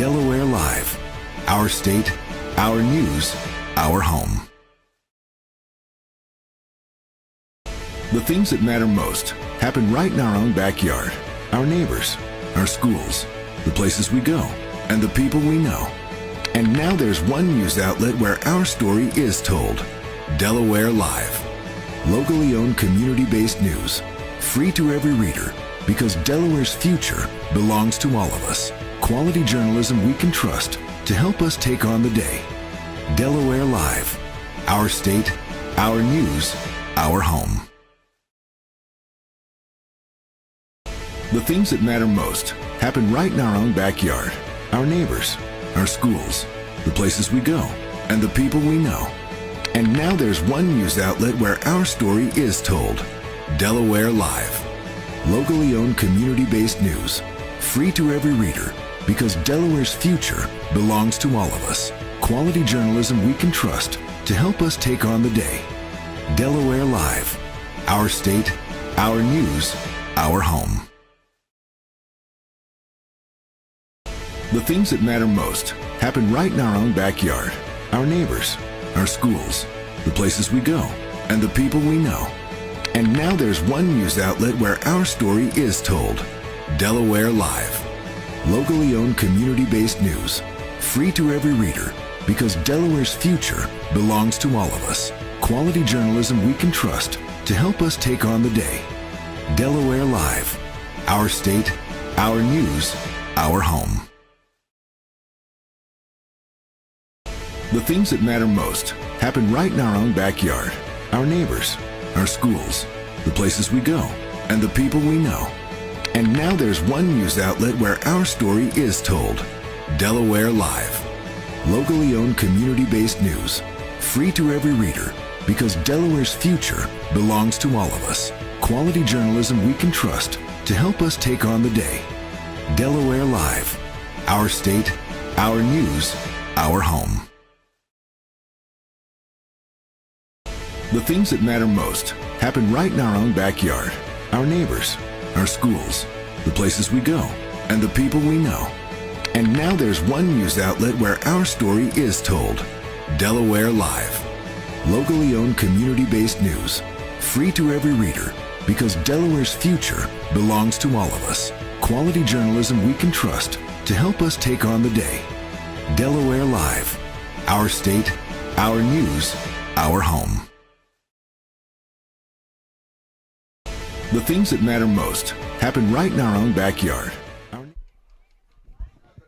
Delaware Live. Our state, our news, our home. The things that matter most happen right in our own backyard. Our neighbors, our schools, the places we go, and the people we know. And now there's one news outlet where our story is told. Delaware Live. Locally owned, community-based news. Free to every reader, because Delaware's future belongs to all of us. Quality journalism we can trust to help us take on the day. Delaware Live. Our state, our news, our home. The things that matter most happen right in our own backyard. Our neighbors, our schools, the places we go, and the people we know. And now there's one news outlet where our story is told. Delaware Live. Locally owned, community-based news. Free to every reader, because Delaware's future belongs to all of us. Quality journalism we can trust to help us take on the day. Delaware Live. Our state, our news, our home. The things that matter most happen right in our own backyard. Our neighbors, our schools, the places we go, and the people we know. And now there's one news outlet where our story is told. Delaware Live. Locally owned, community-based news. Free to every reader, because Delaware's future belongs to all of us. Quality journalism we can trust to help us take on the day. Delaware Live. Our state, our news, our home. The things that matter most happen right in our own backyard. Our neighbors, our schools, the places we go, and the people we know. And now there's one news outlet where our story is told. Delaware Live. Locally owned, community-based news. Free to every reader, because Delaware's future belongs to all of us. Quality journalism we can trust to help us take on the day. Delaware Live. Our state, our news, our home. The things that matter most happen right in our own backyard. Our neighbors, our schools, the places we go, and the people we know. And now there's one news outlet where our story is told. Delaware Live. Locally owned, community-based news. Free to every reader, because Delaware's future belongs to all of us. Quality journalism we can trust to help us take on the day. Delaware Live. Our state, our news, our home. The things that matter most happen right in our own backyard.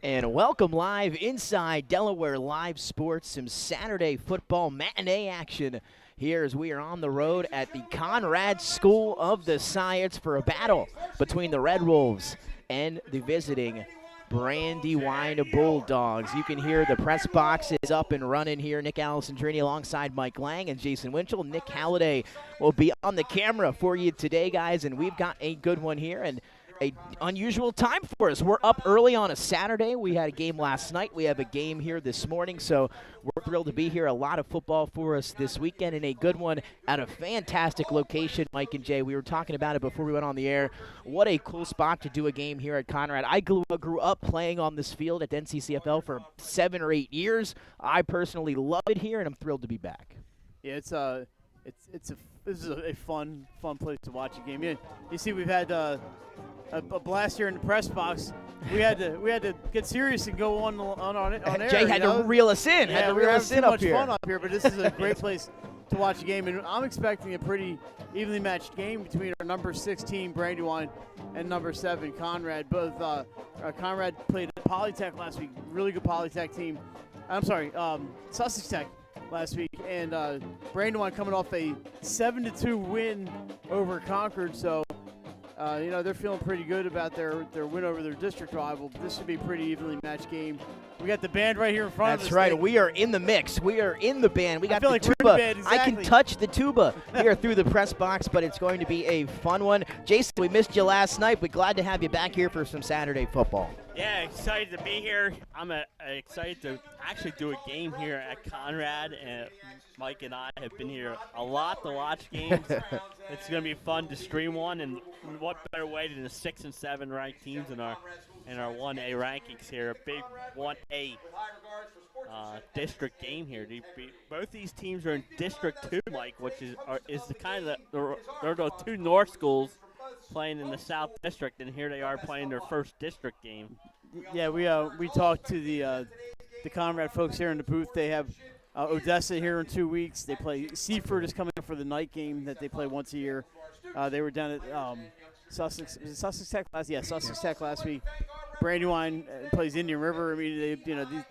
And welcome live inside Delaware Live Sports, some Saturday football matinee action here as we are on the road at the Conrad School of the Science for a battle between the Red Wolves and the visiting Brandywine Bulldogs. You can hear the press box is up and running here. Nick Alessandrini alongside Mike Lang and Jason Winchell. Nick Halliday will be on the camera for you today, guys, and we've got a good one here and a unusual time for us. We're up early on a Saturday. We had a game last night. We have a game here this morning, so we're thrilled to be here. A lot of football for us this weekend and a good one at a fantastic location, Mike and Jay. We were talking about it before we went on the air. What a cool spot to do a game here at Conrad. I grew up playing on this field at NCCFL for 7 or 8 years. I personally love it here, and I'm thrilled to be back. Yeah, this is a fun place to watch a game. You see, we've had a blast here in the press box. We had to get serious and go on air. Jay had to reel us in. Yeah, we were having too much fun up here, but this is a great place to watch a game, and I'm expecting a pretty evenly matched game between our number 16 Brandywine and number 7 Conrad. Both Conrad played at Polytech last week, really good Polytech team. I'm sorry, Sussex Tech last week, and Brandywine coming off a 7-2 win over Concord, so. They're feeling pretty good about their win over their district rival. This should be a pretty evenly matched game. We got the band right here in front of us. That's right. We are in the mix. We are in the band. We got the tuba. Band, exactly. I can touch the tuba here through the press box, but it's going to be a fun one. Jason, we missed you last night, but glad to have you back here for some Saturday football. Yeah, excited to be here. I'm excited to actually do a game here at Conrad, and Mike and I have been here a lot to watch games. It's going to be fun to stream one, and what better way than the 6 and 7 ranked teams in our in our 1A rankings here. A big 1A district game here. Both these teams are in District 2, Mike, which is the kind of they're the two North schools playing in the South District, and here they are playing their first district game. Yeah, we talked to the Conrad folks here in the booth. They have Odessa here in 2 weeks. They play Seaford is coming up for the night game that they play once a year. They were down at Sussex Tech last. Yeah, Sussex Tech last week. Brandywine plays Indian River. I mean,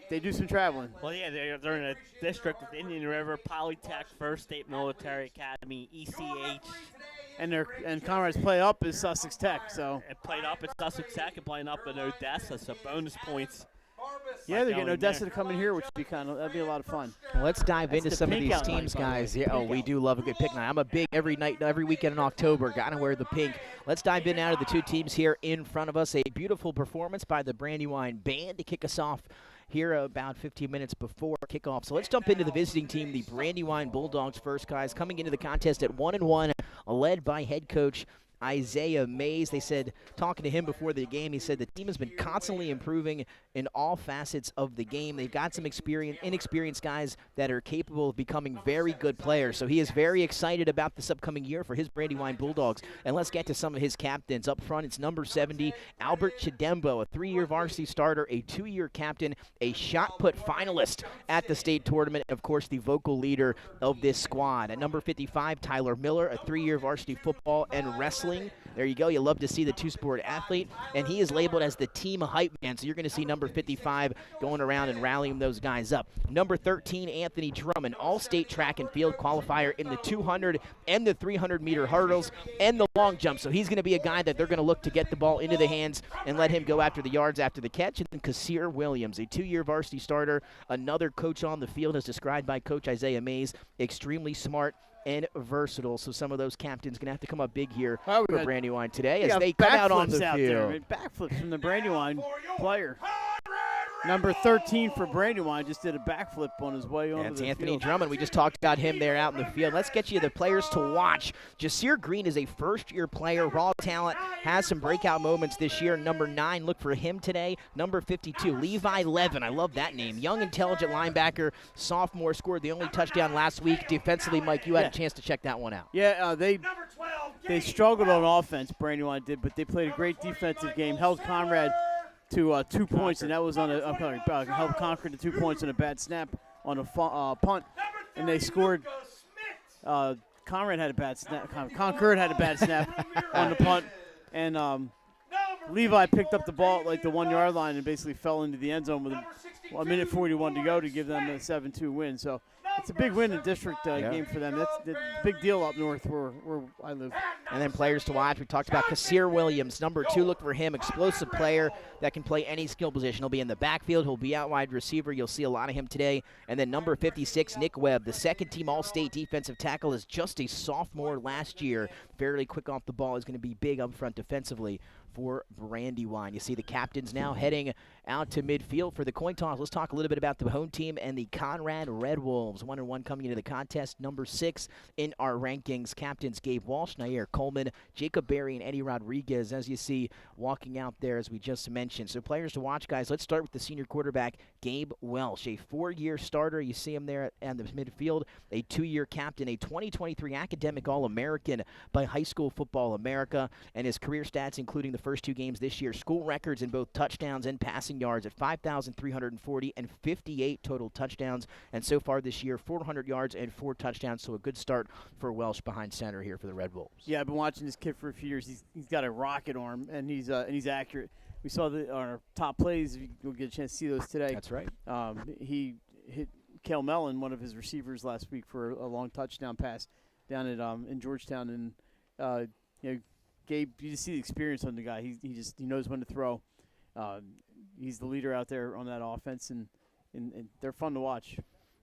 they do some traveling. Well, yeah, they're in a district with Indian River, Polytech, First State Military Academy, ECH. And Conrad's play up is Sussex Tech. So it played up at Sussex Tech and playing up at Odessa. So bonus points. Yeah, they're getting Odessa to come in here, which would be that'd be a lot of fun. Well, let's dive into some of these teams, guys. Yeah, we do love a good pick night. I'm a big every weekend in October. Gotta wear the pink. Let's dive in out of the two teams here in front of us. A beautiful performance by the Brandywine band to kick us off here about 15 minutes before kickoff. So let's jump into the visiting team, the Brandywine Bulldogs first, guys, coming into the contest at 1-1, led by head coach Isaiah Mays. They said, talking to him before the game, he said the team has been constantly improving in all facets of the game. They've got some inexperienced guys that are capable of becoming very good players. So he is very excited about this upcoming year for his Brandywine Bulldogs. And let's get to some of his captains. Up front, it's number 70, Albert Chidembo, a 3-year varsity starter, a 2-year captain, a shot put finalist at the state tournament, and of course the vocal leader of this squad. At number 55, Tyler Miller, a 3-year varsity football and wrestling. There you go. You love to see the two-sport athlete. And he is labeled as the team hype man. So you're going to see number 55 going around and rallying those guys up. Number 13, Anthony Drummond, all-state track and field qualifier in the 200 and the 300-meter hurdles and the long jump. So he's going to be a guy that they're going to look to get the ball into the hands and let him go after the yards after the catch. And then Kasir Williams, a 2-year varsity starter, another coach on the field as described by Coach Isaiah Mays, extremely smart and versatile. So some of those captains going to have to come up big here for Brandywine today as they come out on the field. Backflips from the Brandywine player. Number 13 for Brandywine just did a backflip on his way onto the field. That's Anthony Drummond. We just talked about him there out in the field. Let's get you the players to watch. Jasir Green is a first-year player, raw talent, has some breakout moments this year. Number 9, look for him today. Number 52, Levi Levin. I love that name. Young, intelligent linebacker, sophomore, scored the only touchdown last week. Defensively, Mike, you had a chance to check that one out. Yeah, they struggled on offense, Brandywine did, but they played a great defensive game, held Conrad to 2 points, and that was on helped Concord to 2 points on a bad snap on a punt, and they scored. Conrad had a bad snap. Concord had a bad snap on the punt, and Levi picked up the ball at like the 1-yard line and basically fell into the end zone with a minute 41 to go to give them a 7-2 win. So it's a big win in district game for them. That's a big deal up north where I live. And then players to watch. We talked about Kasir Williams, number 2. Look for him, explosive player that can play any skill position. He'll be in the backfield. He'll be out wide receiver. You'll see a lot of him today. And then number 56, Nick Webb, the second-team All-State defensive tackle, is just a sophomore last year. Fairly quick off the ball. Is going to be big up front defensively for Brandywine. You see the captains now heading out to midfield for the coin toss. Let's talk a little bit about the home team and the Conrad Red Wolves. 1-1 coming into the contest. Number 6 in our rankings. Captains Gabe Walsh, Nair Coleman, Jacob Berry, and Eddie Rodriguez, as you see walking out there as we just mentioned. So players to watch, guys. Let's start with the senior quarterback, Gabe Welsh, a 4-year starter. You see him there at the midfield, a 2-year captain, a 2023 academic All-American by High School Football America, and his career stats, including the first 2 games this year, school records in both touchdowns and passing yards at 5,340 and 58 total touchdowns, and so far this year 400 yards and 4 touchdowns, so a good start for Welsh behind center here for the Red Wolves. Yeah, I've been watching this kid for a few years. He's got a rocket arm, and he's accurate. We saw on our top plays. You'll get a chance to see those today. That's right. He hit Kale Mellon, one of his receivers, last week for a long touchdown pass down at in Georgetown, and Gabe, you just see the experience on the guy. He knows when to throw. He's the leader out there on that offense, and they're fun to watch.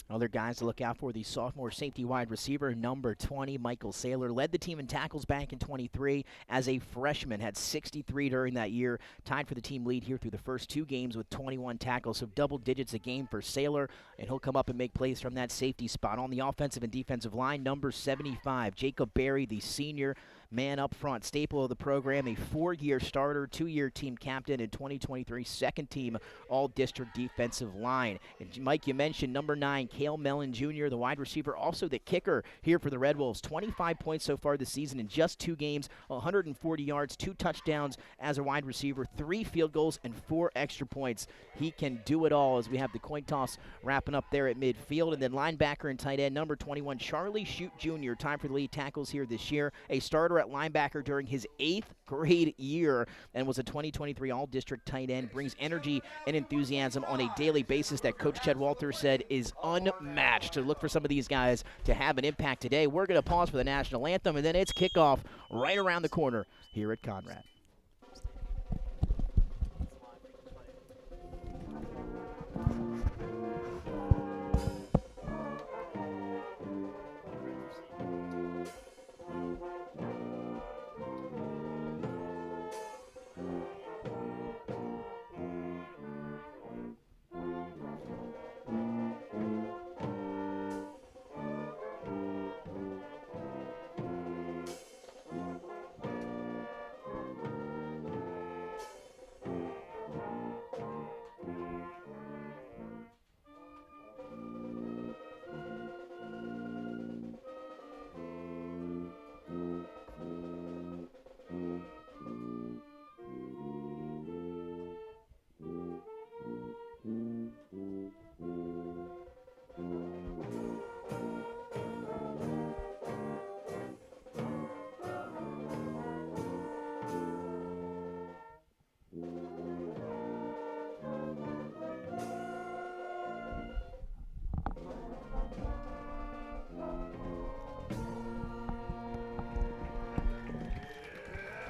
Other guys to look out for, the sophomore safety wide receiver, number 20, Michael Saylor, led the team in tackles back in 23 as a freshman, had 63 during that year, tied for the team lead here through the first 2 games with 21 tackles, so double digits a game for Saylor, and he'll come up and make plays from that safety spot. On the offensive and defensive line, number 75, Jacob Berry, the senior, man up front, staple of the program, a 4-year starter, 2-year team captain, and 2023 second-team all-district defensive line. And Mike, you mentioned number 9, Cale Mellon Jr., the wide receiver, also the kicker here for the Red Wolves. 25 points so far this season in just 2 games, 140 yards, 2 touchdowns as a wide receiver, 3 field goals, and 4 extra points. He can do it all as we have the coin toss wrapping up there at midfield. And then linebacker and tight end, number 21, Charlie Shute Jr., time for the lead tackles here this year. A starter at linebacker during his 8th grade year and was a 2023 all-district tight end. Brings energy and enthusiasm on a daily basis that Coach Chet Walters said is unmatched. So look for some of these guys to have an impact today. We're going to pause for the national anthem, and then it's kickoff right around the corner here at Conrad.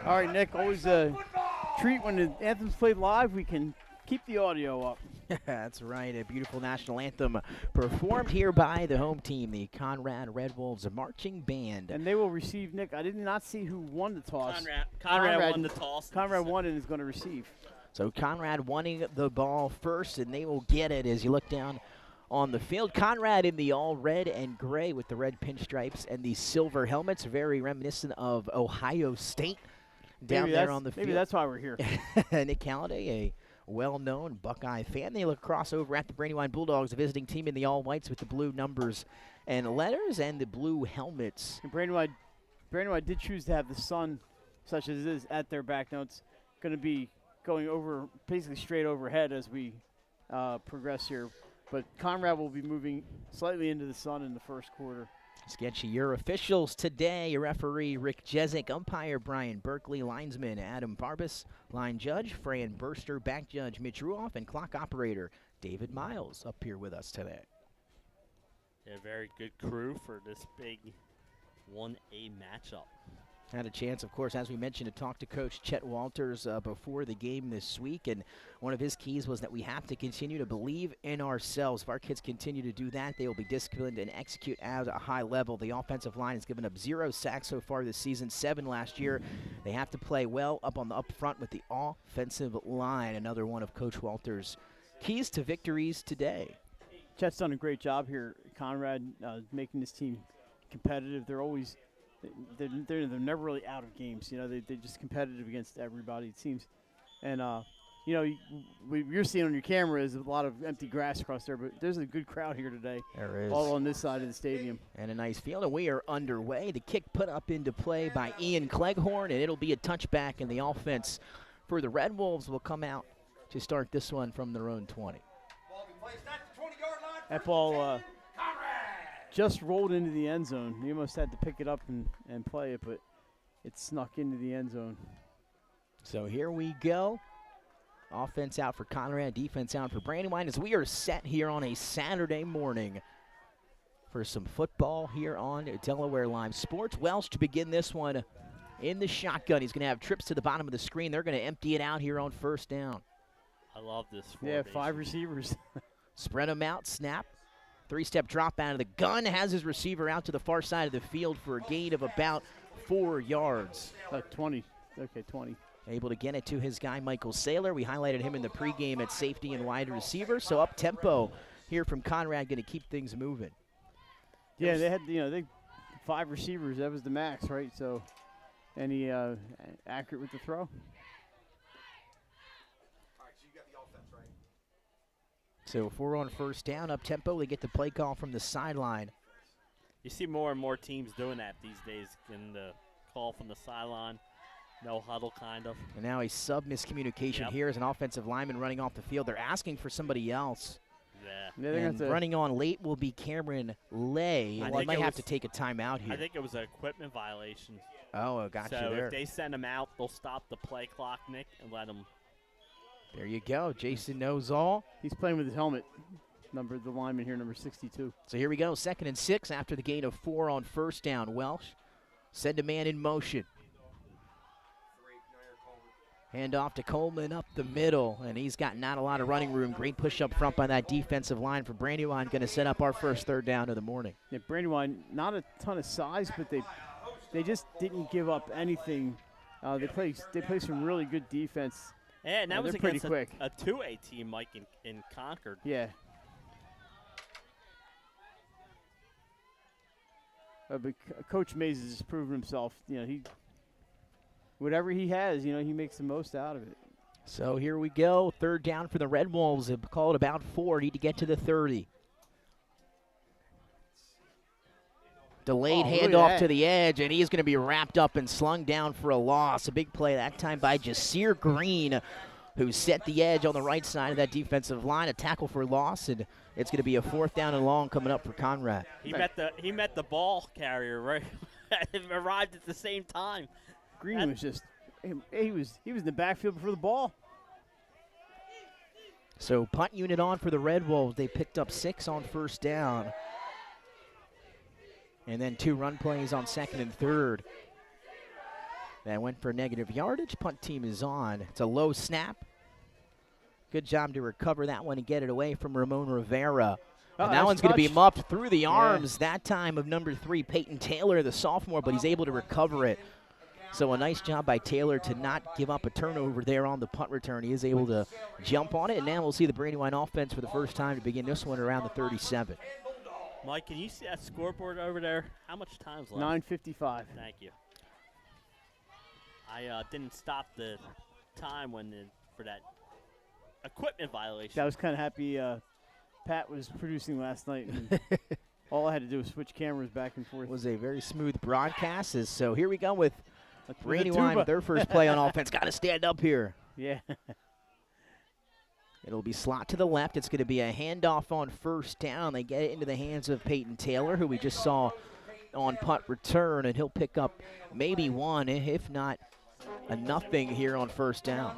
All right, Nick, always a treat when the anthem's played live. We can keep the audio up. That's right, a beautiful national anthem performed here by the home team, the Conrad Red Wolves Marching Band. And they will receive, Nick, I did not see who won the toss. Conrad won the toss. Conrad won and is going to receive. So Conrad wanting the ball first, and they will get it as you look down on the field. Conrad in the all red and gray with the red pinstripes and the silver helmets, very reminiscent of Ohio State down there on the field. Maybe that's why we're here. Nick Halliday, a well-known Buckeye fan. They look crossover at the Brandywine Bulldogs, a visiting team in the all-whites with the blue numbers and letters and the blue helmets. And Brandywine did choose to have the sun, such as it is, at their back. Now it's going to be going over, basically straight overhead as we progress here. But Conrad will be moving slightly into the sun in the first quarter. Let's get you your officials today. Your referee, Rick Jezik. Umpire, Brian Berkeley. Linesman, Adam Barbas. Line judge, Fran Burster. Back judge, Mitch Ruoff. And clock operator, David Miles, up here with us today. Yeah, very good crew for this big 1A matchup. Had a chance, of course, as we mentioned, to talk to Coach Chet Walters before the game this week, and one of his keys was that we have to continue to believe in ourselves. If our kids continue to do that, they will be disciplined and execute at a high level. The offensive line has given up 0 sacks so far this season, 7 last year. They have to play well up on the up front with the offensive line, another one of Coach Walters' keys to victories today. Chet's done a great job here, Conrad, making this team competitive. They're always they're never really out of games. You know, they're just competitive against everybody, it seems. And, you know, you're seeing on your camera is a lot of empty grass across there, but there's a good crowd here today. There is. All on this side of the stadium. And a nice field, and we are underway. The kick put up into play by Ian Cleghorn, and it'll be a touchback, and the offense for the Red Wolves will come out to start this one from their own 20. That ball just rolled into the end zone. He almost had to pick it up and play it, but it snuck into the end zone. So here we go. Offense out for Conrad, defense out for Brandywine as we are set here on a Saturday morning for some football here on Delaware Live Sports. Welsh to begin this one in the shotgun. He's going to have trips to the bottom of the screen. They're going to empty it out here on first down. I love this formation. Yeah, 5 receivers. Spread them out, snap. 3-step drop out of the gun, has his receiver out to the far side of the field for a gain of about 4 yards. 20. Okay, 20. Able to get it to his guy, Michael Saylor. We highlighted him in the pregame at safety and wide receiver. So up tempo here from Conrad, going to keep things moving. Yeah, they had 5 receivers. That was the max, right? So any accurate with the throw. So if we're on first down, up tempo, they get the play call from the sideline. You see more and more teams doing that these days, in the call from the sideline, no huddle kind of. And now a miscommunication here as an offensive lineman running off the field. They're asking for somebody else. Yeah. And running on late will be Cameron Lay. They might have to take a timeout here. I think it was an equipment violation. Oh, got you there. So if they send him out, they'll stop the play clock, Nick, and let him. There you go. Jason knows all. He's playing with his helmet. The lineman here, number 62. So here we go, 2nd and 6 after the gain of 4 on first down. Welsh, send a man in motion. Hand off to Coleman up the middle, and he's got not a lot of running room. Great push up front by that defensive line for Brandywine. Going to set up our first 3rd down of the morning. Yeah, Brandywine, not a ton of size, but they just didn't give up anything. They play some really good defense. Yeah, and that was pretty against quick. a 2A team, Mike, in Concord. Yeah. But Coach Mays has proven himself. Whatever he has, he makes the most out of it. So here we go, 3rd down for the Red Wolves. They've called about 4, need to get to the 30. Delayed handoff to the edge, and he's going to be wrapped up and slung down for a loss. A big play that time by Jasir Green, who set the edge on the right side of that defensive line. A tackle for loss, and it's going to be a 4th down and long coming up for Conrad. He met the ball carrier right. It arrived at the same time. Green was just he was in the backfield before the ball. So punt unit on for the Red Wolves. They picked up 6 on first down. And then 2 run plays on 2nd and 3rd. That went for negative yardage. Punt team is on. It's a low snap. Good job to recover that one and get it away from Ramon Rivera. And that one's going to be muffed through the arms that time of number 3, Peyton Taylor, the sophomore, but he's able to recover it. So a nice job by Taylor to not give up a turnover there on the punt return. He is able to jump on it, and now we'll see the Brandywine offense for the first time to begin this one around the 37. Mike, can you see that scoreboard over there? How much time's left? 9:55. Thank you. I didn't stop the time for that equipment violation. I was kind of happy Pat was producing last night. And all I had to do was switch cameras back and forth. It was a very smooth broadcast. So here we go with Brandywine with their first play on offense. Got to stand up here. Yeah. It'll be slot to the left. It's going to be a handoff on first down. They get it into the hands of Peyton Taylor, who we just saw on punt return, and he'll pick up maybe 1, if not a nothing here on first down.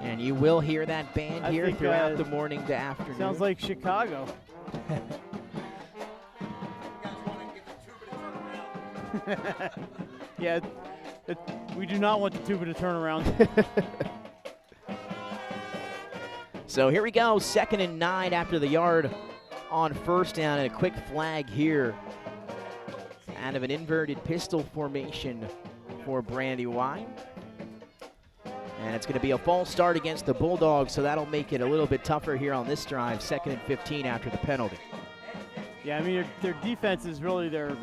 And you will hear that band here throughout the morning to afternoon. Sounds like Chicago. Yeah, we do not want the tuba to turn around. So here we go, 2nd and 9 after the yard on first down, and a quick flag here out of an inverted pistol formation for Brandywine. And it's going to be a false start against the Bulldogs, so that'll make it a little bit tougher here on this drive, 2nd and 15 after the penalty. Yeah, I mean, their defense is really their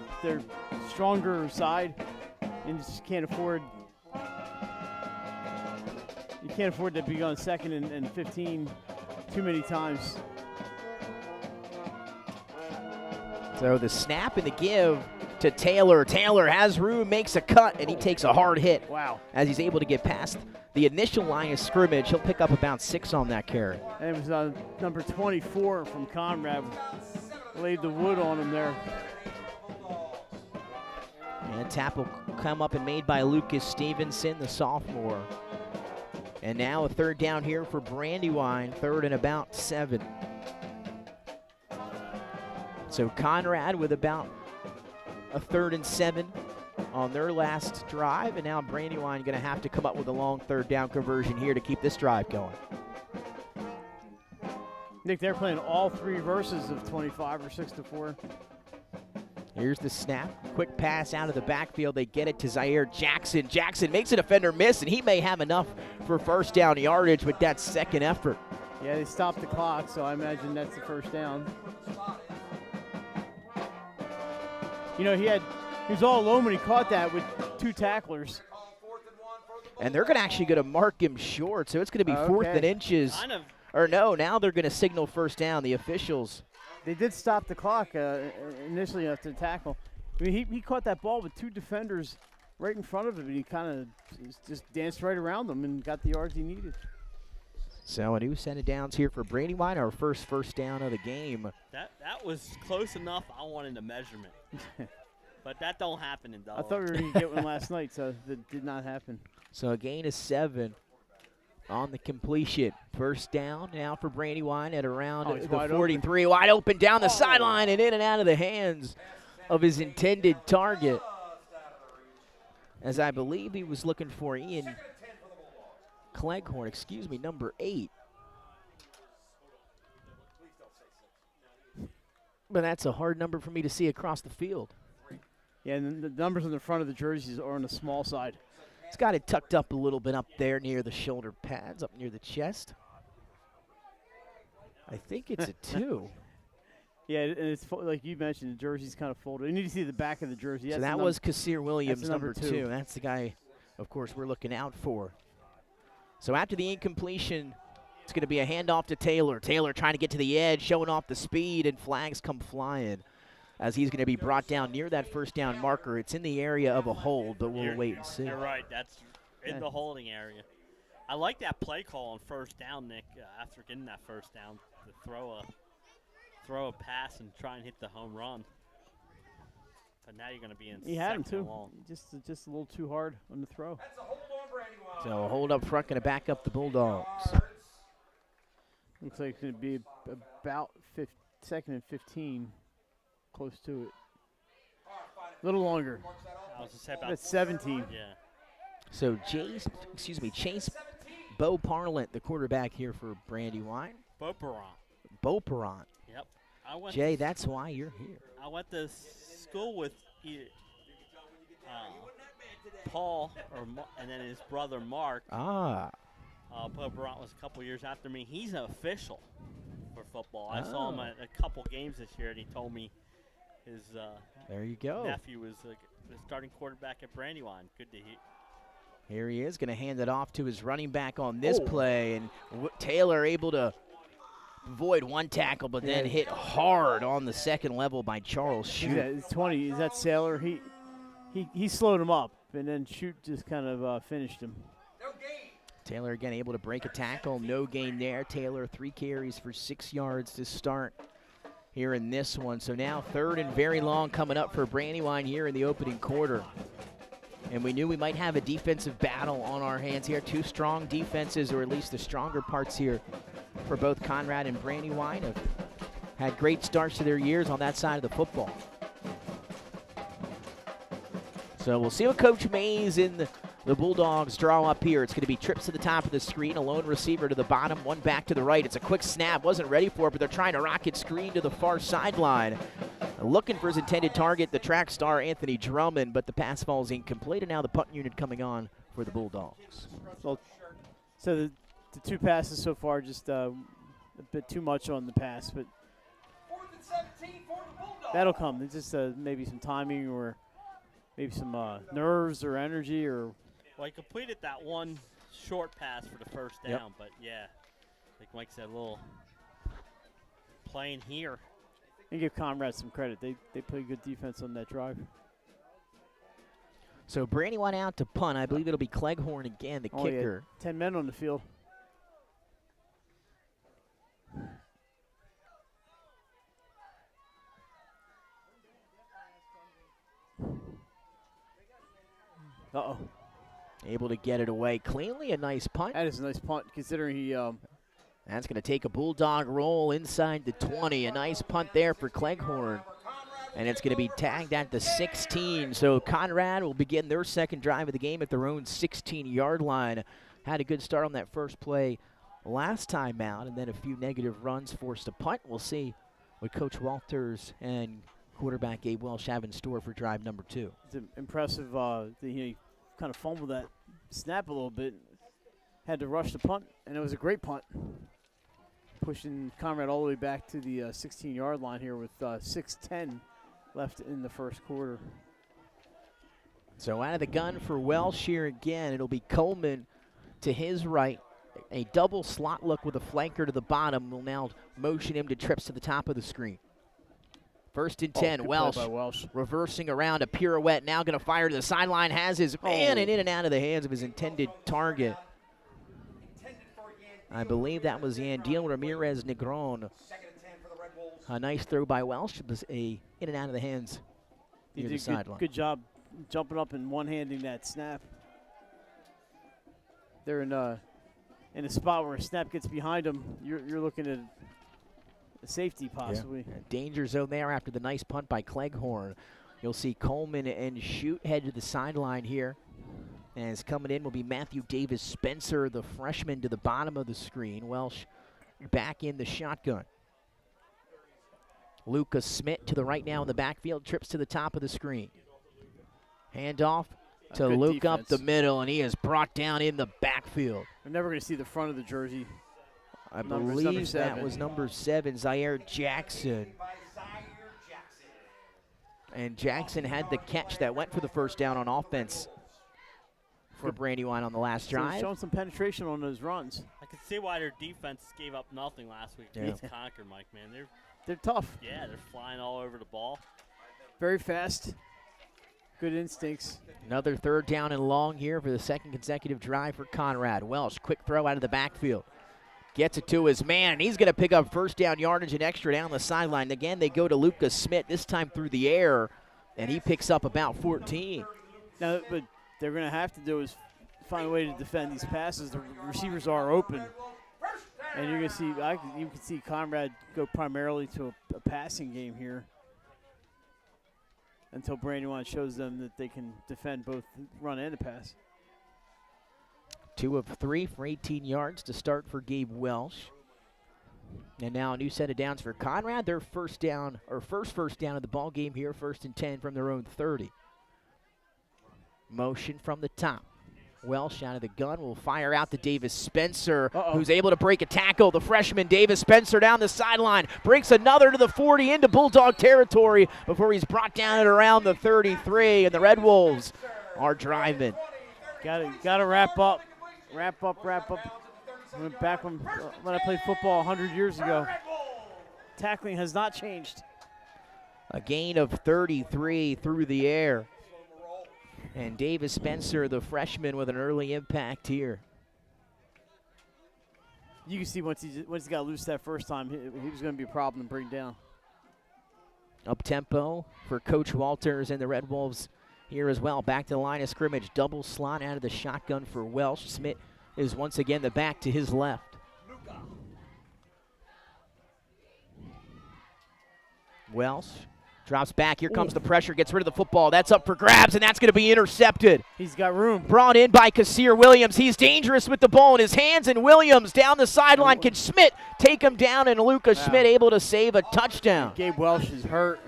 stronger side, and just can't afford. You can't afford to be going 2nd and 15 too many times. So the snap and the give to Taylor. Taylor has room, makes a cut, and he takes a hard hit. Wow. As he's able to get past the initial line of scrimmage. He'll pick up about 6 on that carry. And it was number 24 from Conrad. Laid the wood on him there. And a tap will come up and made by Lucas Stevenson, the sophomore. And now a 3rd down here for Brandywine, 3rd and about 7. So Conrad with about a 3rd and 7 on their last drive, and now Brandywine going to have to come up with a long 3rd down conversion here to keep this drive going. Nick, they're playing all 3 verses of 25 or 6-4. Here's the snap. Quick pass out of the backfield. They get it to Zaire Jackson. Jackson makes a defender miss, and he may have enough for first down yardage with that second effort. Yeah, they stopped the clock, so I imagine that's the first down. You know, he was all alone when he caught that with 2 tacklers. And they're actually going to mark him short, so it's going to be 4th and inches. Or no, now they're going to signal first down, the officials. They did stop the clock initially after the tackle. I mean, he caught that ball with 2 defenders right in front of him, and he kind of just danced right around them and got the yards he needed. So a new set of downs here for Brandywine, our first down of the game. That was close enough. I wanted a measurement. But that don't happen in Delaware. I thought we were going to get one last night, so that did not happen. So a gain of 7 on the completion. First down now for Brandywine at around the 43. Wide open down the sideline and in and out of the hands of his intended target. As I believe he was looking for Ian Cleghorn, number 8. But that's a hard number for me to see across the field. Yeah, and the numbers on the front of the jerseys are on the small side. It's got it tucked up a little bit up there near the shoulder pads, up near the chest. I think it's a 2. Yeah, and it's like you mentioned, the jersey's kind of folded. You need to see the back of the jersey. So that was Kasir Williams, number 2. That's the guy, of course, we're looking out for. So after the incompletion, it's going to be a handoff to Taylor. Taylor trying to get to the edge, showing off the speed, and flags come flying as he's going to be brought down near that first down marker. It's in the area of a hold, but we'll wait and see. You're right. That's in the holding area. I like that play call on first down, Nick, after getting that first down, to throw a pass and try and hit the home run. But now you're going to be in He had him, too. Long. Just a little too hard on the throw. So a hold up front, going to back up the Bulldogs. Looks like it's going to be about 2nd and 15. Close to it. A little longer. I was just about 17. Yeah. So Chase Bo Parlant, the quarterback here for Brandywine. Beauperant. Yep. Jay, that's why you're here. I went to school with Paul, and then his brother Mark. Beauperant was a couple years after me. He's an official for football. I saw him at a couple games this year, and he told me his there you go. nephew was the starting quarterback at Brandywine. Good to hear. Here he is, going to hand it off to his running back on this play, and Taylor able to avoid one tackle, but then hit hard on the second level by Charles Shute. It's 20. Is that Saylor? He slowed him up, and then Shute just kind of finished him. Taylor again able to break a tackle. No gain there. Taylor 3 carries for 6 yards to start here in this one. So now 3rd and very long coming up for Brandywine here in the opening quarter. And we knew we might have a defensive battle on our hands here. 2 strong defenses, or at least the stronger parts here for both Conrad and Brandywine, have had great starts to their years on that side of the football. So we'll see what Coach Mays in the Bulldogs draw up here. It's going to be trips to the top of the screen, a lone receiver to the bottom, one back to the right. It's a quick snap, wasn't ready for it, but they're trying to rocket screen to the far sideline. Looking for his intended target, the track star Anthony Drummond, but the pass falls incomplete, and now the punt unit coming on for the Bulldogs. Well, so the 2 passes so far, just a bit too much on the pass, but that'll come. It's just maybe some timing, or maybe some nerves or energy, or. Well, he completed that one short pass for the first down, but yeah, like Mike said, a little playing here. And give Conrad some credit. They played good defense on that drive. So Brandywine out to punt. I believe it'll be Cleghorn again, the kicker. Yeah, 10 men on the field. Uh-oh. Able to get it away cleanly. A nice punt. That is a nice punt, considering he That's going to take a Bulldog roll inside the 20. A nice punt there for Cleghorn. And it's going to be tagged at the 16. So Conrad will begin their second drive of the game at their own 16-yard line. Had a good start on that first play last time out, and then a few negative runs forced a punt. We'll see what Coach Walters and quarterback Gabe Welsh have in store for drive number 2. It's impressive. He kind of fumbled that snap a little bit. Had to rush the punt, and it was a great punt. pushing Conrad all the way back to the 16-yard line here with 6:10 left in the first quarter. So out of the gun for Welsh here again. It'll be Coleman to his right. A double slot look with a flanker to the bottom will now motion him to trips to the top of the screen. 1st and 10, Welsh reversing around a pirouette. Now going to fire to the sideline. Has his man and in and out of the hands of his intended target. I believe that was Yandiel Ramirez Negron. A nice throw by Welsh. It was a in and out of the hands near the sideline. Good job jumping up and one-handing that snap. They're in a spot where a snap gets behind them. You're looking at a safety possibly. Yeah. Danger zone there after the nice punt by Cleghorn. You'll see Coleman and Shoot head to the sideline here. As coming in will be Matthew Davis Spencer, the freshman, to the bottom of the screen. Welsh back in the shotgun. Lucas Smith to the right now in the backfield, trips to the top of the screen. Handoff to Luke defense up the middle, and he is brought down in the backfield. We're never going to see the front of the jersey. I believe that was number 7, Zaire Jackson. And Jackson had the catch that went for the first down on offense for Brandywine on the last drive. Showing some penetration on those runs. I can see why their defense gave up nothing last week against Concord, Mike, man. They're tough. Yeah, they're flying all over the ball. Very fast. Good instincts. Another 3rd down and long here for the 2nd consecutive drive for Conrad. Welsh, quick throw out of the backfield. Gets it to his man, and he's going to pick up first down yardage and extra down the sideline. Again, they go to Lucas Smith, this time through the air, and he picks up about 14. Now, but they're going to have to do is find a way to defend these passes. The receivers are open. And you're going to see, you can see Conrad go primarily to a passing game here until Brandywine shows them that they can defend both the run and the pass. 2 of 3 for 18 yards to start for Gabe Welsh. And now a new set of downs for Conrad. Their first first down of the ball game here, 1st and 10 from their own 30. Motion from the top. Welsh out of the gun will fire out to Davis Spencer, who's able to break a tackle. The freshman Davis Spencer down the sideline, breaks another to the 40 into Bulldog territory before he's brought down at around the 33, and the Red Wolves are driving. Got to wrap up. Wrap up. I went back when I played football 100 years ago. Tackling has not changed. A gain of 33 through the air. And Davis Spencer, the freshman, with an early impact here. You can see once he got loose that first time, he was going to be a problem to bring down. Up tempo for Coach Walters and the Red Wolves here as well. Back to the line of scrimmage. Double slot out of the shotgun for Welsh. Smith is once again the back to his left. Welsh drops back. Here comes the pressure. Gets rid of the football. That's up for grabs, and that's going to be intercepted. He's got room. Brought in by Kassir Williams. He's dangerous with the ball in his hands, and Williams down the sideline. Can Schmidt take him down, and Lucas Schmidt able to save a touchdown. Gabe Welsh is hurt.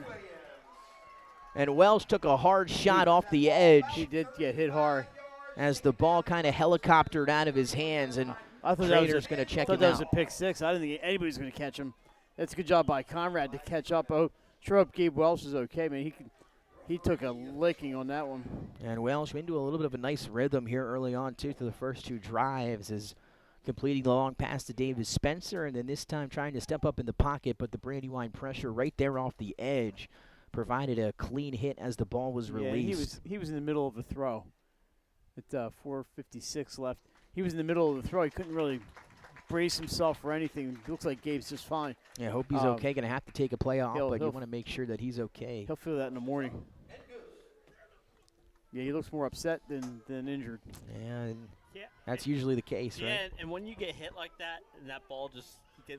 And Welsh took a hard shot off the edge. He did get hit hard. As the ball kind of helicoptered out of his hands, and I thought Trader's going to check him out. that was a pick 6. I didn't think anybody's going to catch him. That's a good job by Conrad to catch up. Sure hope Gabe Welsh is okay, man. He took a licking on that one. And Welsh into a little bit of a nice rhythm here early on, too, to the first 2 drives, is completing the long pass to Davis Spencer, and then this time trying to step up in the pocket, but the Brandywine pressure right there off the edge provided a clean hit as the ball was released. Yeah, he was in the middle of the throw. At 4:56 left. He was in the middle of the throw. He couldn't really brace himself for anything. It looks like Gabe's just fine. Yeah, hope he's okay. Going to have to take a play off, but you want to make sure that he's okay. He'll feel that in the morning. Yeah, he looks more upset than injured. Yeah, that's usually the case, right? Yeah, and when you get hit like that and that ball just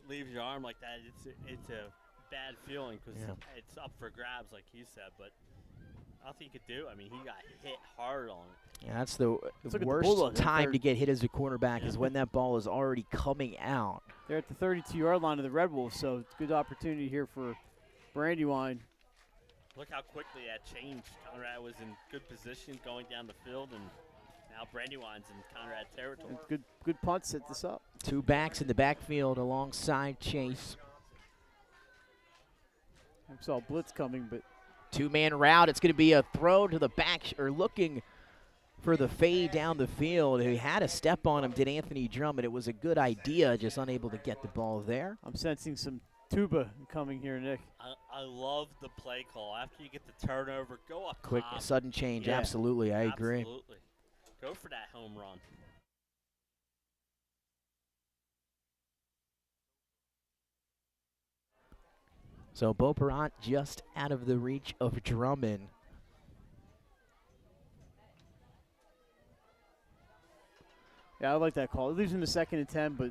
leaves your arm like that, it's a bad feeling because it's up for grabs, like you said. But nothing he could do. I mean, he got hit hard on it. Yeah, that's the worst time to get hit as a cornerback is when that ball is already coming out. They're at the 32-yard line of the Red Wolves, so it's a good opportunity here for Brandywine. Look how quickly that changed. Conrad was in good position going down the field, and Now Brandywine's in Conrad territory. Good punt, set this up. 2 backs in the backfield alongside Chase. I saw blitz coming, but 2-man route. It's going to be a throw to the back, or looking for the fade down the field. He had a step on him, did Anthony Drummond. It was a good idea, just unable to get the ball there. I'm sensing some tuba coming here, Nick. I love the play call. After you get the turnover, go up Quick, top. sudden change. Yeah. Absolutely, I agree. Absolutely. Go for that home run. So Beauperant just out of the reach of Drummond. Yeah, I like that call. It leaves him to 2nd and 10, but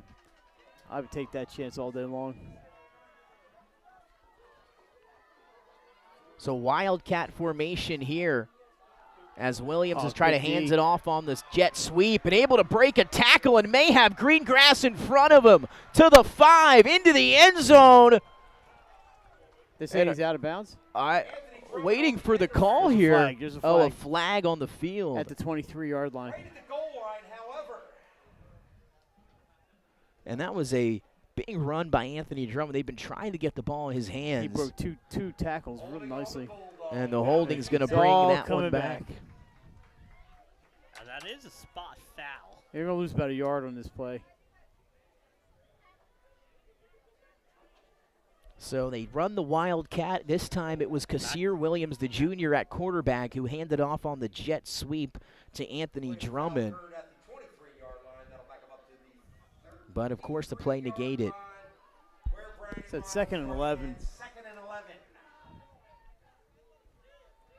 I would take that chance all day long. So Wildcat formation here as Williams is trying to good hands D. it off on this jet sweep and able to break a tackle and may have green grass in front of him to the 5 into the end zone. They say he's out of bounds? Waiting for the call There's a here. flag. There's a Oh, a flag. flag on the field. At the 23-yard line. And that was a big run by Anthony Drummond. They've been trying to get the ball in his hands. He broke two tackles really nicely. And the holding's going to It's bring all that coming one back. Now that is a spot foul. They're going to lose about a yard on this play. So they run the Wildcat. This time it was Kassir Williams, the junior at quarterback, who handed off on the jet sweep to Anthony Drummond. But, of course, the play negated. It's at 2nd and 11.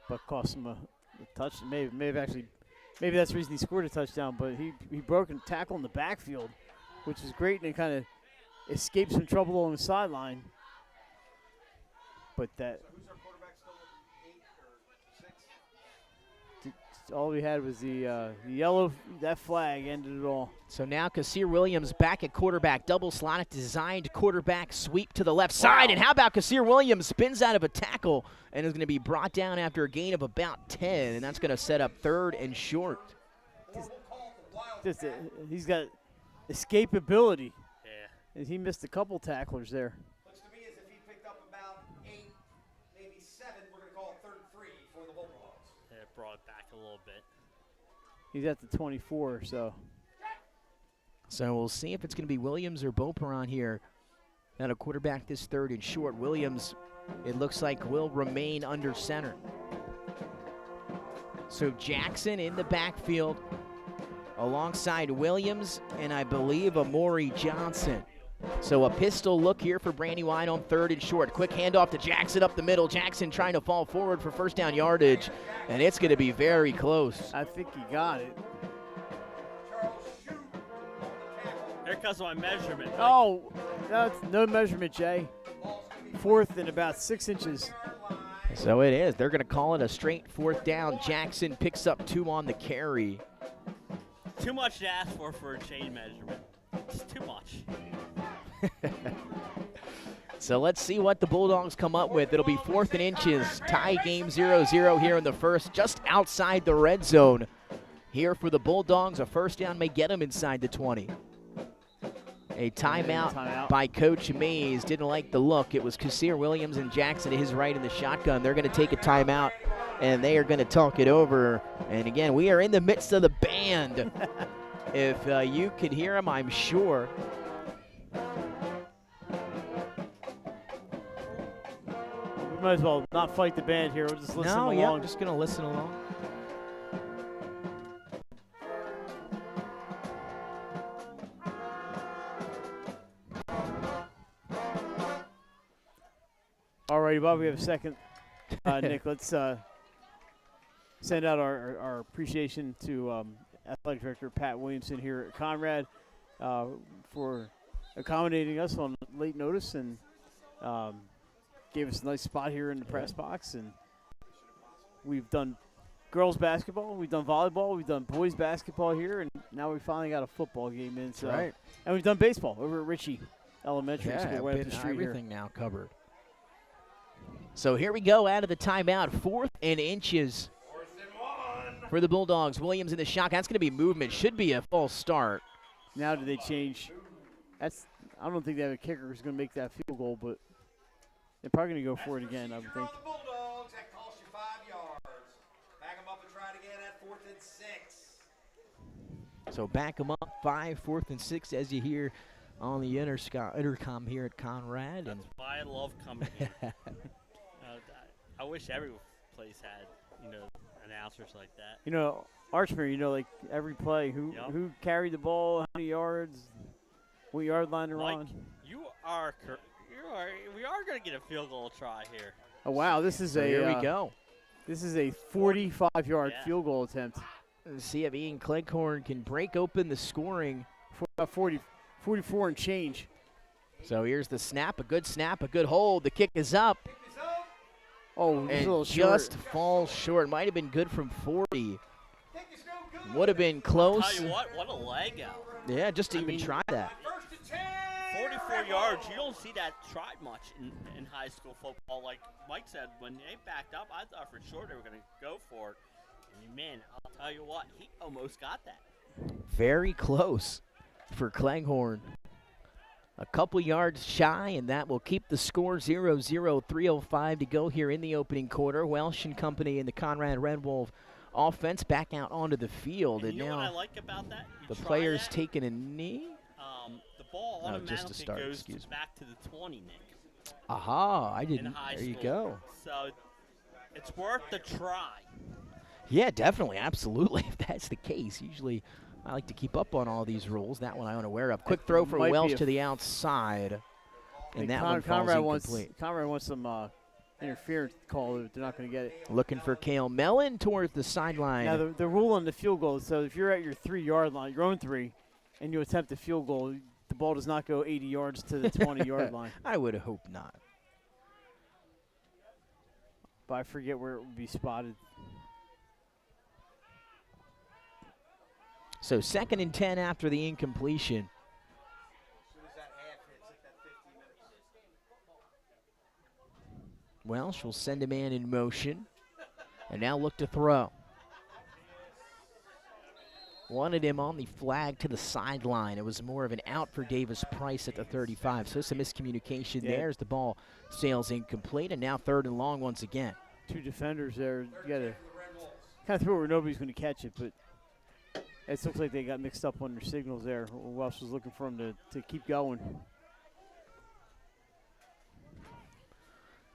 But cost him a touch. Maybe that's the reason he scored a touchdown. But he broke a tackle in the backfield, which is great, and it kind of escaped some trouble along the sideline. But that. All we had was the yellow. That flag ended it all. So now Kassir Williams back at quarterback, double slotted, designed quarterback sweep to the left side. And how about Kassir Williams spins out of a tackle and is going to be brought down after a gain of about 10, and that's going to set up 3rd and short. He's got escapability. Yeah. And he missed a couple tacklers there. Looks to me as if he picked up about 8, maybe 7. We're going to call it 3rd and 3 for the Bulldogs. Yeah, brought it back a little bit. He's at the 24, so. So we'll see if it's going to be Williams or Beauperant here. Now a quarterback this 3rd and short. Williams, it looks like, will remain under center. So Jackson in the backfield alongside Williams and I believe Amori Johnson. So a pistol look here for Brandywine on 3rd and short. Quick handoff to Jackson up the middle. Jackson trying to fall forward for first down yardage, and it's going to be very close. I think he got it. Here comes my measurement. Oh, that's no measurement, Jay. 4th and about 6 inches. So it is. They're going to call it a straight 4th down. Jackson picks up 2 on the carry. Too much to ask for a chain measurement. It's too much. So let's see what the Bulldogs come up with. It'll be 4th and inches. Tie game 0-0 here in the first, just outside the red zone. Here for the Bulldogs, a first down may get them inside the 20. A timeout by Coach Mays. Didn't like the look. It was Kassir Williams and Jackson to his right in the shotgun. They're going to take a timeout, and they are going to talk it over. And again, we are in the midst of the band. If you could hear them, I'm sure. We might as well not fight the band here. We'll just listen along. Yeah, I'm just going to listen along. All righty, Bob, we have a second. Nick, let's send out our appreciation to Athletic Director Pat Williamson here at Conrad for accommodating us on late notice and gave us a nice spot here in the press box. And we've done girls basketball, we've done volleyball, we've done boys basketball here, and now we finally got a football game in. So, right. And we've done baseball over at Ritchie Elementary School, right up the street everything here. now covered. So here we go out of the timeout, 4th and inches. 4th and 1. for the Bulldogs. Williams in the shotgun. That's going to be movement. Should be a false start. Now do they change? I don't think they have a kicker who's going to make that field goal, but they're probably going to go for it again, I would think. The Bulldogs, that costs you 5 yards. Back them up and try it again at 4th and 6. So back them up, 4th and 6, as you hear on the intercom here at Conrad. That's why I love coming here. I wish every place had, announcers like that. Archmere, like every play, who carried the ball, how many yards, what yard line they're on. We are going to get a field goal try here. Oh wow, this is here we go. This is a 45-yard field goal attempt. Let's see if Ian Cleghorn can break open the scoring. For about 44 and change. So here's the snap, a good hold. The kick is up. Oh, he's a little just short. falls short. Might have been good from 40. Would have been close. I'll tell you what a leg out. Yeah, just to even try that. 44 yards, you don't see that tried much in high school football. Like Mike said, when they backed up, I thought for sure they were going to go for it. And man, I'll tell you what, he almost got that. Very close for Cleghorn. A couple yards shy, and that will keep the score 0-0. 3:05 to go here in the opening quarter. Welsh and company in the Conrad Red Wolf offense back out onto the field. And you know now what I like about that? The player's taking a knee. The ball automatically goes back to the 20, Nick. Aha, I didn't. There you go. So it's worth the try. Yeah, definitely, absolutely. If that's the case, usually I like to keep up on all these rules. That one I'm unaware of. Quick throw for Welsh to the outside, and that one falls incomplete. Conrad wants some interference call. They're not going to get it. Looking for Kale Mellon towards the sideline. Now the rule on the field goal. So if you're at your 3-yard line, your own 3, and you attempt a field goal, the ball does not go 80 yards to the 20-yard line. I would hope not. But I forget where it would be spotted. So 2nd and 10 after the incompletion. Welsh will send a man in motion and now look to throw. Wanted him on the flag to the sideline. It was more of an out for Davis Price at the 35. So some miscommunication there as the ball sails incomplete, and now 3rd and long once again. 2 defenders there. You got to kind of throw it where nobody's going to catch it, but it looks like they got mixed up on their signals there. Welsh was looking for him to keep going.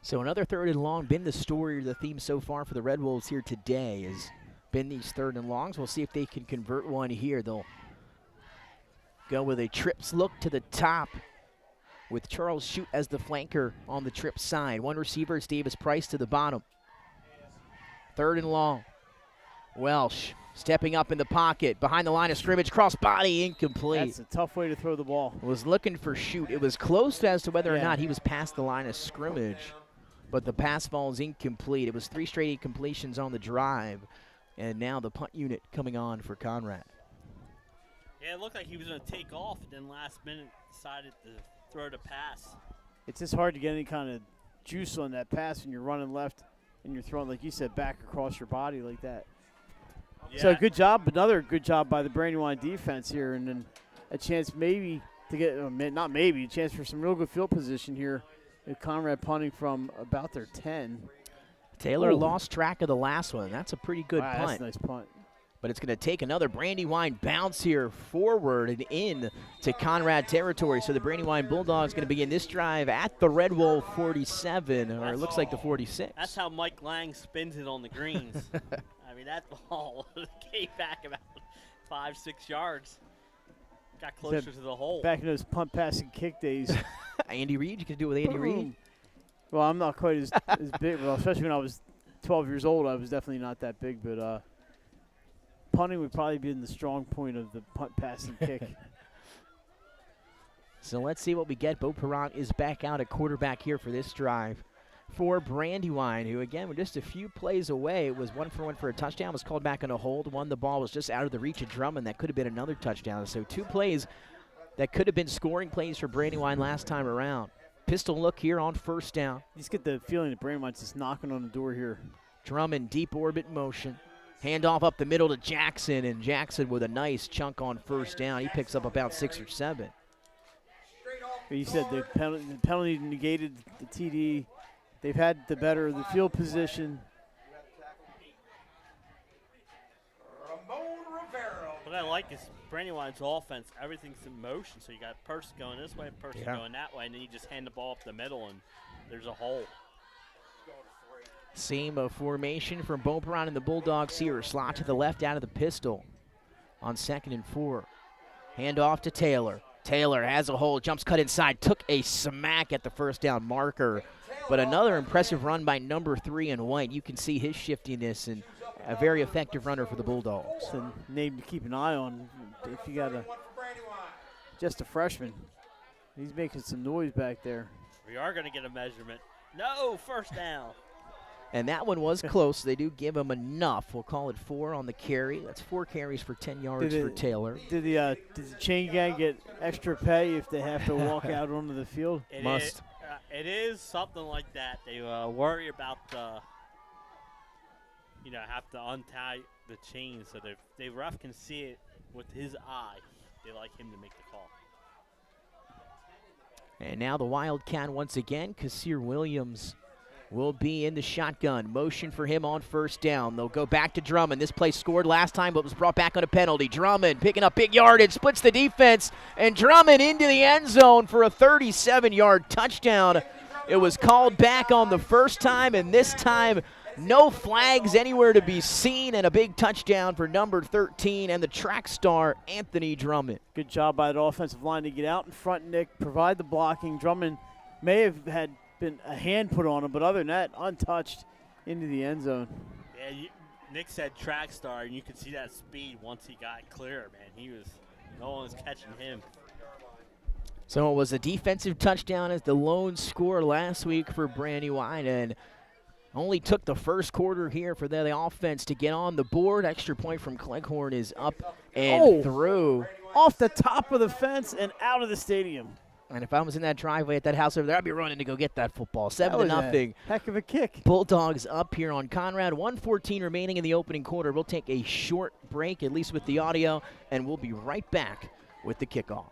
So another 3rd and long, been the story or the theme so far for the Red Wolves here today, has been these 3rd and longs. We'll see if they can convert one here. They'll go with a trips look to the top with Charles Shute as the flanker on the trip side. One receiver is Davis Price to the bottom. 3rd and long. Welsh stepping up in the pocket, behind the line of scrimmage, cross body, incomplete. That's a tough way to throw the ball. Was looking for Shute. It was close as to whether or not he was past the line of scrimmage, but the pass falls incomplete. It was 3 straight incompletions on the drive, and now the punt unit coming on for Conrad. Yeah, it looked like he was going to take off, and then last minute decided to throw the pass. It's just hard to get any kind of juice on that pass when you're running left and you're throwing, like you said, back across your body like that. Yeah. So good job, another good job by the Brandywine defense here, and then a chance maybe to get, not maybe, a chance for some real good field position here. Conrad punting from about their 10. Taylor lost track of the last one. That's a pretty good punt. That's a nice punt. But it's going to take another Brandywine bounce here forward and in to Conrad territory. So the Brandywine Bulldogs going to begin this drive at the Red Wolf 47, or it looks like the 46. That's how Mike Lang spins it on the greens. I mean, that ball came back about 5-6 yards. Got closer to the hole. Back in those punt, pass, and kick days. Andy Reid, you can do it with Andy Reid. Well, I'm not quite as big. Well, especially when I was 12 years old, I was definitely not that big. But punting would probably be in the strong point of the punt, pass, and kick. So let's see what we get. Beau Perrant is back out at quarterback here for this drive for Brandywine, who, again, were just a few plays away. It was 1-for-1 for a touchdown, was called back on a hold. The ball was just out of the reach of Drummond. That could have been another touchdown. So 2 plays that could have been scoring plays for Brandywine last time around. Pistol look here on 1st down. You just get the feeling that Brandywine's just knocking on the door here. Drummond, deep orbit motion. Handoff up the middle to Jackson, and Jackson with a nice chunk on first down. He picks up about 6 or 7. You said the penalty negated the TD. They've had the better of the field position. What I like is Brandywine's offense, everything's in motion. So you got a person going this way, a person going that way, and then you just hand the ball up the middle, and there's a hole. Same formation from Beauperon and the Bulldogs here. Slot to the left out of the pistol on 2nd and 4. Hand off to Taylor. Taylor has a hole, jumps cut inside, took a smack at the first down marker. But another impressive run by number 3 in white. You can see his shiftiness and a very effective runner for the Bulldogs. It's a name to keep an eye on if you got just a freshman. He's making some noise back there. We are going to get a measurement. No, first down. And that one was close. They do give him enough. We'll call it 4 on the carry. That's 4 carries for 10 yards for Taylor. Did the chain gang get extra pay if they have to walk out onto the field? It is something like that. They worry about have to untie the chain so the ref can see it with his eye. They like him to make the call. And now the Wildcat once again. Kassir Williams will be in the shotgun. Motion for him on first down. They'll go back to Drummond. This play scored last time, but was brought back on a penalty. Drummond picking up big yardage, splits the defense, and Drummond into the end zone for a 37-yard touchdown. It was called back on the first time, and this time no flags anywhere to be seen, and a big touchdown for number 13 and the track star, Anthony Drummond. Good job by the offensive line to get out in front, Nick, provide the blocking. Drummond may have had been a hand put on him, but other than that, untouched into the end zone. Yeah, Nick said track star, and you could see that speed once he got clear, man. No one was catching him. So it was a defensive touchdown as the lone score last week for Brandywine, and only took the first quarter here for the offense to get on the board. Extra point from Cleghorn is up and through. Off the top of the fence and out of the stadium. And if I was in that driveway at that house over there, I'd be running to go get that football. 7-0. Heck of a kick. Bulldogs up here on Conrad. 1:14 remaining in the opening quarter. We'll take a short break, at least with the audio, and we'll be right back with the kickoff.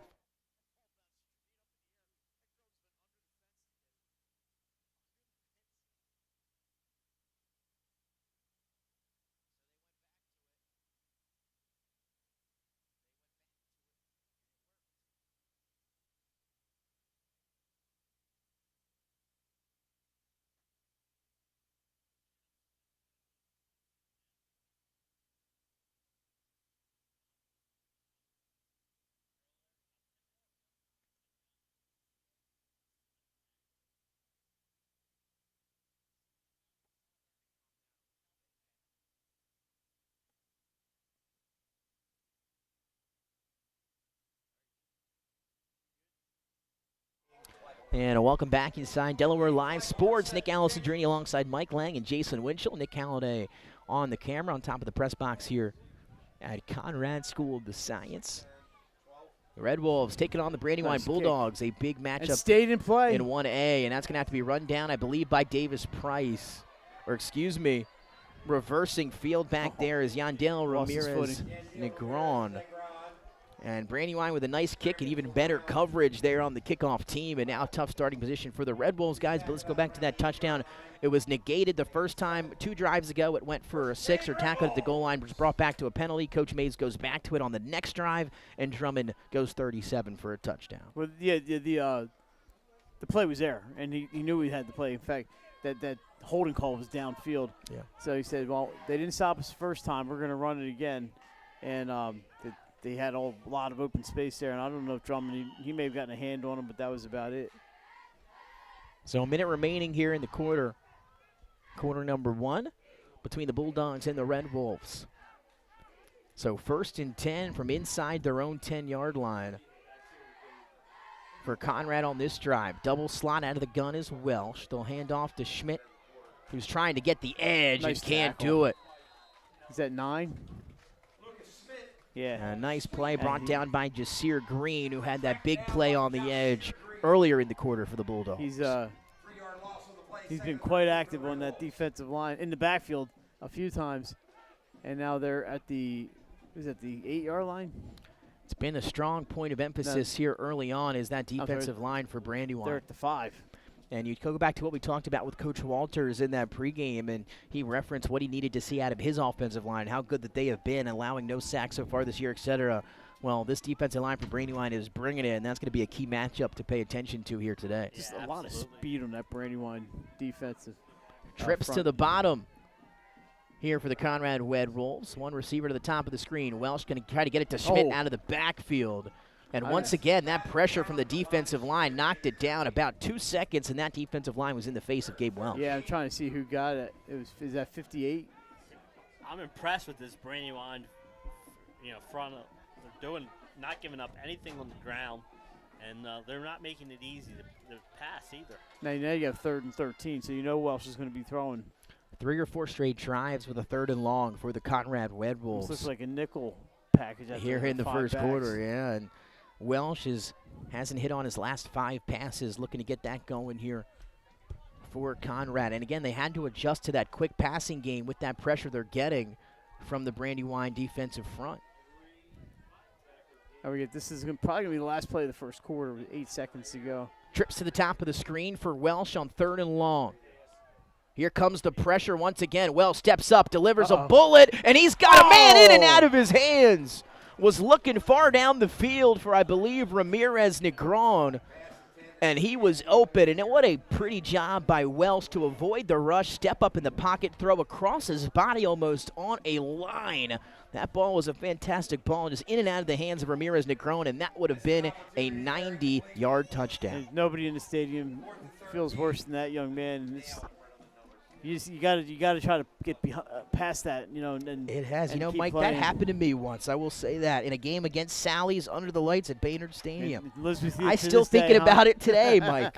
And welcome back inside Delaware Live Sports. Nick Alessandrini alongside Mike Lang and Jason Winchell. Nick Halliday on the camera on top of the press box here at Conrad School of the Science. The Red Wolves taking on the Brandywine Bulldogs, a big matchup. It stayed in play. In 1A, and that's going to have to be run down, I believe, by Davis Price. Or excuse me, reversing field back there is Yandel Ramirez Negron. And Brandywine with a nice kick and even better coverage there on the kickoff team, and now tough starting position for the Red Wolves guys. But let's go back to that touchdown. It was negated the first time 2 drives ago. It went for a 6 or tackled at the goal line, but was brought back to a penalty. Coach Mays goes back to it on the next drive, and Drummond goes 37 for a touchdown. Well, yeah, the play was there, and he knew he had the play. In fact, that holding call was downfield. Yeah. So he said, well, they didn't stop us the first time. We're going to run it again. And they had a lot of open space there, and I don't know if Drummond, he may have gotten a hand on him, but that was about it. So a minute remaining here in the quarter. Quarter number 1 between the Bulldogs and the Red Wolves. So 1st and 10 from inside their own 10-yard line for Conrad on this drive. Double slot out of the gun is Welsh. They'll hand off to Schmidt, who's trying to get the edge and can't do it. Is that 9? Yeah. A nice play brought down by Jasir Green, who had that big play on the edge earlier in the quarter for the Bulldogs. He's been quite active on that defensive line in the backfield a few times. And now they're at the 8-yard line? It's been a strong point of emphasis here early on is that defensive line for Brandywine. They're at the 5. And you go back to what we talked about with Coach Walters in that pregame, and he referenced what he needed to see out of his offensive line, how good that they have been, allowing no sacks so far this year, et cetera. Well, this defensive line for Brandywine is bringing it, and that's going to be a key matchup to pay attention to here today. Just a lot of speed on that Brandywine defensive. Trips to the bottom here for the Conrad Red Wolves. One receiver to the top of the screen. Welsh going to try to get it to Schmidt out of the backfield. And once again, that pressure from the defensive line knocked it down about 2 seconds, and that defensive line was in the face of Gabe Welsh. Yeah, I'm trying to see who got it. Is that 58? I'm impressed with this Brandywine, front. They're not giving up anything on the ground, and they're not making it easy to pass either. Now you have 3rd and 13, so you know Welsh is going to be throwing. 3 or 4 straight drives with a 3rd and long for the Conrad Red Wolves. This looks like a nickel package. Here in the first quarter, yeah. And Welsh hasn't hit on his last 5 passes, looking to get that going here for Conrad. And again, they had to adjust to that quick passing game with that pressure they're getting from the Brandywine defensive front. This is probably going to be the last play of the first quarter with 8 seconds to go. Trips to the top of the screen for Welsh on 3rd and long. Here comes the pressure once again. Welsh steps up, delivers a bullet, and he's got a man in and out of his hands. Was looking far down the field for, I believe, Ramirez Negron, and he was open. And what a pretty job by Welsh to avoid the rush, step up in the pocket, throw across his body almost on a line. That ball was a fantastic ball, just in and out of the hands of Ramirez Negron, and that would have been a 90-yard touchdown. And nobody in the stadium feels worse than that young man. You got to try to get past that, And it has, and Mike. playing. That happened to me once. I will say that in a game against Sally's under the lights at Baynard Stadium. I'm still thinking about it today, Mike.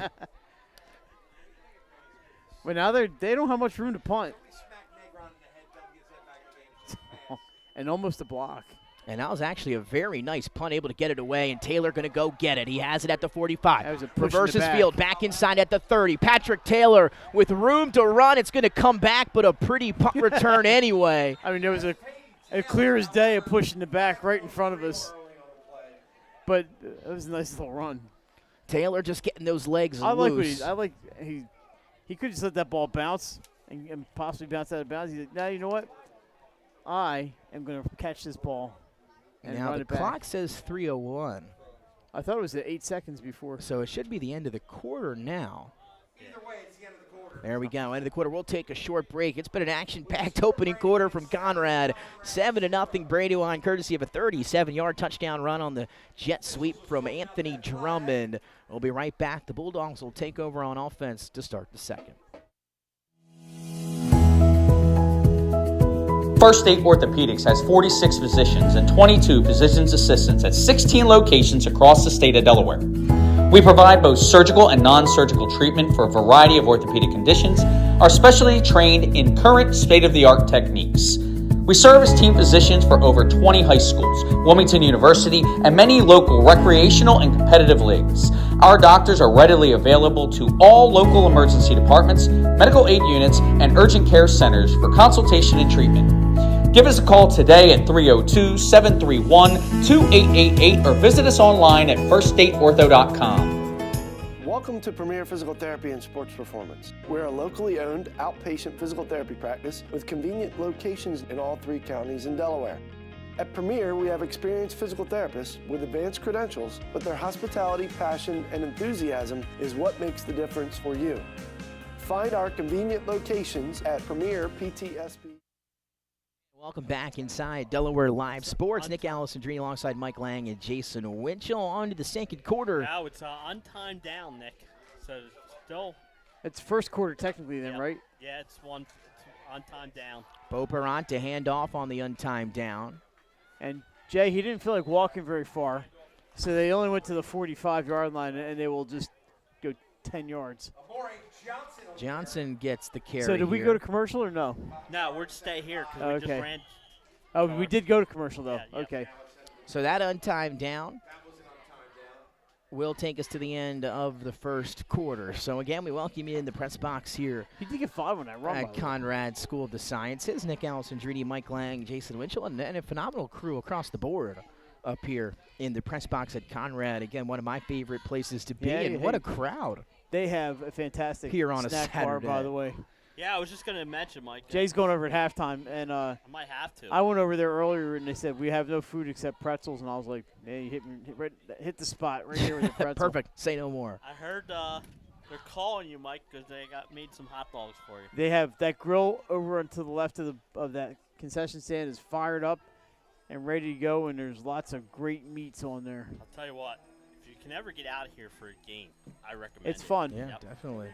But now they don't have much room to punt, and almost a block. And that was actually a very nice punt, able to get it away, and Taylor going to go get it. He has it at the 45. Reverses field, back inside at the 30. Patrick Taylor with room to run. It's going to come back, but a pretty punt return anyway. There was a clear as day of pushing the back right in front of us. But it was a nice little run. Taylor just getting those legs loose. He could just let that ball bounce and possibly bounce out of bounds. He's like, now you know what? I am going to catch this ball. And now the clock says 3:01. I thought it was at 8 seconds before. So it should be the end of the quarter now. Either way, it's the end of the quarter. There we go, end of the quarter. We'll take a short break. It's been an action-packed opening quarter from Conrad. 7-0 Brandywine, courtesy of a 37-yard touchdown run on the jet sweep from Anthony Drummond. We'll be right back. The Bulldogs will take over on offense to start the second. First State Orthopedics has 46 physicians and 22 physician's assistants at 16 locations across the state of Delaware. We provide both surgical and non-surgical treatment for a variety of orthopedic conditions, are specially trained in current state-of-the-art techniques. We serve as team physicians for over 20 high schools, Wilmington University, and many local recreational and competitive leagues. Our doctors are readily available to all local emergency departments, medical aid units, and urgent care centers for consultation and treatment. Give us a call today at 302-731-2888 or visit us online at firststateortho.com. Welcome to Premier Physical Therapy and Sports Performance. We're a locally owned outpatient physical therapy practice with convenient locations in all 3 counties in Delaware. At Premier, we have experienced physical therapists with advanced credentials, but their hospitality, passion, and enthusiasm is what makes the difference for you. Find our convenient locations at Premier PTSP. Welcome back inside Delaware Live Sports. Nick Allison-Dreen alongside Mike Lang and Jason Winchell on to the second quarter. Now it's untimed down, Nick. So still. It's first quarter technically then, right? Yeah, it's untimed down. Bo Perrant to hand off on the untimed down. And Jay, he didn't feel like walking very far, so they only went to the 45-yard line, and they will just go 10 yards. Johnson gets the carry. So did we here. go to commercial or no? No, we're to stay here because we just ran. Oh, we did go to commercial though. Yeah. Okay. So that untimed down will take us to the end of the first quarter. So again, we welcome you in the press box here He did get 5 on that run. at Conrad School of the Sciences. Nick Allison, Dridi, Mike Lang, Jason Winchell, and a phenomenal crew across the board up here in the press box at Conrad. Again, one of my favorite places to be, and what a crowd. They have a fantastic Here on a snack bar, Saturday. by the way. Yeah, I was just going to mention, Mike. Jay's going over at halftime, and I might have to. I went over there earlier, and they said, we have no food except pretzels, and I was like, man, you hit the spot right here with the pretzel. Perfect. Say no more. I heard they're made you, Mike, because they made some hot dogs for you. They have that grill over to the left of that concession stand is fired up and ready to go, and there's lots of great meats on there. I'll tell you what, if you can ever get out here for a game, I recommend It's it. fun. Yeah, Yep. definitely.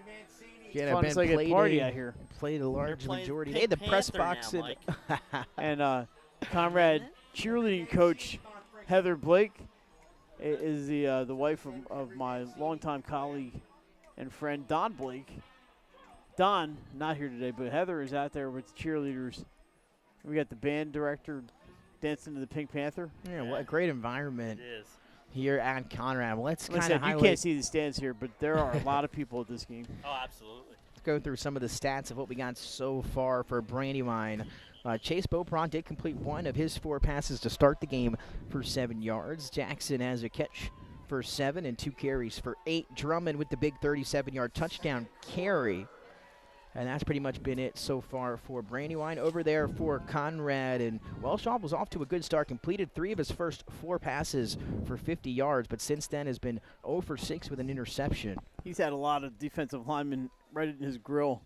It's fun. It's like a party out here. Played a large playing majority. Pink Hey, the press Panther box. now, And Conrad cheerleading coach Heather Blake is the wife of my longtime colleague and friend Don Blake. Don, not here today, but Heather is out there with the cheerleaders. We got the band director dancing to the Pink Panther. Yeah, what a great environment It is. here at Conrad. Well, let's Like I kind said, of you highlight. can't see the stands here, but there are a lot of people at this game. Oh, absolutely. Go through some of the stats of what we got so far for Brandywine. Chase Beaupron did complete one of his 4 passes to start the game for 7 yards. Jackson has a catch for 7 and 2 carries for 8. Drummond with the big 37-yard touchdown carry. And that's pretty much been it so far for Brandywine. Over there for Conrad, and Welshaw was off to a good start. Completed 3 of his first 4 passes for 50 yards, but since then has been 0 for 6 with an interception. He's had a lot of defensive linemen right in his grill.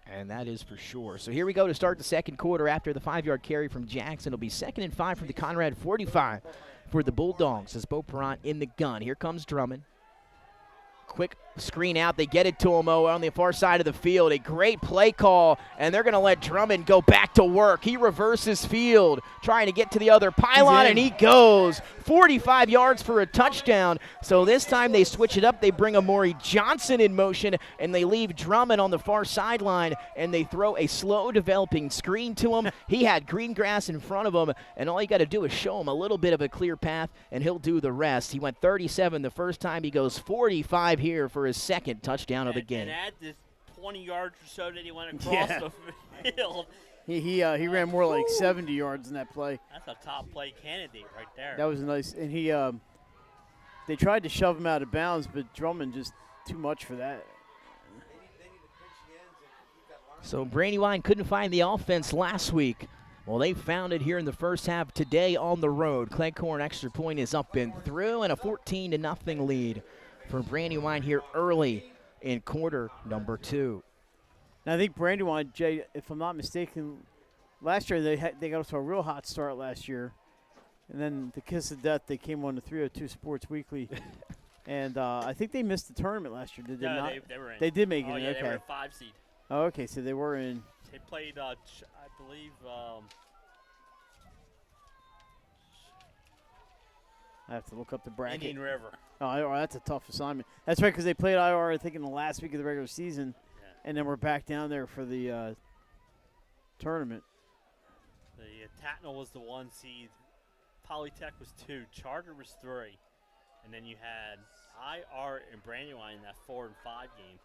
And that is for sure. So here we go to start the second quarter after the 5-yard carry from Jackson. It'll be 2nd and 5 from the Conrad 45 for the Bulldogs as Beaupron in the gun. Here comes Drummond. Quick screen out. They get it to him on the far side of the field. A great play call, and they're going to let Drummond go back to work. He reverses field, trying to get to the other pylon, and he goes 45 yards for a touchdown. So this time they switch it up. They bring Amori Johnson in motion, and they leave Drummond on the far sideline, and they throw a slow-developing screen to him. He had green grass in front of him, and all you got to do is show him a little bit of a clear path, and he'll do the rest. He went 37 the first time. He goes 45 here for his second touchdown of the game. And add this 20 yards or so that he went across the field. He ran more like 70 yards in that play. That's a top play candidate right there. That was nice. And they tried to shove him out of bounds, but Drummond just too much for that. So Brandywine couldn't find the offense last week. Well, they found it here in the first half today on the road. Cleghorn extra point is up and through, and a 14-0 lead for Brandywine here early in quarter number 2. Now I think Brandywine, Jay, if I'm not mistaken, last year they got off to a real hot start last year, and then the kiss of death, they came on the 302 Sports Weekly, and I think they missed the tournament last year. Did they not? They were in. They did make it. Oh, in, yeah, okay. they were a 5 seed. Oh, okay, so they were in. They played, I believe. I have to look up the bracket. Indian River. Oh, that's a tough assignment. That's right, because they played IR, I think, in the last week of the regular season, and then we're back down there for the tournament. The Tatnall was the 1 seed. Polytech was 2. Charter was 3. And then you had IR and Brandywine in that 4 and 5 game.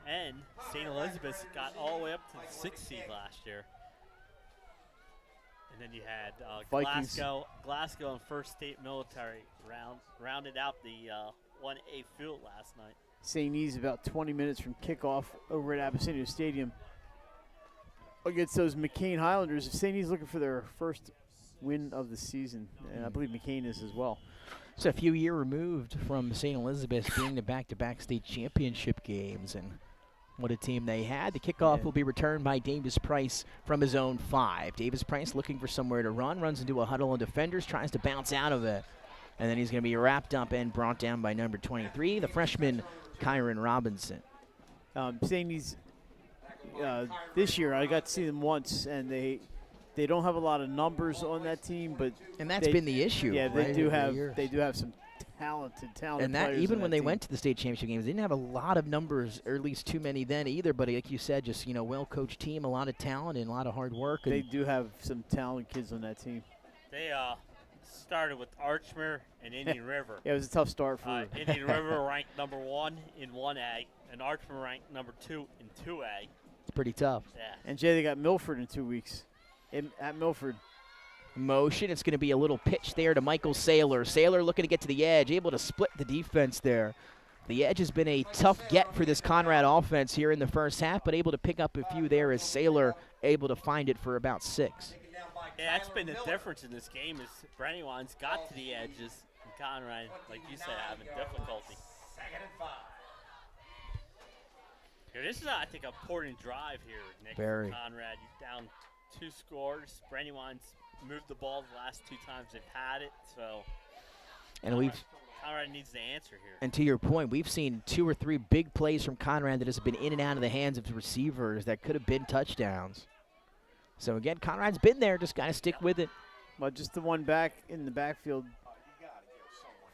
And St. Elizabeth got all the way up to the 6th seed last year. And then you had Glasgow and First State Military rounded out the 1A field last night. St. E's about 20 minutes from kickoff over at Abyssinia Stadium against those McCain Highlanders. St. E's looking for their first win of the season, and I believe McCain is as well. It's a few years removed from St. Elizabeth being the back-to-back state championship games, and what a team they had. The kickoff will be returned by Davis Price from his own 5. Davis Price looking for somewhere to run, runs into a huddle of defenders, tries to bounce out of it, and then he's going to be wrapped up and brought down by number 23, the freshman Kyron Robinson. St. E's this year, I got to see them once, and they don't have a lot of numbers on that team, but and that's been the issue. Yeah, right, they do have some talented and that players even on when that they team. went to the state championship games, they didn't have a lot of numbers, or at least too many then either. But like you said, just well-coached team, a lot of talent and a lot of hard work. They do have some talented kids on that team. They started with Archmere and Indian River. Yeah, it was a tough start for Indian River ranked number 1 in 1A, and Archmere ranked number 2 in 2A. It's pretty tough. Yeah. And Jay, they got Milford in 2 weeks. At Milford. Motion. It's going to be a little pitch there to Michael Saylor. Saylor looking to get to the edge, able to split the defense there. The edge has been a tough get for this Conrad offense here in the first half, but able to pick up a few there as Saylor able to find it for about 6. Yeah, that's been the difference in this game is Brandywine's got to the edges, and Conrad, like you said, having difficulty. 2nd and 5. Here, this is, I think, an important drive here, Nick. Very. Conrad, you're down 2 scores. Brandywine's moved the ball the last 2 times they've had it, so And Conrad needs the answer here. And to your point, we've seen 2 or 3 big plays from Conrad that has been in and out of the hands of the receivers that could have been touchdowns. So again, Conrad's been there, just got to stick with it. But just the one back in the backfield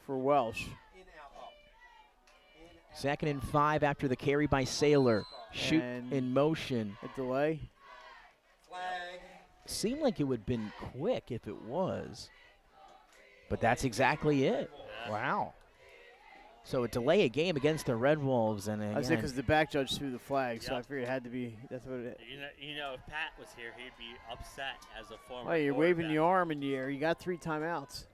for Welsh. 2nd and 5 after the carry by Saylor. Shoot And in motion. a delay. Flag. Seemed like it would have been quick if it was. But that's exactly it. Yeah. Wow. So a delay a game against the Red Wolves. And I said again, because the back judge threw the flag, so I Yep. figured it had to be. That's what it. You know, if Pat was here, he'd be upset as a former. Oh, you're waving quarterback. your arm in the air. You got 3 timeouts.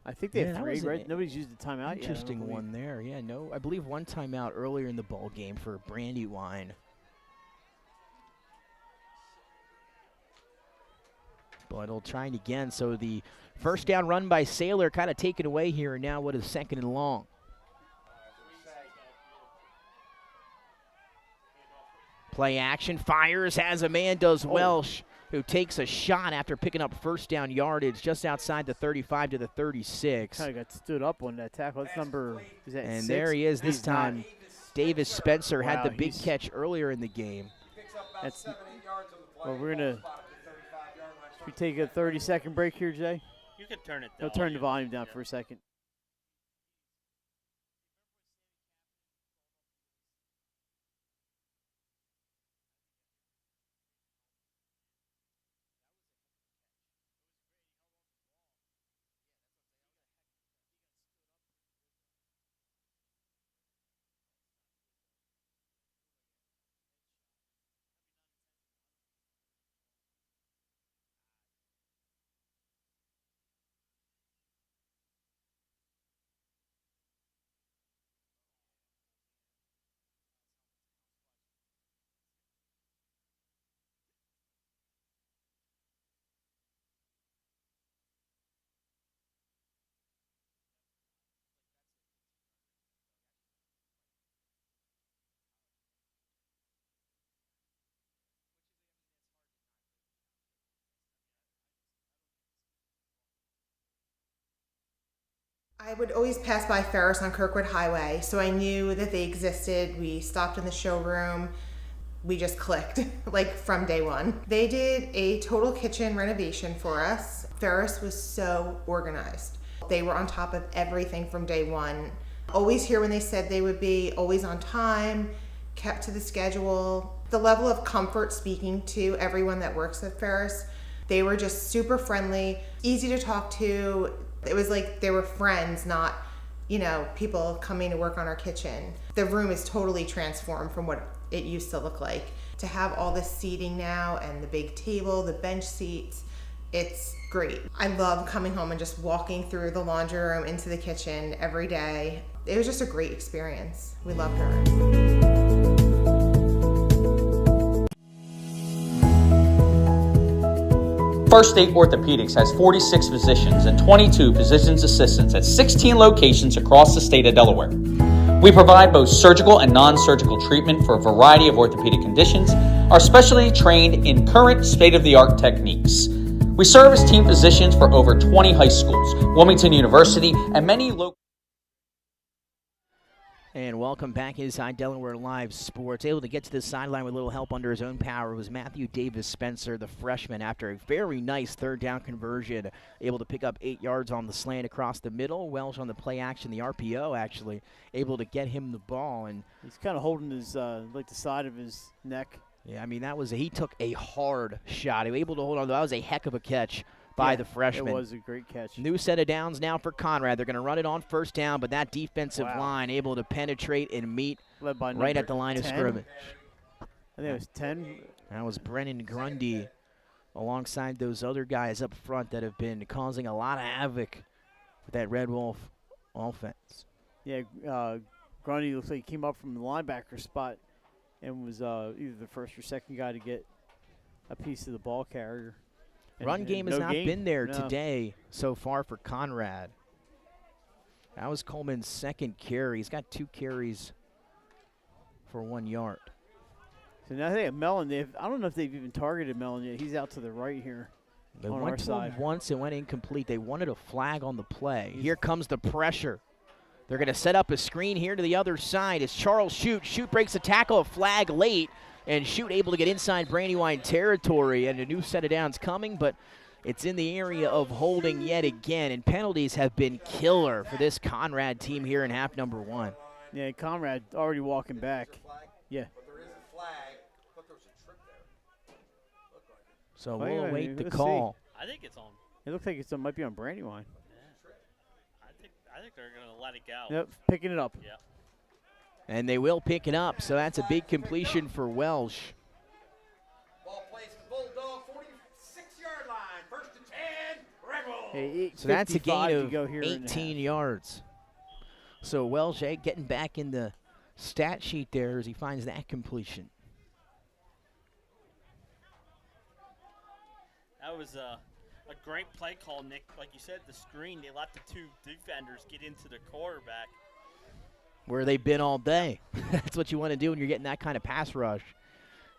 I think they Yeah, have that 3, was an right? Nobody's used the timeout yet. I don't interesting believe. one there. Yeah, no, I believe one timeout earlier in the ball game for Brandywine. But it'll try it again. So the first down run by Saylor kind of taken away here, and now what is 2nd and long? Play action, fires, has a man, does Welsh, who takes a shot after picking up first down yardage just outside the 35 to the 36. Kind of got stood up on that tackle. That's number. Is that And 6? there he is this He's not. time. Davis Spencer had Wow, the big he's- catch earlier in the game. Picks up about That's- 7-8 yards on the play. Well, we're gonna. Spot at the 35-yard line. Should we take a 30-second break here, Jay? You can turn it No, down. turn the volume down for a second. I would always pass by Ferris on Kirkwood Highway, so I knew that they existed. We stopped in the showroom. We just clicked, like from day one. They did a total kitchen renovation for us. Ferris was so organized. They were on top of everything from day one. Always here when they said they would be, always on time, kept to the schedule. The level of comfort speaking to everyone that works at Ferris, they were just super friendly, easy to talk to. It was like they were friends, not, you know, people coming to work on our kitchen. The room is totally transformed from what it used to look like. To have all this seating now and the big table, the bench seats, it's great. I love coming home and just walking through the laundry room into the kitchen every day. It was just a great experience. We loved her. First State Orthopedics has 46 physicians and 22 physician's assistants at 16 locations across the state of Delaware. We provide both surgical and non-surgical treatment for a variety of orthopedic conditions, are specially trained in current state-of-the-art techniques. We serve as team physicians for over 20 high schools, Wilmington University, and many local. And welcome back inside Delaware Live Sports. Able to get to the sideline with a little help under his own power was Matthew Davis Spencer, the freshman, after a very nice third down conversion. Able to pick up 8 yards on the slant across the middle. Welsh on the play action, the RPO actually, able to get him the ball. And He's kind of holding his, like the side of his neck. yeah, I mean, he took a hard shot. He was able to hold on. That was a heck of a catch by the freshman. It was a great catch. New set of downs now for Conrad. They're going to run it on first down, but that defensive line able to penetrate and meet Led by right at the line 10. of scrimmage. I think it was 10. That was Brennan Grundy alongside those other guys up front that have been causing a lot of havoc with that Red Wolf offense. Yeah, Grundy looks like he came up from the linebacker spot and was either the first or second guy to get a piece of the ball carrier. Run game has no not gain. been there No. today so far for Conrad. That was Coleman's second carry. He's got 2 carries for 1 yard. So now they have Mellon. I don't know if they've even targeted Mellon yet. He's out to the right here. They on went our to side. him once. It went incomplete. They wanted a flag on the play. Here comes the pressure. They're going to set up a screen here to the other side. It's Charles Shute. Shute breaks a tackle, a flag late, and Shute able to get inside Brandywine territory. And a new set of downs coming, but it's in the area of holding yet again. And penalties have been killer for this Conrad team here in half number 1. Yeah, Conrad already walking back. Yeah. But there is a flag. I thought there was a trip there. Looked like it. So Wait, we'll wait, await the let's call. I think it's on. It looks like it might be on Brandywine. I think they're going to let it go. Yep, picking it up. Yeah. And they will pick it up, so that's a big completion for Welsh. Ball placed to Bulldog, 46-yard line. First and 10, Red Wolves. Hey, So that's a 55 gain to of go here in 18 half. yards. So Welsh getting back in the stat sheet there as he finds that completion. That was a great play call, Nick. Like you said, the screen, they let the 2 defenders get into the quarterback. Where they've been all day. That's what you want to do when you're getting that kind of pass rush.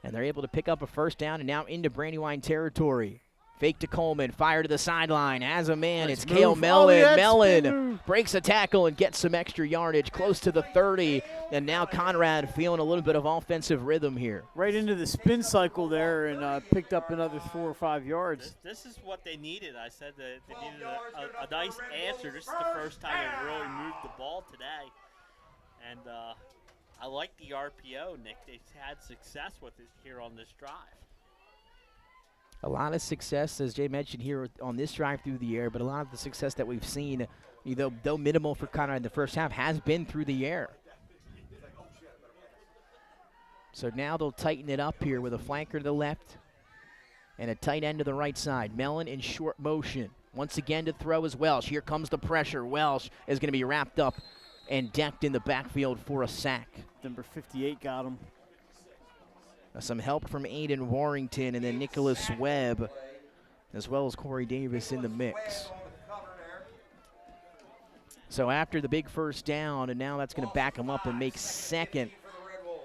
And they're able to pick up a first down and now into Brandywine territory. Fake to Coleman, fire to the sideline. Has a man, Nice it's Cale move. Mellon. Oh, yeah, spin Mellon move. breaks a tackle and gets some extra yardage close to the 30. And now Conrad feeling a little bit of offensive rhythm here. Right into the spin cycle there and picked up another 4 or 5 yards. This is what they needed. I said that they needed a nice answer. This is the first time they really moved the ball today. And I like the RPO, Nick. They've had success with it here on this drive. A lot of success, as Jay mentioned here on this drive through the air, but a lot of the success that we've seen, though minimal for Conrad in the first half, has been through the air. So now they'll tighten it up here with a flanker to the left and a tight end to the right side. Mellon in short motion. Once again to throw is Welsh. Here comes the pressure. Welsh is going to be wrapped up and decked in the backfield for a sack. Number 58 got him. Some help from Aiden Warrington and then Nicholas Webb, as well as Corey Davis in the mix. So after the big first down, and now that's going to back them up and make second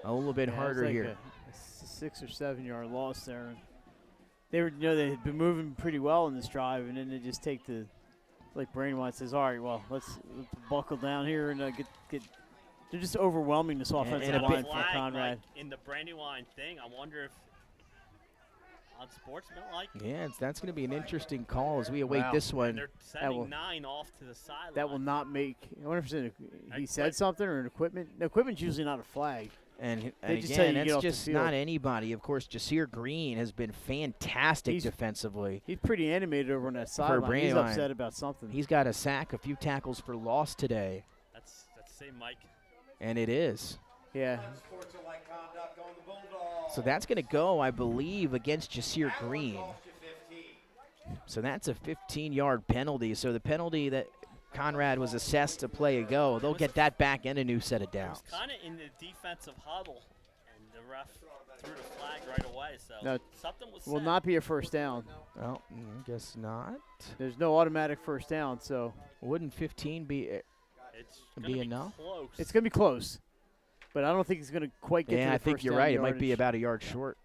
a little bit harder like here. A 6 or 7 yard loss there. They were, they had been moving pretty well in this drive, and then they just take the, like Brandywine says, all right, well, let's buckle down here and get. They're just overwhelming this offensive and a line bit- for Conrad. Like in the Brandywine thing, I wonder if unsportsmanlike. Yeah, that's going to be an interesting call as we await Wow. this And one. they're sending 9 off to the sideline. That will not make. I wonder if it's he said Equip- something or an equipment. The equipment's usually not a flag. And They just tell you again, to get that's off the just field. not anybody. Of course, Jasir Green has been fantastic He's- defensively. He's pretty animated over on that sideline. He's Brandywine. upset about something. He's got a sack, a few tackles for loss today, That's the same Mike. and it is. Yeah. Unsportsmanlike conduct on the Bulldogs. So that's going to go, I believe, against Jasir Green. Cost you 15. So that's a 15-yard penalty. So the penalty that Conrad was assessed to play a go, they'll get that back and a new set of It downs. was kind of in the defensive huddle, and the ref threw the flag right away. So No, something was will said. not be a first down. Well, I guess not. There's no automatic first down, so Wouldn't 15 be It's be gonna be enough? Close. it's going to be close. But I don't think it's going to quite get to yeah, the I think first you're down right. It might be yardage. about a yard short.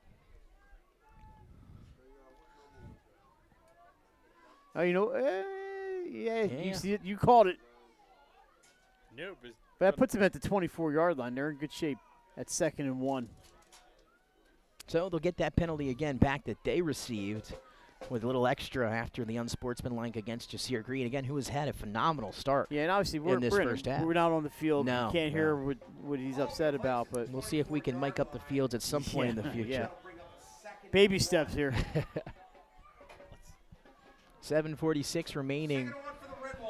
Oh, yeah, Yeah. you see it. You called it. No, but But that puts them at the 24-yard line. They're in good shape at 2nd and 1. So they'll get that penalty again back that they received with a little extra after the unsportsmanlike against Jasir Green, again, who has had a phenomenal start. Yeah, and obviously we're this first half. we're not on the field. No, You can't no. hear what he's upset about, but We'll see if we can mic up the fields at some point in the future. Yeah. Baby steps here. 7:46 remaining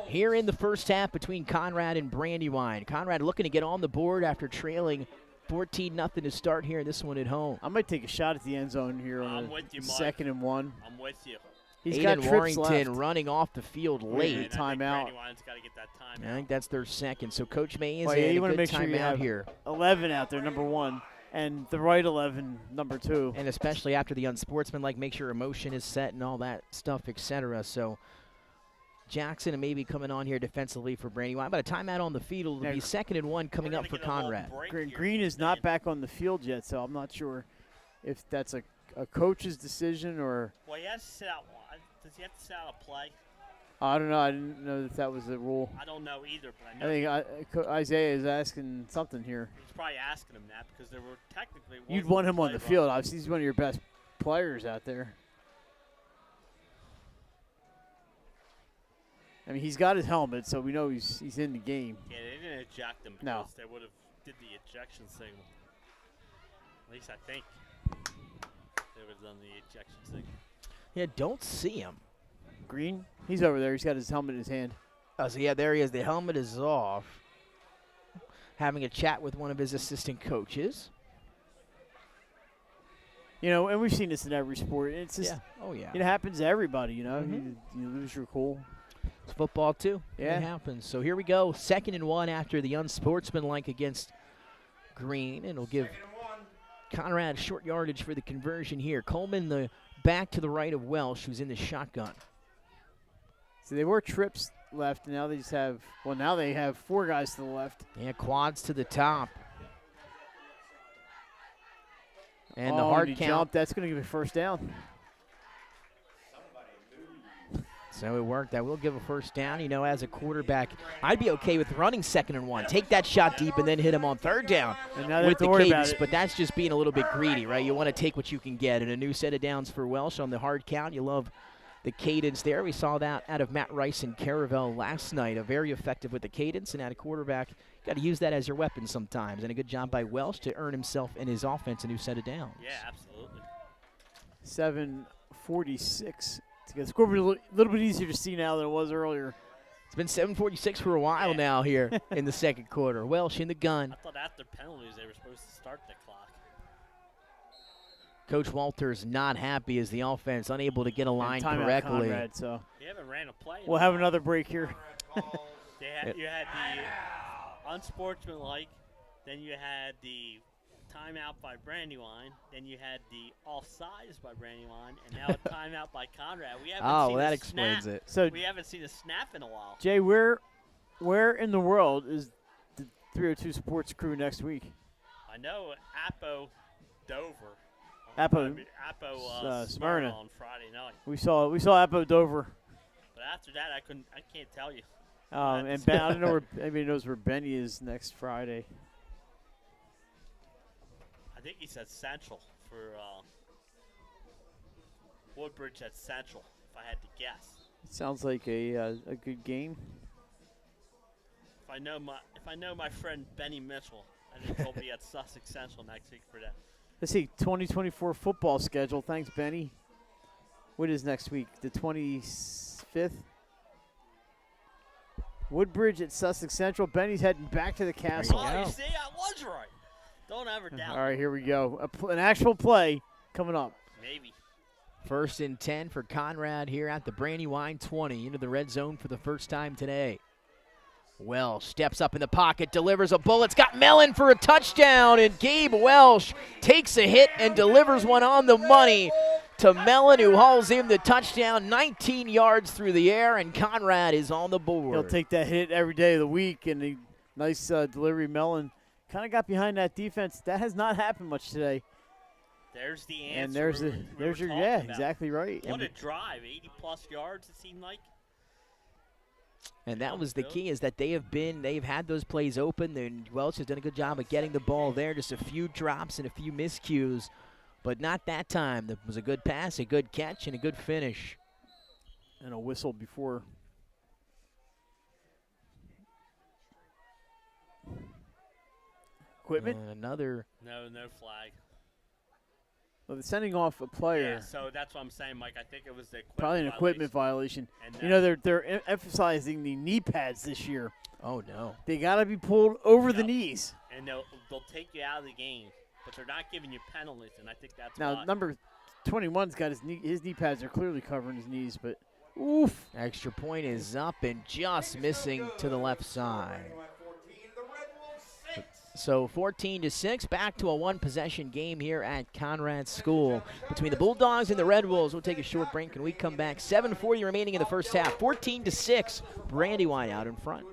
here in the first half between Conrad and Brandywine. Conrad looking to get on the board after trailing 14-0 to start here in this one at home. I might take a shot at the end zone here on with you, Mike. 2nd and 1. I'm with you. He's got Aiden trips Warrington left. running off the field late. Timeout. Brandywine's got to get that timeout. I think that's their second. So Coach May is Well, yeah, in you a want to good make sure you timeout have here. 11 out there, number 1, and the right 11, number 2. And especially after the unsportsmanlike, make sure emotion is set and all that stuff, etc. So Jackson may be coming on here defensively for Brandywine. But a timeout on the field will be 2nd and 1 coming up for Conrad. Green is not back on the field yet, so I'm not sure if that's a coach's decision or. Well, he has to sit out. Does he have to sit out a play? I don't know. I didn't know that was the rule. I don't know either, but I know. I think Isaiah is asking something here. He's probably asking him that because there were technically. You'd want him on the field. Obviously, he's one of your best players out there. I mean, he's got his helmet, so we know he's in the game. Yeah, they didn't eject him because No. they would have did the ejection signal. At least I think they would have done the ejection signal. Yeah, don't see him. Green, he's over there. He's got his helmet in his hand. Oh, so yeah, there he is. The helmet is off. Having a chat with one of his assistant coaches. You know, and we've seen this in every sport. It's just, Oh, yeah. it happens to everybody, you know. Mhm. You lose your cool. It's football, too. Yeah. It happens. So here we go. 2nd and 1 after the unsportsmanlike against Green. And it'll give Conrad short yardage for the conversion here. Coleman, the back to the right of Welsh, who's in the shotgun. So they were trips left, and now they just have, well, now they have 4 guys to the left. Yeah, quads to the top. And the Oh, hard he count. jumped. That's going to give a first down. So it worked. That will give a first down. You know, as a quarterback, I'd be okay with running 2nd and 1. Take that shot deep and then hit him on 3rd down And now they with have to the worry about cadence. it. But that's just being a little bit greedy, right? You want to take what you can get. And a new set of downs for Welsh on the hard count. You love the cadence there. We saw that out of Matt Rice and Caravel last night. Very effective with the cadence. And at a quarterback, got to use that as your weapon sometimes. And a good job by Welsh to earn himself and his offense a new set of downs. Yeah, absolutely. 7:46 to get the score. A little bit easier to see now than it was earlier. It's been 7:46 for a while now here in the second quarter. Welsh in the gun. I thought after penalties they were supposed to start the clock. Coach Walters not happy as the offense unable to get a line And timeout correctly. Conrad, so You haven't ran a play. we'll have another break here. You had the unsportsmanlike, then you had the timeout by Brandywine, then you had the offsides by Brandywine, and now a timeout by Conrad. We haven't Oh, seen well, that a explains snap. it. So We haven't seen a snap in a while. Jay, where in the world is the 302 Sports crew next week? I know Apo Dover. Apo, Smyrna Smyrna. on Friday night. We saw Apo Dover. But after that, I can't tell you. And Ben, I don't know where anybody knows where Benny is next Friday. I think he said Central for Woodbridge at Central, if I had to guess. It sounds like a good game. If I know my friend Benny Mitchell, and he told me at Sussex Central next week for that. Let's see, 2024 football schedule. Thanks, Benny. What is next week? The 25th? Woodbridge at Sussex Central. Benny's heading back to the castle. Oh, you see, I was right. Don't ever doubt. All right, here we go. An actual play coming up. Maybe. 1st and 10 for Conrad here at the Brandywine 20 into the red zone for the first time today. Welsh steps up in the pocket, delivers a bullet. It's got Mellon for a touchdown, and Gabe Welsh takes a hit and delivers one on the money to Mellon, who hauls in the touchdown 19 yards through the air, and Conrad is on the board. He'll take that hit every day of the week, and a nice delivery. Mellon kind of got behind that defense. That has not happened much today. There's the answer. And there's your talking about. exactly right. What a drive, 80-plus yards it seemed like. And that was the key, is that they've had those plays open, and Welsh has done a good job of getting the ball there. Just a few drops and a few miscues, but not that time. It was a good pass, a good catch, and a good finish. And a whistle before. Equipment? And another. No flag. Well, they're sending off a player. Yeah, so that's what I'm saying, Mike. I think it was the Probably an equipment violation. And you know, they're emphasizing the knee pads this year. Oh, no. They got to be pulled over the knees. And they'll take you out of the game, but they're not giving you penalties, and I think that's now why. Number 21's got his knee pads are clearly covering his knees, but oof. Extra point is up and just missing to the left side. So 14-6, back to a one-possession game here at Conrad School between the Bulldogs and the Red Wolves. We'll take a short break and we come back. 7:40 remaining in the first half. 14-6, Brandywine out in front.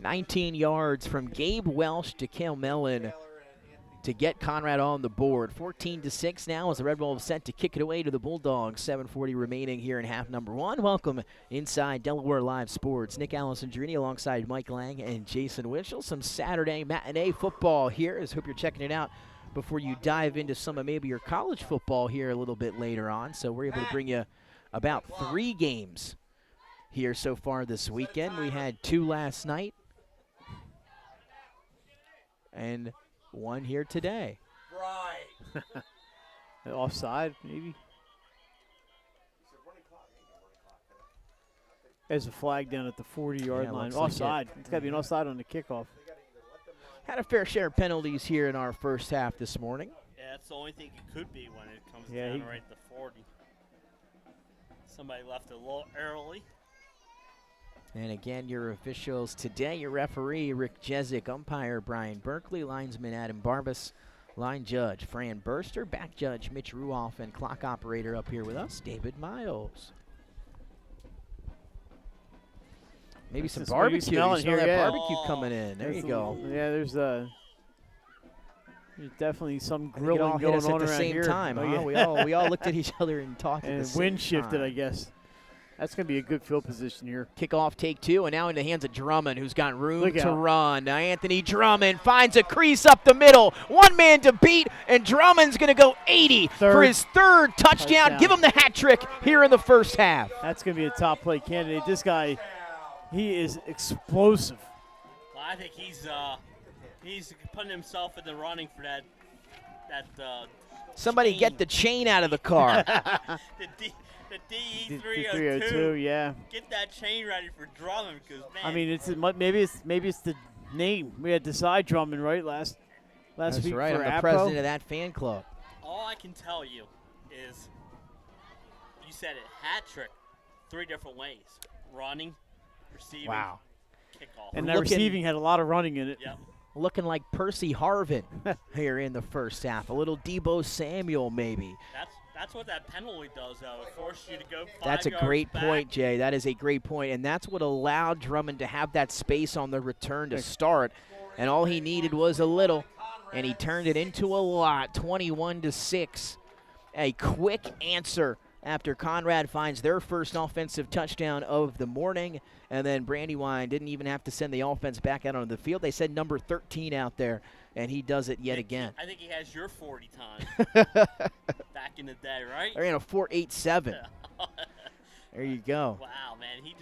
$19 yards from Gabe Welsh to Cale Mellon to get Conrad on the board. 14-6 now as the Red Wolves set to kick it away to the Bulldogs. 7:40 remaining here in half number one. Welcome inside Delaware Live Sports. Nick Allison-Drini alongside Mike Lang and Jason Winchell. Some Saturday matinee football here. I hope you're checking it out before you dive into some of maybe your college football here a little bit later on. So we're able to bring you about 3 games here so far this weekend. We had 2 last night and 1 here today. Right. Offside, maybe. There's a flag down at the 40-yard line. Offside. It's got to be an offside on the kickoff. Had a fair share of penalties here in our first half this morning. Yeah, that's the only thing it could be when it comes down right at the 40. Somebody left a little early. And again, your officials today, your referee, Rick Jezik, umpire Brian Berkeley, linesman Adam Barbas, line judge Fran Burster, back judge Mitch Ruoff, and clock operator up here with us, David Miles. Maybe some barbecue. You smell that barbecue coming in. There you go. Yeah, there's definitely some grilling all going hit us on at the around same here. time. Oh, Huh? yeah. We all looked at each other and talked at the same wind shifted, time. I guess. That's going to be a good field position here. Kickoff, take 2, and now in the hands of Drummond, who's got room Look to out. run. Now Anthony Drummond finds a crease up the middle. One man to beat, and Drummond's going to go 80 for his 3rd touchdown. Give him the hat trick here in the first half. That's going to be a top play candidate. This guy, he is explosive. Well, I think he's putting himself in the running for that Somebody chain. get the chain out of the car. The The DE302. 302, yeah. Get that chain ready for Drummond, because man. I mean, maybe it's the name. We had Desai Drummond right last That's week right. for I'm the APCO. president of that fan club. All I can tell you is, you said it, hat trick, 3 different ways: running, receiving, Wow. kickoff. And that receiving had a lot of running in it. Yep. Looking like Percy Harvin here in the first half. A little Debo Samuel maybe. That's what that penalty does, though. It forces you to go 5 That's a yards great back. point, Jay. That is a great point, and that's what allowed Drummond to have that space on the return to start. And all he needed was a little, and he turned it into a lot. 21-6. A quick answer after Conrad finds their first offensive touchdown of the morning, and then Brandywine didn't even have to send the offense back out onto the field. They said number 13 out there, and he does it yet again. I think he has your 40 time back in the day, right? They ran a 4.87. There you go. Wow, man. He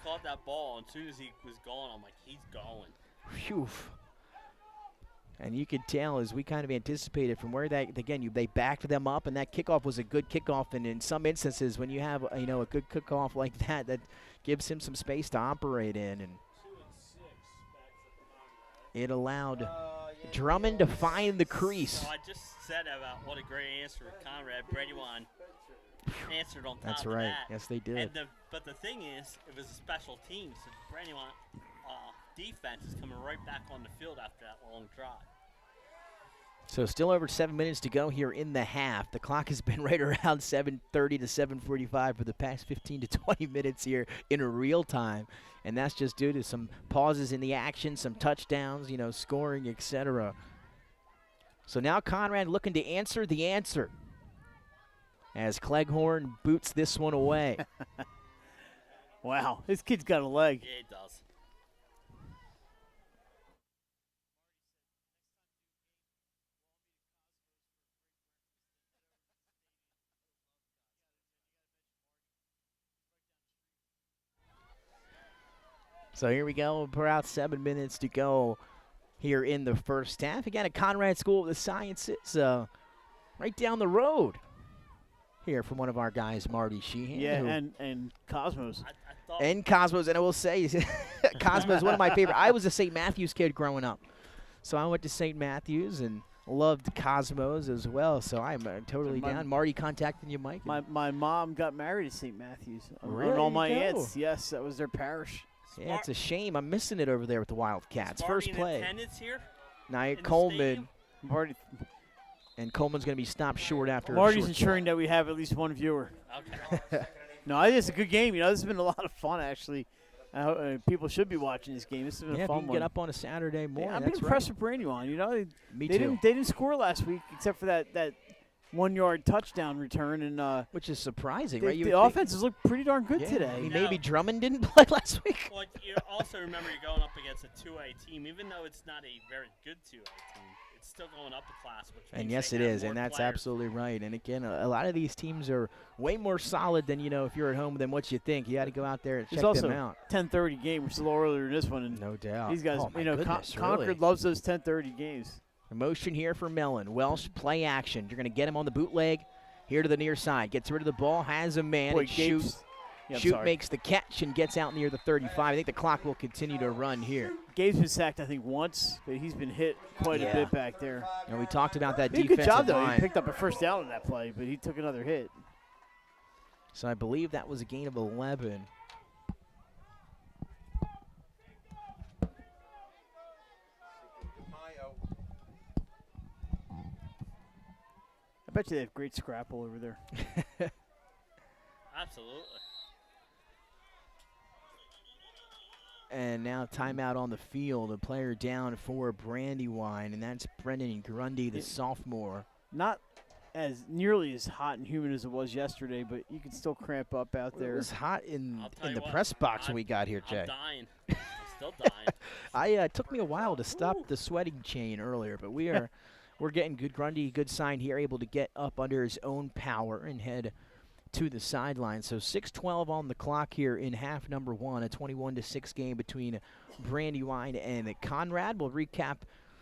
caught that ball, and as soon as he was gone, I'm like, he's going. Phew. And you could tell as we kind of anticipated from where they backed them up, and that kickoff was a good kickoff. And in some instances, when you have a good kickoff like that, that gives him some space to operate in, and it allowed Drummond to find the crease. So I just said about what a great answer Conrad Brandywine answered on top That's of right. that. Yes, they did. And but the thing is, it was a special team, so Brandywine defense is coming right back on the field after that long drive. So still over 7 minutes to go here in the half. The clock has been right around 7:30 to 7:45 for the past 15 to 20 minutes here in real time. And that's just due to some pauses in the action, some touchdowns, scoring, etc. So now Conrad looking to answer the answer as Cleghorn boots this one away. Wow, this kid's got a leg. Yeah, it does. So here we go, about 7 minutes to go here in the first half. Again, at Conrad School of the Sciences, right down the road here from one of our guys, Marty Sheehan. Yeah, and Cosmos. And Cosmos, and I will say, Cosmos, one of my favorite. I was a St. Matthews kid growing up, so I went to St. Matthews and loved Cosmos as well, so I'm totally down. Marty contacting you, Mike? My mom got married at St. Matthews. Really? And all my aunts, yes, that was their parish. Yeah, it's a shame. I'm missing it over there with the Wildcats. First play. Here Now Coleman. And Coleman's going to be stopped short after Marty's a short ensuring that we have at least one viewer. Okay. No, it's a good game. This has been a lot of fun, actually. People should be watching this game. This has been a fun if you can get up on a Saturday morning. Yeah, I've been impressed with Brandywine. Me too. They didn't score last week except for that 1 yard touchdown return, and which is surprising, right? The offenses look pretty darn good today. I mean, maybe Drummond didn't play last week. Well, you also remember you're going up against a 2A team, even though it's not a very good 2A team. It's still going up a class, which means and yes, it is, and that's players. absolutely right. And again, a lot of these teams are way more solid than if you're at home than what you think. You got to go out there and check them out. 10:30 game, which is a little earlier than this one. And no doubt. These guys, goodness, Concord loves those 10:30 games. Motion here for Mellon. Welsh play action. You're going to get him on the bootleg. Here to the near side. Gets rid of the ball. Has a man. Boy, Shoot makes the catch and gets out near the 35. I think the clock will continue to run here. Gabe's been sacked, I think, once, but he's been hit quite a bit back there. And we talked about that defensive defensive good job, though. line. He picked up a first down on that play, but he took another hit. So I believe that was a gain of 11. I bet you they have great scrapple over there. Absolutely. And now timeout on the field. A player down for Brandywine, and that's Brendan Grundy, the sophomore. Not as nearly as hot and humid as it was yesterday, but you can still cramp up out there. It was hot in the press box when we got here, Jay. I'm dying. I'm still dying. It took me a while to stop the sweating chain earlier, but we're getting good. Grundy, good sign here, able to get up under his own power and head to the sideline. So 6:12 on the clock here in half number one, a 21-6 game between Brandywine and Conrad. We'll recap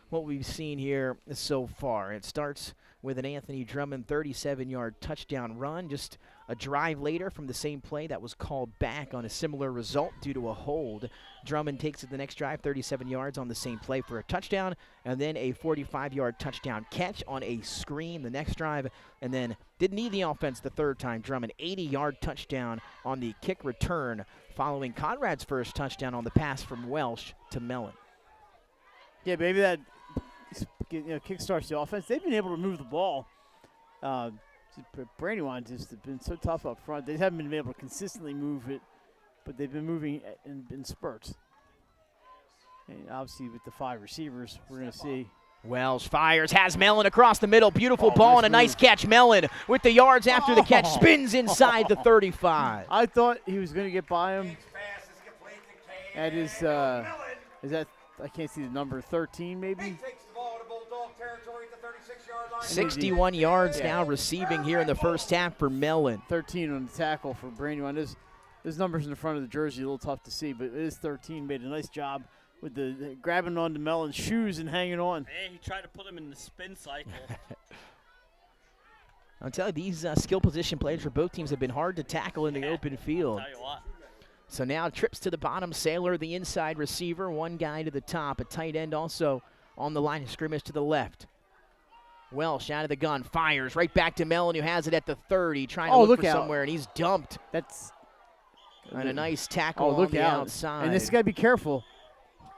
what we've seen here so far. It starts with an Anthony Drummond 37-yard touchdown run. Just a drive later from the same play that was called back on a similar result due to a hold. Drummond takes it the next drive, 37 yards on the same play for a touchdown, and then a 45-yard touchdown catch on a screen the next drive, and then didn't need the offense the third time. Drummond, 80-yard touchdown on the kick return following Conrad's first touchdown on the pass from Welsh to Mellon. Yeah, maybe that kickstarts the offense. They've been able to move the ball. Brandywine's just been so tough up front. They haven't been able to consistently move it, but they've been moving in spurts. And obviously with the 5 receivers, we're going to see. Welsh fires, has Mellon across the middle. Beautiful ball and a nice catch. Mellon with the yards after the catch, spins inside the 35. I thought he was going to get by him. At his, is that, I can't see the number, 13 maybe? 61 yards now receiving here in the first half for Mellon. 13 on the tackle for Brandywine. There's numbers in the front of the jersey, a little tough to see, but it is 13. Made a nice job with the grabbing onto Mellon's shoes and hanging on. Hey, he tried to put him in the spin cycle. I'll tell you, these skill position players for both teams have been hard to tackle in the open field. I'll tell you what. So now trips to the bottom. Sailor, the inside receiver. One guy to the top. A tight end also on the line of scrimmage to the left. Welsh out of the gun, fires right back to Mellon, who has it at the 30, trying to look for somewhere, and he's dumped. That's and a nice tackle on the outside. And this has got to be careful.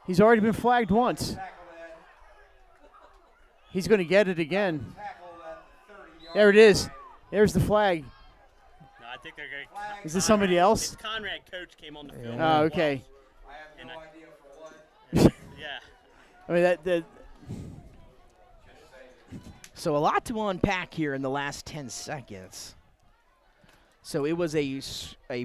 He's already been flagged once. He's going to get it again. There it is. There's the flag. No, I think they're going to. Is this somebody else? It's Conrad coach came on the field. Oh, okay. I have no idea for what. Yeah. I mean, that So a lot to unpack here in the last 10 seconds. So it was a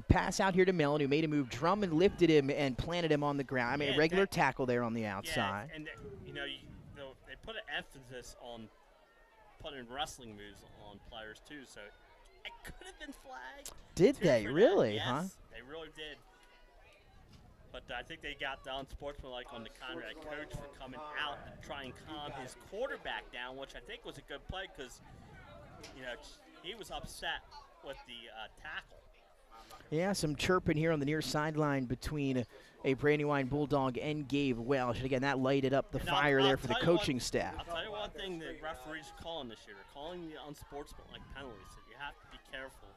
pass out here to Mellon, who made a move. Drummond lifted him and planted him on the ground. I mean, a regular tackle there on the outside. Yeah, and they put an emphasis on putting wrestling moves on players too, so it could have been flagged. Did they really? Yes, huh? They really did. But I think they got down sportsmanlike on the Conrad coach for coming out and trying to calm his quarterback down, which I think was a good play because, he was upset with the tackle. Yeah, some chirping here on the near sideline between a Brandywine Bulldog and Gabe Welsh. And again, that lighted up the fire there for the coaching staff. I'll tell you one thing the referees are calling this year. They're calling the unsportsmanlike penalties, so you have to be careful.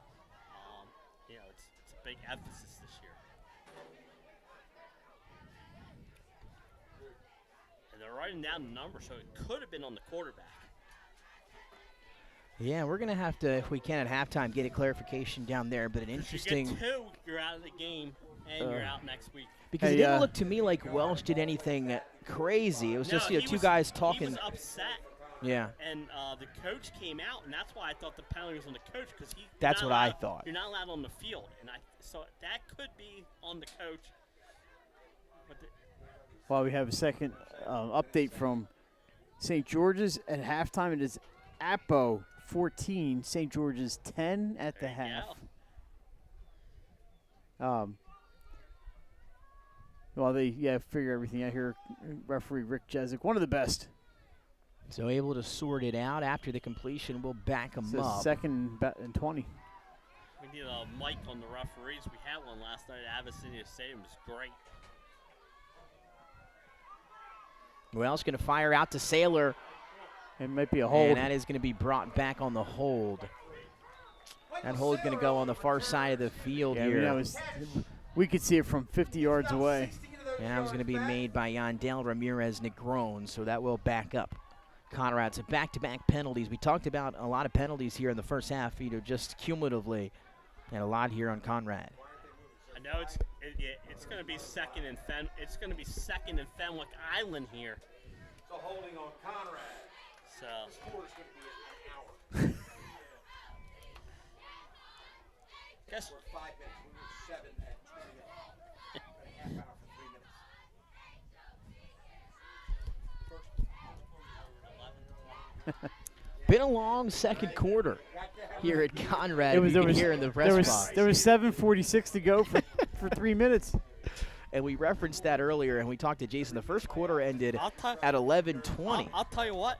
It's a big emphasis this year. And they're writing down the number, so it could have been on the quarterback. Yeah, we're going to have to, if we can at halftime, get a clarification down there. But an interesting. If you get 2, you're out of the game, and you're out next week. Because it didn't look to me like Welsh did anything crazy. It was just two guys talking. He was upset. Yeah. And the coach came out, and that's why I thought the penalty was on the coach, because he. That's what I thought. You're not allowed on the field, and so that could be on the coach. Well, we have a second update from St. George's at halftime. It is Appo 14, St. George's 10 at the half. Well, they figure everything out here. Referee Rick Jezik, one of the best. So able to sort it out after the completion. We'll back him up. Second and 20. We need a mic on the referees. We had one last night at Abyssinia Stadium. It was great. Welsh going to fire out to Saylor. It might be a hold. And that is going to be brought back on the hold. That hold is going to go on the far side of the field here. We could see it from 50 yards away. And that was going to be made by Yandel Ramirez Negron, so that will back up Conrad. So back-to-back penalties. We talked about a lot of penalties here in the first half, just cumulatively, and a lot here on Conrad. I know it's going to be second and Fenwick Island here. So holding on Conrad. So. The score's going to be an hour. Guess. For 5 minutes. We were 7 at 20 a half hour for 3 minutes. Been a long second quarter here at Conrad. You can hear in the press box. There was 7:46 to go for 3 minutes. And we referenced that earlier, and we talked to Jason. The first quarter ended at 11:20. I'll tell you what.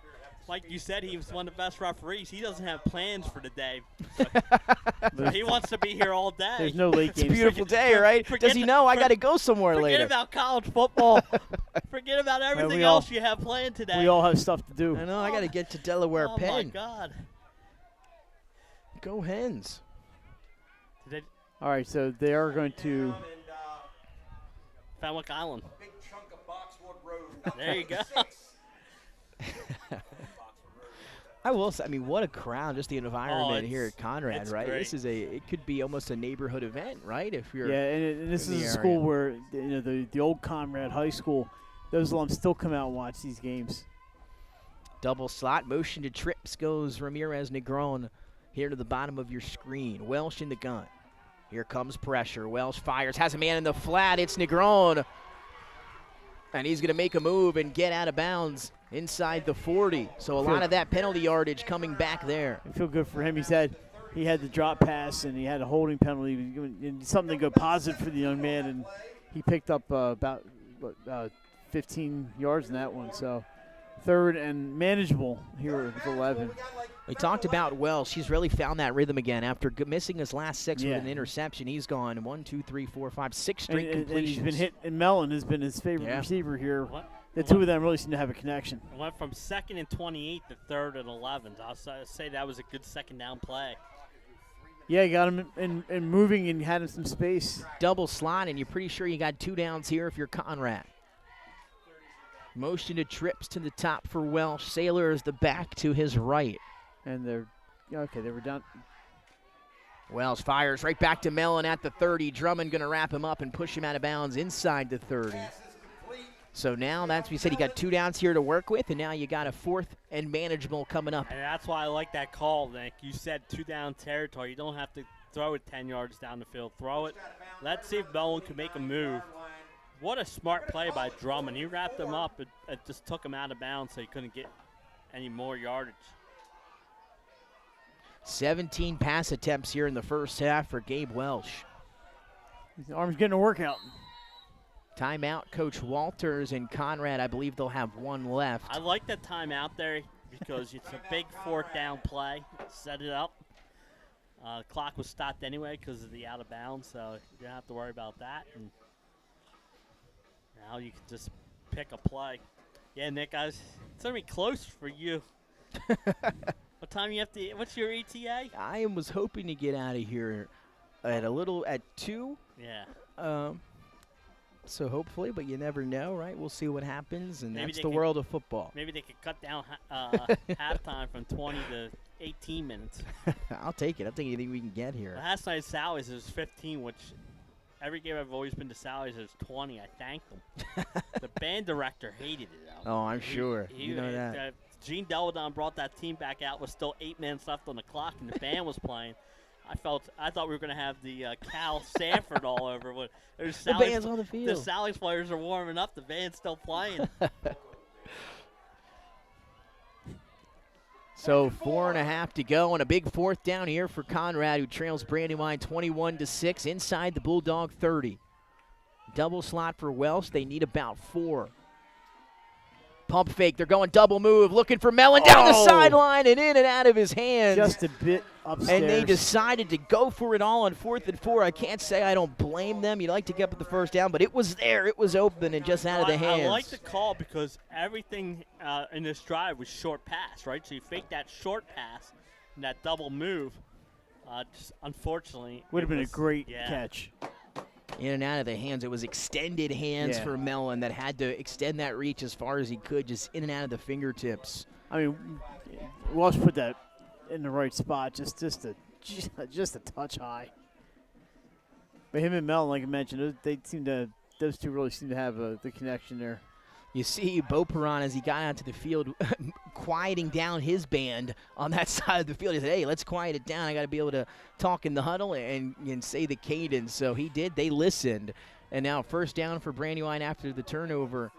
Like you said, he was one of the best referees. He doesn't have plans for the day. So he wants to be here all day. There's no late games. It's a beautiful day, right? Does he know I got to go somewhere later? Forget about college football. Forget about everything else you have planned today. We all have stuff to do. I know. I got to get to Delaware Penn. Oh, my God. Go Hens. All right, so they are going to Fenwick Island. Big chunk of Boxwood Road. There you go. I will say, what a crowd, just the environment here at Conrad, right? Great. It could be almost a neighborhood event, right? If you're and this is a school where the old Conrad High School, those alums still come out and watch these games. Double slot, motion to trips goes Ramirez Negron here to the bottom of your screen. Welsh in the gun. Here comes pressure. Welsh fires, has a man in the flat. It's Negron. And he's going to make a move and get out of bounds inside the 40. So a lot of that penalty yardage coming back there. I feel good for him. He had the drop pass and he had a holding penalty. And something to go positive for the young man, and he picked up about 15 yards in that one. So third and manageable here with 11. We talked about Welsh. He's really found that rhythm again after missing his last 6 with an interception. He's gone 1, 2, 3, 4, 5, 6 straight completions. And he's been hit, and Mellon has been his favorite receiver here The two of them really seem to have a connection. It went from 2nd and 28 to 3rd and 11. I'll say that was a good second down play. Yeah, you got him in moving and had him some space. Double slot, and you're pretty sure you got 2 downs here if you're Conrad. Motion to trips to the top for Welsh. Sailor is the back to his right. And they were down. Wells fires right back to Mellon at the 30. Drummond going to wrap him up and push him out of bounds inside the 30. So now that's, we said, you got 2 downs here to work with, and now you got a 4th and manageable coming up. And that's why I like that call, Nick. You said 2 down territory. You don't have to throw it 10 yards down the field. Throw it. Let's see if Mellon can make a move. What a smart play by Drummond. He wrapped him up and just took him out of bounds so he couldn't get any more yardage. 17 pass attempts here in the first half for Gabe Welsh. His arm's getting a workout. Timeout, Coach Walters and Conrad. I believe they'll have 1 left. I like that timeout there because it's a big 4th down play. Set it up. Clock was stopped anyway because of the out of bounds, so you don't have to worry about that. And now you can just pick a play. Yeah, Nick, it's going to be close for you. What time you have to? What's your ETA? I was hoping to get out of here at 2. Yeah. So hopefully, but you never know, right? We'll see what happens, and Maybe that's the world of football. Maybe they could cut down halftime from 20 to 18 minutes. I'll take it. I'll take anything we can get here. Last night Sally's was 15, which every game I've always been to Sally's is 20. I thank them. The band director hated it. Oh, I'm sure. You know that. Gene Deladon brought that team back out with still 8 minutes left on the clock, and the band was playing. I thought we were going to have the Cal Sanford all over. The band's on the field. The Sally's players are warming up. The band's still playing. So 4.5 to go, and a big 4th down here for Conrad, who trails Brandywine 21-6 inside the Bulldog 30. Double slot for Welsh. They need about 4. Pump fake. They're going double move, looking for Mellon down the sideline and in and out of his hands. Just a bit upstairs. And they decided to go for it all on 4th and 4. I can't say I don't blame them. You'd like to get up the first down, but it was there. It was open and just out of the hands. I like the call because everything in this drive was short pass, right? So you fake that short pass and that double move. Just unfortunately, would have been a great catch. In and out of the hands. It was extended hands for Mellon that had to extend that reach as far as he could, just in and out of the fingertips. I mean, Walsh put that in the right spot, just a touch high. But him and Mellon, like I mentioned, those two really seem to have the connection there. You see Beauperon, as he got out to the field, quieting down his band on that side of the field. He said, hey, let's quiet it down. I got to be able to talk in the huddle and say the cadence. So he did. They listened. And now 1st down for Brandywine after the turnover,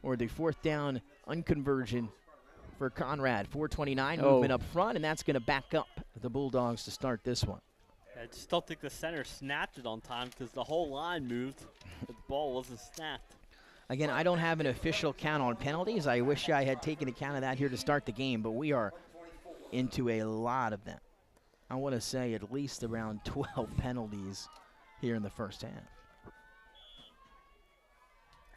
or the 4th down unconversion for Conrad. 4:29 movement up front, and that's going to back up the Bulldogs to start this one. I just don't think the center snapped it on time because the whole line moved. The ball wasn't snapped. Again, I don't have an official count on penalties. I wish I had taken account of that here to start the game, but we are into a lot of them. I want to say at least around 12 penalties here in the first half.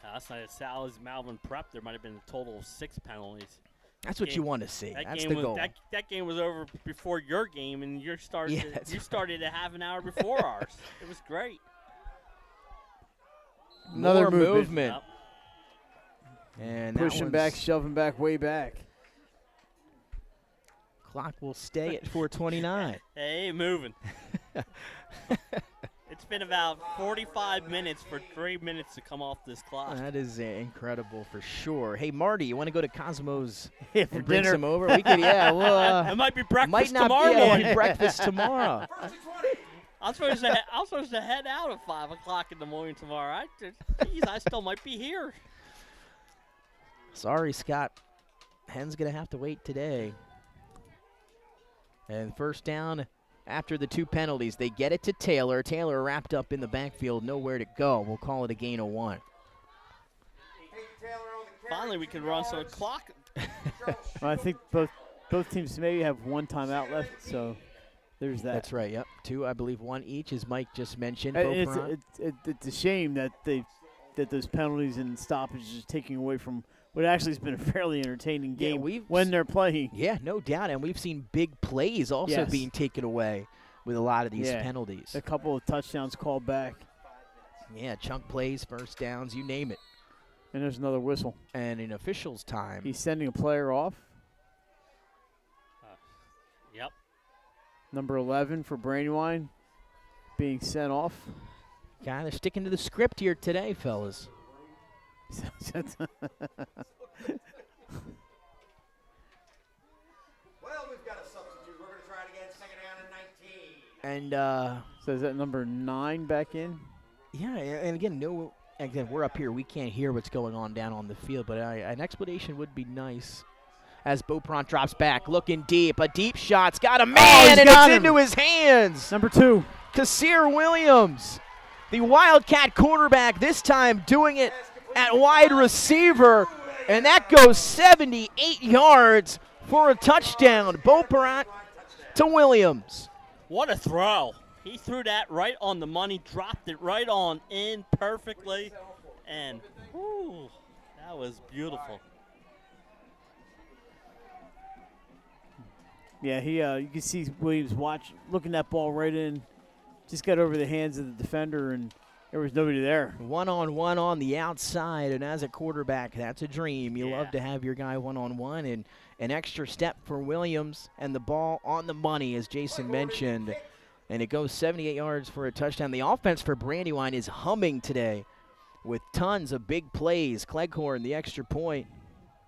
Last night at Sally's Malvern Prep, there might have been a total of 6 penalties. That's what you want to see. That's the goal. That game was over before your game, and you started a half an hour before ours. It was great. Another More movement. Yep. And pushing back, shoving back, way back. Clock will stay at 4:29. Hey, moving. It's been about 45 minutes for 3 minutes to come off this clock. That is incredible for sure. Hey, Marty, you want to go to Cosmo's for and bring dinner? Some over? We could, yeah. It might be breakfast might not tomorrow be, morning. Breakfast tomorrow. I'm supposed to head out at 5 o'clock in the morning tomorrow. I still might be here. Sorry, Scott. Hen's going to have to wait today. And 1st down after the 2 penalties. They get it to Taylor. Taylor wrapped up in the backfield, nowhere to go. We'll call it a gain of 1. Finally, we can run some clock. Well, I think both teams maybe have 1 timeout left, so there's that. That's right, yep. 2, I believe 1 each, as Mike just mentioned. It's a shame that they that those penalties and stoppages are taking away from what actually has been a fairly entertaining game when they're playing. Yeah, no doubt. And we've seen big plays also being taken away with a lot of these penalties. A couple of touchdowns called back. Yeah, chunk plays, first downs, you name it. And there's another whistle. And in officials' time. He's sending a player off. Yep. Number 11 for Brandywine being sent off. Kind of sticking to the script here today, fellas. Well, we've got a substitute. We're going to try it again. Second down and 19. And so is that number 9 back in? Yeah, and again, we're up here. We can't hear what's going on down on the field, but an explanation would be nice. As Beaupront drops back, looking deep. A deep shot's got a man, and it's into his hands. Number 2. Kassir Williams, the Wildcat quarterback, this time doing it at wide receiver, and that goes 78 yards for a touchdown. Beaupront to Williams. What a throw. He threw that right on the money, dropped it right on in perfectly, and whew, that was beautiful. Yeah, you can see Williams looking that ball right in. Just got over the hands of the defender, and there was nobody there. One-on-one on the outside, and as a quarterback, that's a dream. You love to have your guy one-on-one, and an extra step for Williams, and the ball on the money, as Jason mentioned. And it goes 78 yards for a touchdown. The offense for Brandywine is humming today with tons of big plays. Cleghorn, the extra point,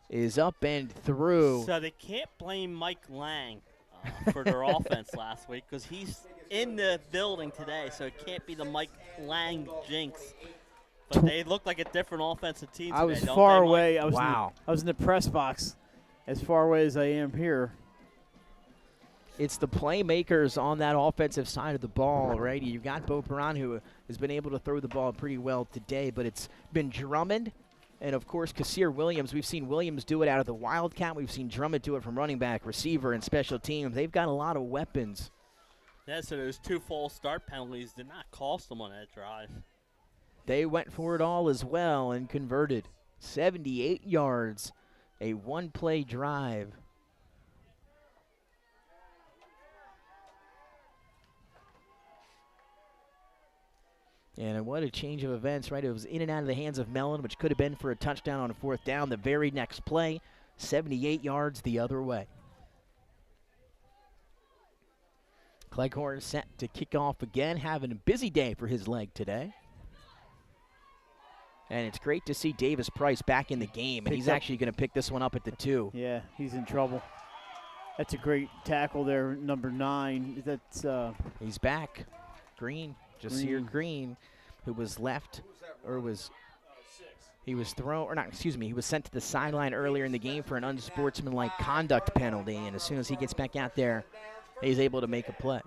is up and through. So they can't blame Mike Lang for their offense last week because he's in the building today, so it can't be the Mike Lang jinx. But they look like a different offensive team today, I was don't far they, away. Mike? I was in the press box as far away as I am here. It's the playmakers on that offensive side of the ball, right? You've got Beaupront, who has been able to throw the ball pretty well today, but it's been Drummond and, of course, Kassir Williams. We've seen Williams do it out of the Wildcat. We've seen Drummond do it from running back, receiver, and special teams. They've got a lot of weapons. Yeah, so those 2 false start penalties did not cost them on that drive. They went for it all as well and converted. 78 yards, a one-play drive. And what a change of events, right? It was in and out of the hands of Mellon, which could have been for a touchdown on a 4th down. The very next play, 78 yards the other way. Cleghorn set to kick off again, having a busy day for his leg today. And it's great to see Davis Price back in the game, and he's actually going to pick this one up at the 2. Yeah, he's in trouble. That's a great tackle there, number 9. He's back. Green. Jasir Green, who was left, or he was thrown, or not, excuse me, he was sent to the sideline earlier in the game for an unsportsmanlike conduct penalty, and as soon as he gets back out there, he's able to make a play.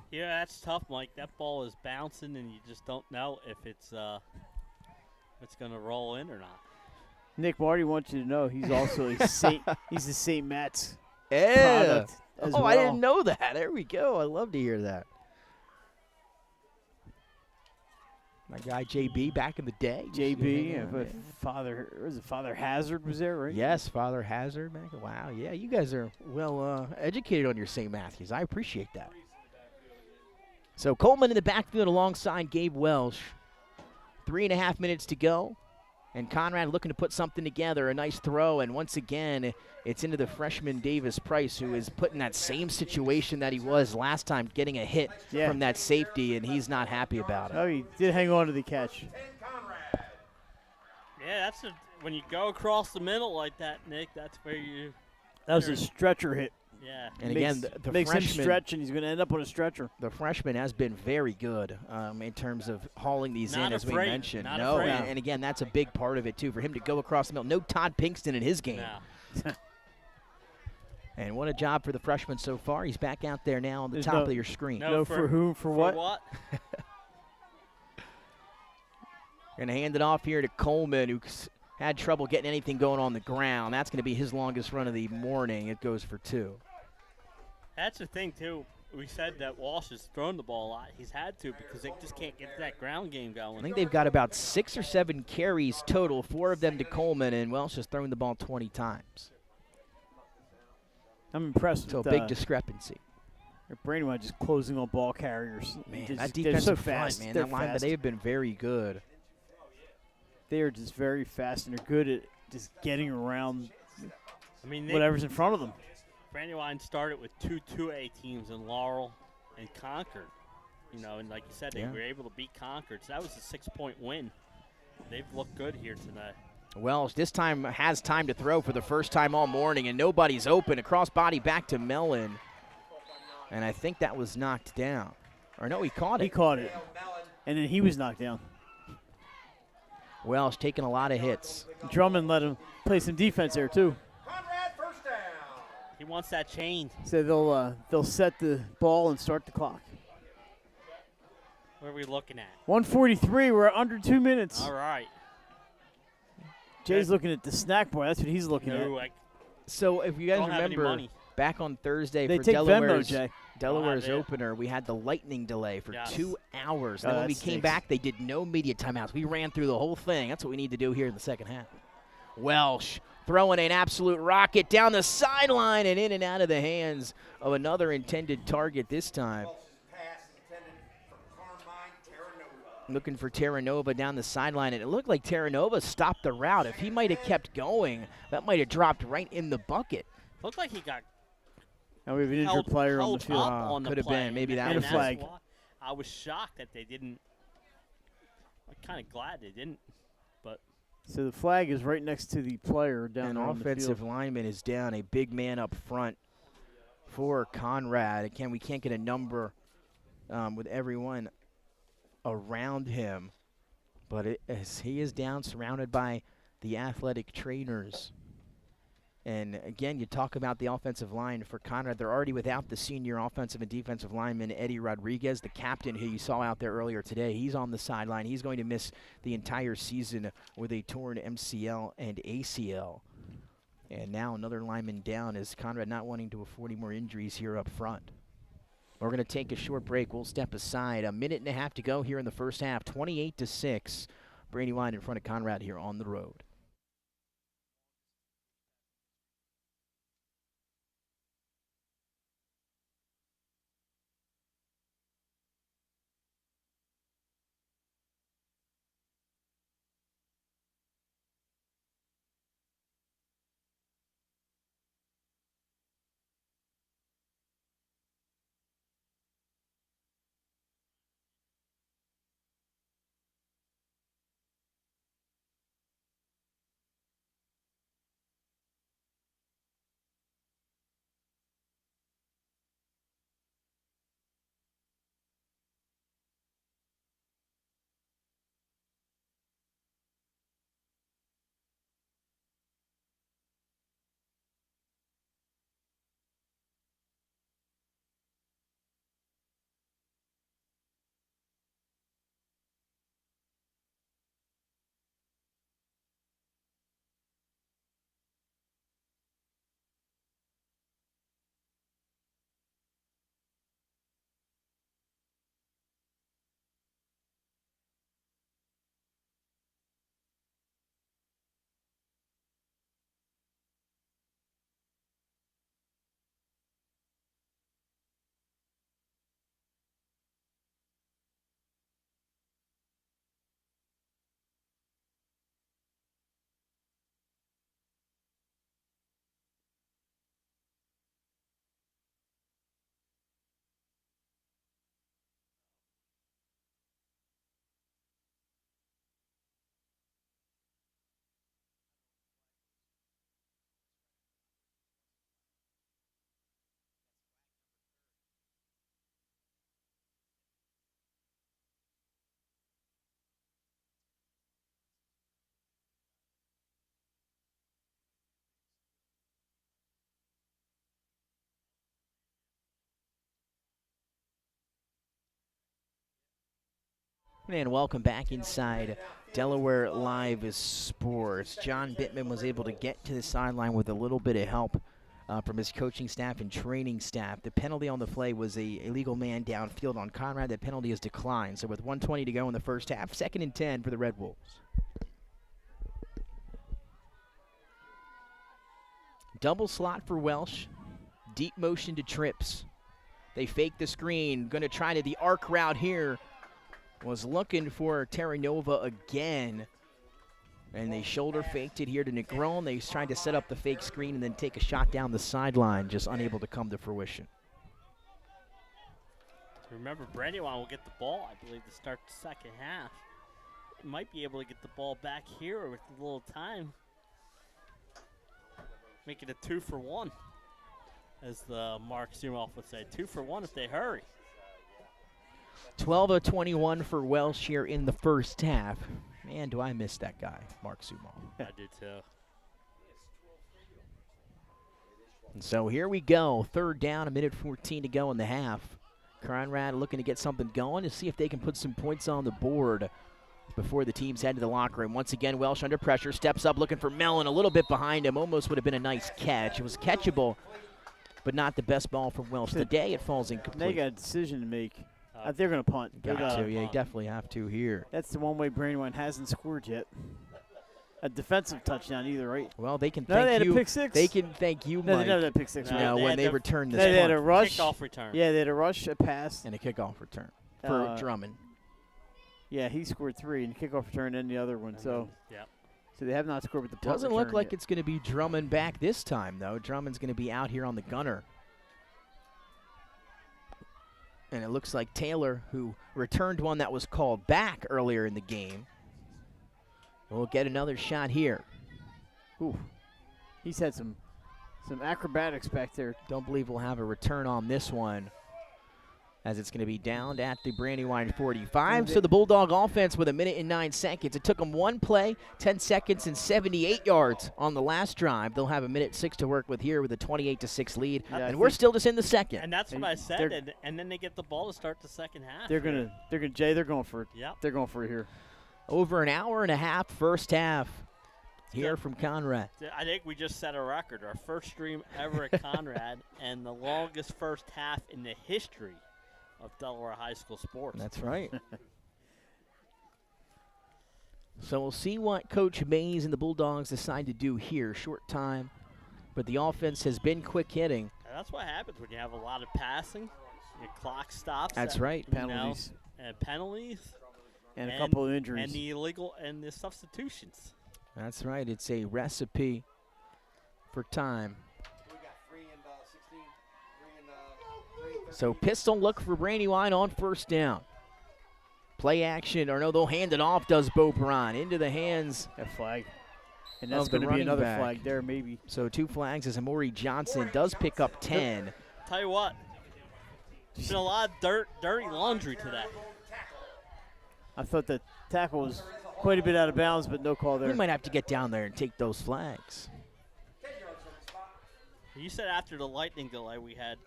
Yeah, that's tough, Mike. That ball is bouncing, and you just don't know if it's going to roll in or not. Nick Marty wants you to know he's also he's the St. Matt's product as well. I didn't know that. There we go. I love to hear that. My guy JB back in the day. JB, Father Hazard was there, right? Yes, Father Hazard. Man. Wow, yeah, you guys are well educated on your St. Matthews. I appreciate that. So Coleman in the backfield alongside Gabe Welsh. 3.5 minutes to go. And Conrad looking to put something together, a nice throw, and once again, it's into the freshman Davis Price, who is put in that same situation that he was last time, getting a hit from that safety, and he's not happy about it. Oh, he did hang on to the catch. Yeah, when you go across the middle like that, Nick, that's where you... That was a stretcher hit. Yeah. And again, the makes freshman, him stretch, and he's going to end up on a stretcher. The freshman has been very good in terms of hauling these in, as we mentioned. No, and again, that's a big part of it, too, for him to go across the middle. No Todd Pinkston in his game. No. And what a job for the freshman so far. He's back out there now on the top of your screen. No, for whom, for what? Going to hand it off here to Coleman, who had trouble getting anything going on the ground. That's going to be his longest run of the morning. It goes for 2. That's the thing, too. we said that Walsh has thrown the ball a lot. He's had to because they just can't get that ground game going. I think they've got about 6 or 7 carries total, 4 of them to Coleman, and Welsh has thrown the ball 20 times. I'm impressed So with a big discrepancy. Brandywine just closing on ball carriers. Man, Just- that they're defensive so front, fast. man, They're that line, but fast. they have been very good. They are just very fast, and they're good at just getting around I mean, whatever's in front of them. Brandywine started with 2 2A teams in Laurel and Concord. You know, and like you said, they were able to beat Concord. So that was a 6-point win. They've looked good here tonight. Welsh this time has time to throw for the first time all morning, and nobody's open. A cross body back to Mellon. And I think that was knocked down. Or no, he caught it. He caught it. And then he was knocked down. Welsh taking a lot of hits. Drummond let him play some defense there, too. Conrad, first down. He wants that change. So they'll set the ball and start the clock. What are we looking at? 1:43. We're under 2 minutes. All right. Jay's looking at the snack bar. That's what he's looking No, at. I So if you guys don't have any remember, money. back on Thursday They for take Venmo, Delaware's, Jay. Delaware's Oh, I did. opener, we had the lightning delay for Yes. 2 hours. Oh, Then when that we came stinks. back, they did no media timeouts. We ran through the whole thing. That's what we need to do here in the second half. Welsh throwing an absolute rocket down the sideline and in and out of the hands of another intended target this time. Pass intended for Carmine Terranova. Looking for Terranova down the sideline, and it looked like Terranova stopped the route. If he might have kept going, that might have dropped right in the bucket. Looked like he got Now we have an injured held, player on held the field. up on the Could have play. been. Maybe that And was a it. flag. why I was shocked that they didn't. I'm kind of glad they didn't. But So the flag is right next to the player down An there on the offensive field. lineman is down, a big man up front for Conrad. Again, we can't get a number with everyone around him, but as he is down, surrounded by the athletic trainers. And again, you talk about the offensive line for Conrad. They're already without the senior offensive and defensive lineman, Eddie Rodriguez, the captain who you saw out there earlier today. He's on the sideline. He's going to miss the entire season with a torn MCL and ACL. And now another lineman down as Conrad not wanting to afford any more injuries here up front. We're going to take a short break. We'll step aside. 1.5 minutes to go here in the first half. 28-6. Brandywine in front of Conrad here on the road. And welcome back inside Delaware Live Sports. John Bittman was able to get to the sideline with a little bit of help from his coaching staff and training staff. The penalty on the play was a illegal man downfield on Conrad. That penalty is declined. So with 1:20 to go in the first half, 2nd and 10 for the Red Wolves. Double slot for Welsh. Deep motion to trips. They fake the screen. Going to try to the arc route here. Was looking for Terranova again. And they shoulder faked it here to Negron. They tried to set up the fake screen and then take a shot down the sideline, just unable to come to fruition. Remember, Brandywine will get the ball, I believe, to start the second half. Might be able to get the ball back here with a little time. Make it a 2-for-1, as the Mark Sumoff would say. 2-for-1 if they hurry. 12 of 21 for Welsh here in the first half. Man, do I miss that guy, Mark Sumoff. I do too. And so here we go. 3rd down, 1:14 to go in the half. Conrad looking to get something going to see if they can put some points on the board before the teams head to the locker room. Once again, Welsh under pressure, steps up looking for Mellon, a little bit behind him. Almost would have been a nice catch. It was catchable, but not the best ball from Welsh. Today it falls incomplete. They got a decision to make. They're going to punt. Got to, yeah, you definitely have to here. That's the one way Brandywine hasn't scored yet. A defensive touchdown either, right? Well, they can No, thank they had you. a pick six. They can thank you, No, Mike. they never had a pick six. No, when they returned this They had a punt. rush. Kickoff return. Yeah, they had a rush, a pass. And a kickoff return for Drummond. Yeah, he scored 3 and kickoff return and the other one. So, Yep. so they have not scored with the punt Doesn't look return like yet. it's going to be Drummond back this time, though. Drummond's going to be out here on the gunner. And it looks like Taylor, who returned one that was called back earlier in the game, will get another shot here. Ooh, he's had some acrobatics back there. Don't believe we'll have a return on this one, as it's going to be downed at the Brandywine 45. So the Bulldog offense with 1:09. It took them one play, 10 seconds, and 78 yards on the last drive. They'll have 1:06 to work with here with a 28-6 lead, Yeah, and we're still just in the second. And that's what I said, and then they get the ball to start the second half. They're going for it. Yep. They're going for it here. Over an hour and a half first half here from Conrad. I think we just set a record, our first stream ever at Conrad, and the longest first half in the history of Delaware high school sports. That's right. So we'll see what Coach Mays and the Bulldogs decide to do here. Short time, but the offense has been quick hitting. And that's what happens when you have a lot of passing. Your clock stops. That's right. Penalties. And penalties. And a couple of injuries. And the illegal and the substitutions. That's right. It's a recipe for time. So pistol look for Brandywine on first down. Play action, or no, they'll hand it off, does Beauperon, into the hands. A flag. And that's of the going to be running another back. flag there, maybe. So 2 flags as Amori Johnson does pick up 10. Tell you what, there's been a lot of dirty laundry today. I thought the tackle was quite a bit out of bounds, but no call there. We might have to get down there and take those flags. You said after the lightning delay we had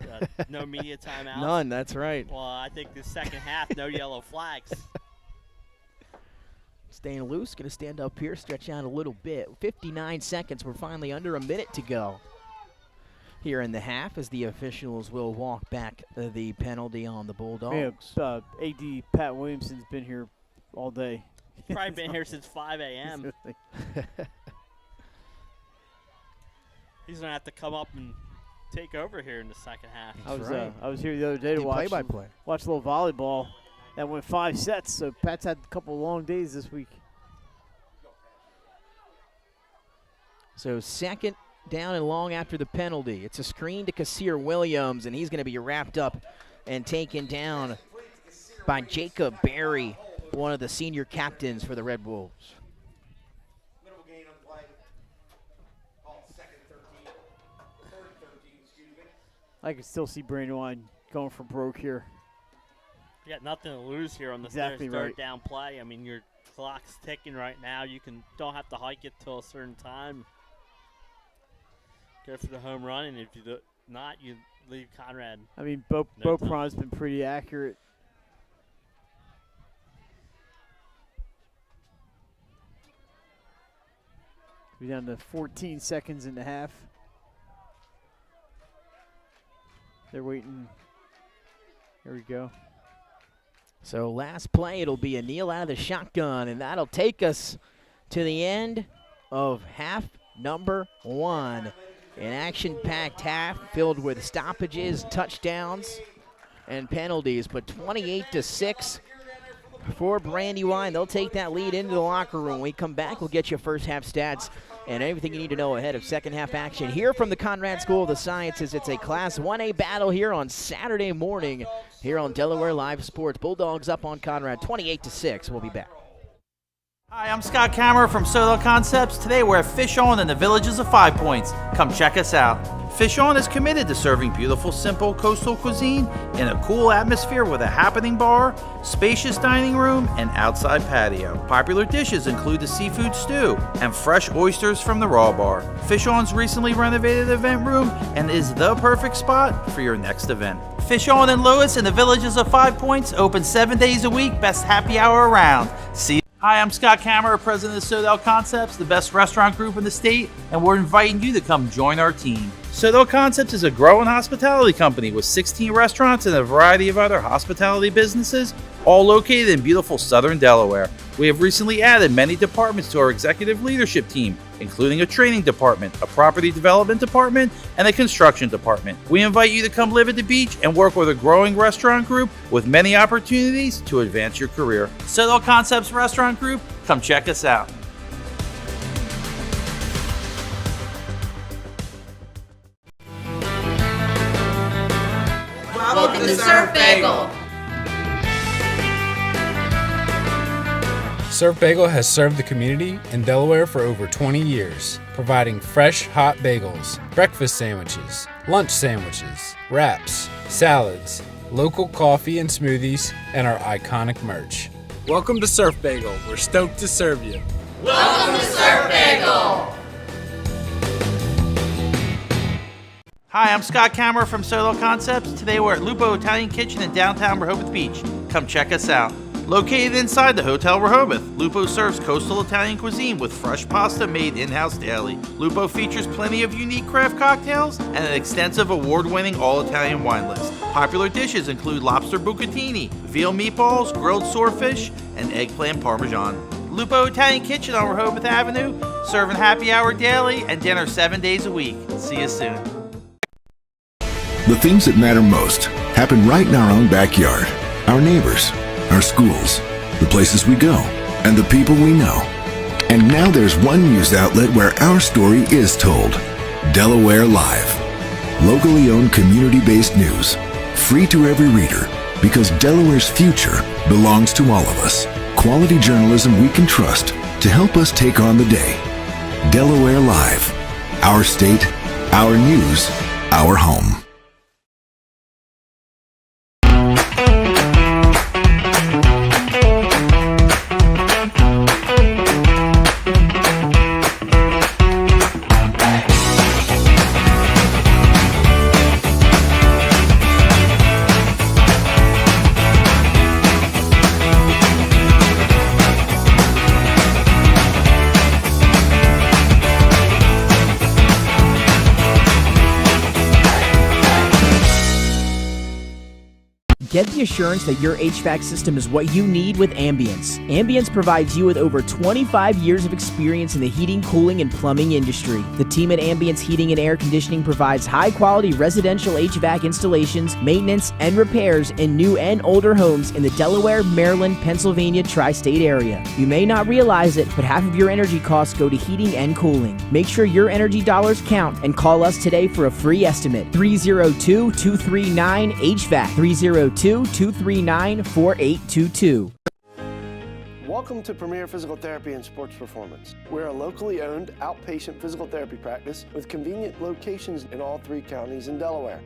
no media timeouts. None, that's right. Well, I think the second half, no yellow flags. Staying loose, going to stand up here, stretch out a little bit. 59 seconds, we're finally under a minute to go here in the half as the officials will walk back the penalty on the Bulldogs. Yeah, AD Pat Williamson's been here all day. Probably been here since 5 a.m. He's going to have to come up and take over here in the second half. I was here the other day to watch play-by-play. Watch a little volleyball. That went 5 sets, so Pat's had a couple of long days this week. So second down and long after the penalty. It's a screen to Kassir Williams, and he's going to be wrapped up and taken down by Jacob Berry, one of the senior captains for the Red Wolves. Minimal gain on the play. Call second 13. Third 13, excuse me. I can still see Brandywine going for broke here. You got nothing to lose here on the Exactly third right. down play. I mean, your clock's ticking right now. You don't have to hike it till a certain time. Go for the home run, and if you do not, you leave Conrad. I mean, No Beauperon's been pretty accurate. We're down to 14 seconds and a half. They're waiting. Here we go. So last play, it'll be a kneel out of the shotgun, and that'll take us to the end of half number 1. An action-packed half filled with stoppages, touchdowns, and penalties, but 28-6 for Brandywine. They'll take that lead into the locker room. When we come back, we'll get you first half stats and everything you need to know ahead of second half action here from the Conrad School of the Sciences. It's a Class 1A battle here on Saturday morning here on Delaware Live Sports. Bulldogs up on Conrad 28-6. We'll be back. Hi, I'm Scott Kammerer from Soto Concepts. Today we're at Fish On in the Villages of 5 Points. Come check us out. Fish On is committed to serving beautiful, simple coastal cuisine in a cool atmosphere with a happening bar, spacious dining room, and outside patio. Popular dishes include the seafood stew and fresh oysters from the Raw Bar. Fish On's recently renovated event room and is the perfect spot for your next event. Fish On in Lewis in the Villages of 5 Points, open 7 days a week, best happy hour around. See you. Hi, I'm Scott Kammerer, president of Sodell Concepts, the best restaurant group in the state, and we're inviting you to come join our team. Sodell Concepts is a growing hospitality company with 16 restaurants and a variety of other hospitality businesses, all located in beautiful southern Delaware. We have recently added many departments to our executive leadership team, including a training department, a property development department, and a construction department. We invite you to come live at the beach and work with a growing restaurant group with many opportunities to advance your career. Sodell Concepts Restaurant Group, come check us out. Welcome to Surf Bagel. Surf Bagel has served the community in Delaware for over 20 years, providing fresh, hot bagels, breakfast sandwiches, lunch sandwiches, wraps, salads, local coffee and smoothies, and our iconic merch. Welcome to Surf Bagel. We're stoked to serve you. Welcome to Surf Bagel. Hi, I'm Scott Kammerer from Sodell Concepts. Today we're at Lupo Italian Kitchen in downtown Rehoboth Beach. Come check us out. Located inside the Hotel Rehoboth, Lupo serves coastal Italian cuisine with fresh pasta made in-house daily. Lupo features plenty of unique craft cocktails and an extensive award-winning all-Italian wine list. Popular dishes include lobster bucatini, veal meatballs, grilled swordfish, and eggplant parmesan. Lupo Italian Kitchen on Rehoboth Avenue, serving happy hour daily and dinner 7 days a week. See you soon. The things that matter most happen right in our own backyard. Our neighbors, our schools, the places we go, and the people we know. And now there's one news outlet where our story is told. Delaware Live. Locally owned community-based news. Free to every reader, because Delaware's future belongs to all of us. Quality journalism we can trust to help us take on the day. Delaware Live. Our state, our news, our home. Get the assurance that your HVAC system is what you need with Ambience. Ambience provides you with over 25 years of experience in the heating, cooling, and plumbing industry. The team at Ambience Heating and Air Conditioning provides high-quality residential HVAC installations, maintenance, and repairs in new and older homes in the Delaware, Maryland, Pennsylvania tri-state area. You may not realize it, but half of your energy costs go to heating and cooling. Make sure your energy dollars count and call us today for a free estimate. 302-239-HVAC. 302-239-4822. Welcome to Premier Physical Therapy and Sports Performance. We're a locally owned outpatient physical therapy practice with convenient locations in all 3 counties in Delaware.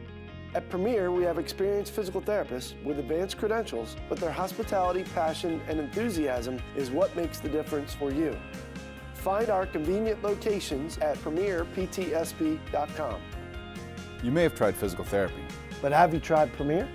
At Premier, we have experienced physical therapists with advanced credentials, but their hospitality, passion, and enthusiasm is what makes the difference for you. Find our convenient locations at premierptsp.com. You may have tried physical therapy, but have you tried Premier?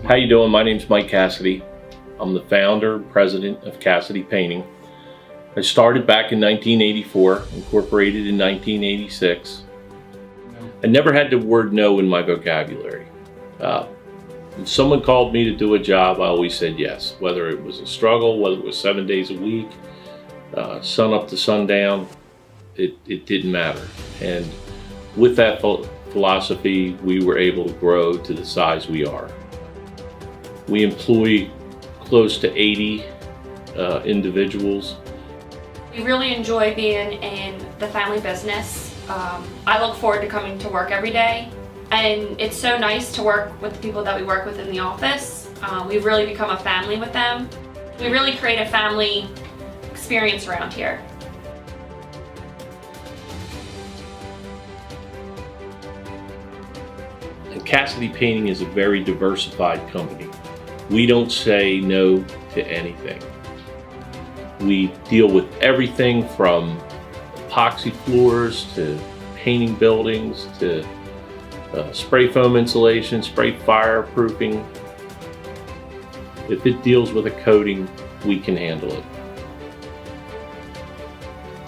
How you doing? My name's Mike Cassidy. I'm the founder and president of Cassidy Painting. I started back in 1984, incorporated in 1986. I never had the word no in my vocabulary. If someone called me to do a job, I always said yes, whether it was a struggle, whether it was 7 days a week, sun up to sundown, it didn't matter. And with that philosophy, we were able to grow to the size we are. We employ close to 80 individuals. We really enjoy being in the family business. I look forward to coming to work every day, and it's so nice to work with the people that we work with in the office. We've really become a family with them. We really create a family experience around here. And Cassidy Painting is a very diversified company. We don't say no to anything. We deal with everything from epoxy floors to painting buildings to spray foam insulation, spray fireproofing. If it deals with a coating, we can handle it.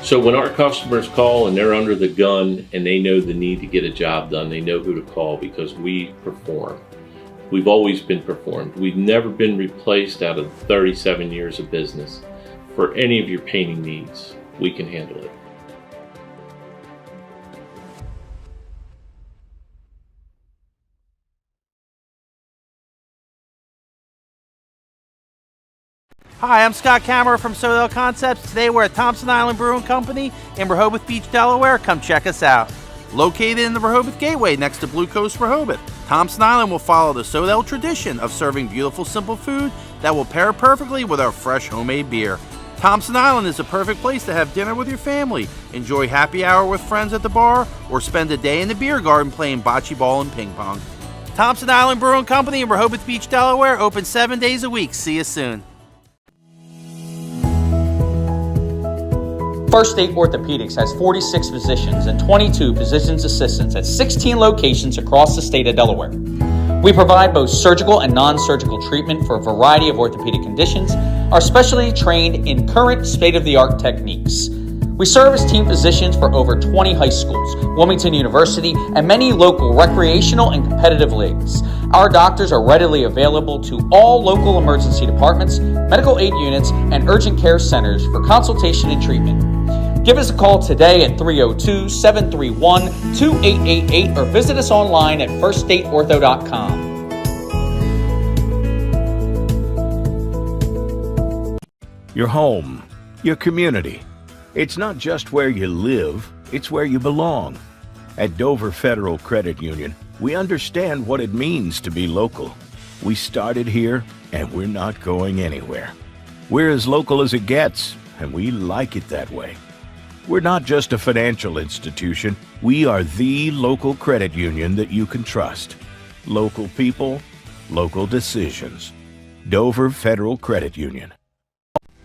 So when our customers call and they're under the gun and they know the need to get a job done, they know who to call because we perform. We've always been performed. We've never been replaced out of 37 years of business. For any of your painting needs, we can handle it. Hi, I'm Scott Kammerer from Soto Concepts. Today we're at Thompson Island Brewing Company in Rehoboth Beach, Delaware. Come check us out. Located in the Rehoboth Gateway next to Blue Coast Rehoboth, Thompson Island will follow the Sodell tradition of serving beautiful, simple food that will pair perfectly with our fresh homemade beer. Thompson Island is a perfect place to have dinner with your family, enjoy happy hour with friends at the bar, or spend a day in the beer garden playing bocce ball and ping pong. Thompson Island Brewing Company in Rehoboth Beach, Delaware, open 7 days a week. See you soon. First State Orthopedics has 46 physicians and 22 physician's assistants at 16 locations across the state of Delaware. We provide both surgical and non-surgical treatment for a variety of orthopedic conditions, are specially trained in current state-of-the-art techniques. We serve as team physicians for over 20 high schools, Wilmington University, and many local recreational and competitive leagues. Our doctors are readily available to all local emergency departments, medical aid units, and urgent care centers for consultation and treatment. Give us a call today at 302-731-2888 or visit us online at firststateortho.com. Your home, your community. It's not just where you live, it's where you belong. At Dover Federal Credit Union, we understand what it means to be local. We started here, and we're not going anywhere. We're as local as it gets, and we like it that way. We're not just a financial institution, we are the local credit union that you can trust. Local people, local decisions. Dover Federal Credit Union.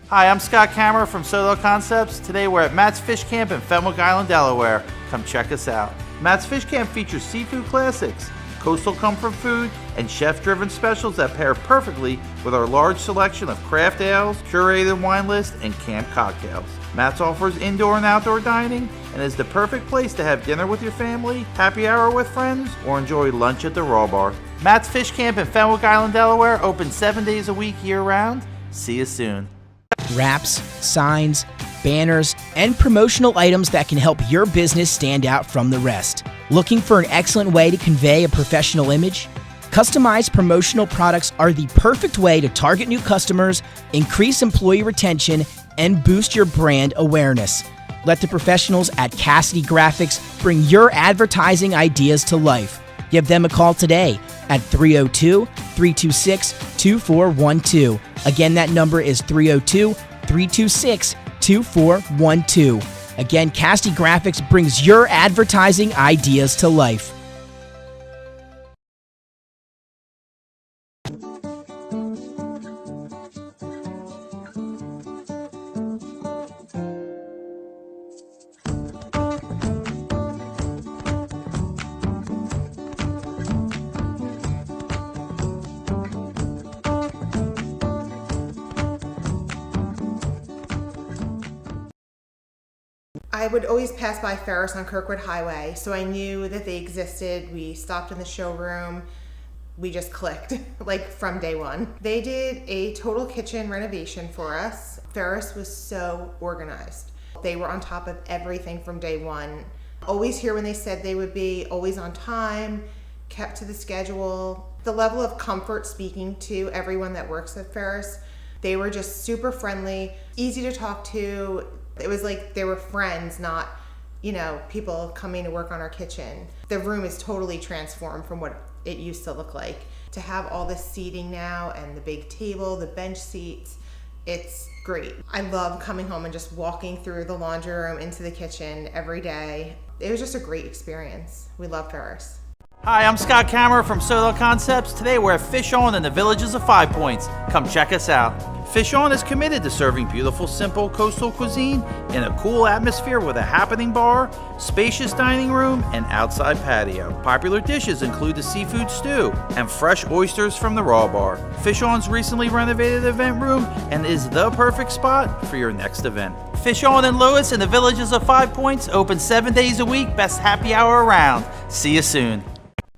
Hi, I'm Scott Kammerer from Soto Concepts. Today we're at Matt's Fish Camp in Fenwick Island, Delaware. Come check us out. Matt's Fish Camp features seafood classics, coastal comfort food, and chef-driven specials that pair perfectly with our large selection of craft ales, curated wine list, and camp cocktails. Matt's offers indoor and outdoor dining and is the perfect place to have dinner with your family, happy hour with friends, or enjoy lunch at the Raw Bar. Matt's Fish Camp in Fenwick Island, Delaware, open 7 days a week year-round. See you soon. Wraps, signs, banners, and promotional items that can help your business stand out from the rest. Looking for an excellent way to convey a professional image? Customized promotional products are the perfect way to target new customers, increase employee retention, and boost your brand awareness. Let the professionals at Cassidy Graphics bring your advertising ideas to life. Give them a call today at 302-326-2412. Again, that number is 302-326-2412. Again, Cassidy Graphics brings your advertising ideas to life. I would always pass by Ferris on Kirkwood Highway, so I knew that they existed. We stopped in the showroom. We just clicked, like from day one. They did a total kitchen renovation for us. Ferris was so organized. They were on top of everything from day one. Always here when they said they would be, always on time, kept to the schedule. The level of comfort speaking to everyone that works at Ferris, they were just super friendly, easy to talk to. It was like they were friends, not, people coming to work on our kitchen. The room is totally transformed from what it used to look like. To have all this seating now and the big table, the bench seats, it's great. I love coming home and just walking through the laundry room into the kitchen every day. It was just a great experience. We love Ferris. Hi, I'm Scott Kammerer from Soto Concepts. Today we're at Fish On in the Villages of 5 Points. Come check us out. Fish On is committed to serving beautiful, simple coastal cuisine in a cool atmosphere with a happening bar, spacious dining room, and outside patio. Popular dishes include the seafood stew and fresh oysters from the raw bar. Fish On's recently renovated event room and is the perfect spot for your next event. Fish On in Lewis in the Villages of 5 Points, open 7 days a week, best happy hour around. See you soon.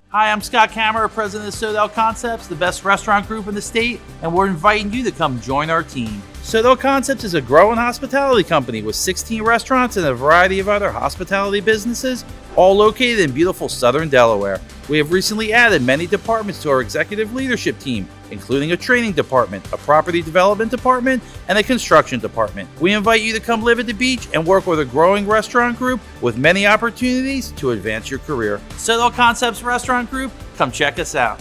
Hi, I'm Scott Kammerer, president of Soto Concepts, the best restaurant group in the state, and we're inviting you to come join our team. Soto Concepts is a growing hospitality company with 16 restaurants and a variety of other hospitality businesses, all located in beautiful southern Delaware. We have recently added many departments to our executive leadership team, including a training department, a property development department, and a construction department. We invite you to come live at the beach and work with a growing restaurant group with many opportunities to advance your career. Soto Concepts Restaurant Group, come check us out.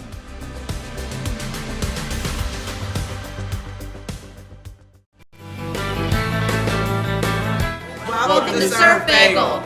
Welcome to Surf Bagel.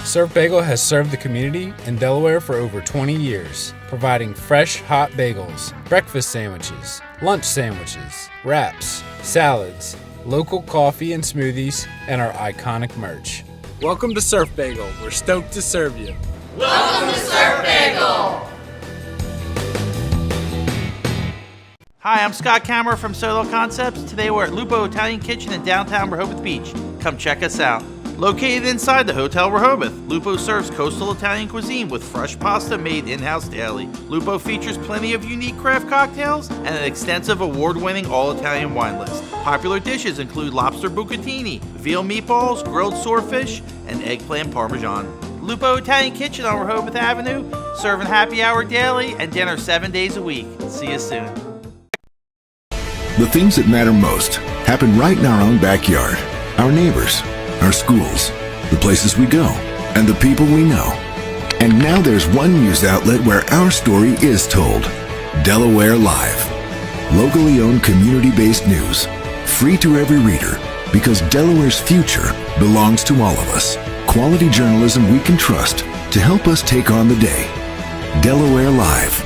Surf Bagel has served the community in Delaware for over 20 years, providing fresh, hot bagels, breakfast sandwiches, lunch sandwiches, wraps, salads, local coffee and smoothies, and our iconic merch. Welcome to Surf Bagel. We're stoked to serve you. Welcome to Surf Bagel. Hi, I'm Scott Kammerer from Soto Concepts. Today we're at Lupo Italian Kitchen in downtown Rehoboth Beach. Come check us out. Located inside the Hotel Rehoboth, Lupo serves coastal Italian cuisine with fresh pasta made in-house daily. Lupo features plenty of unique craft cocktails and an extensive award-winning all-Italian wine list. Popular dishes include lobster bucatini, veal meatballs, grilled swordfish, and eggplant parmesan. Lupo Italian Kitchen on Rehoboth Avenue, serving happy hour daily and dinner 7 days a week. See you soon. The things that matter most happen right in our own backyard. Our neighbors, our schools, the places we go, and the people we know. And now there's one news outlet where our story is told. Delaware Live. Locally owned community-based news. Free to every reader, because Delaware's future belongs to all of us. Quality journalism we can trust to help us take on the day. Delaware Live.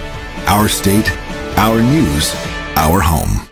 Our state, our news, our home.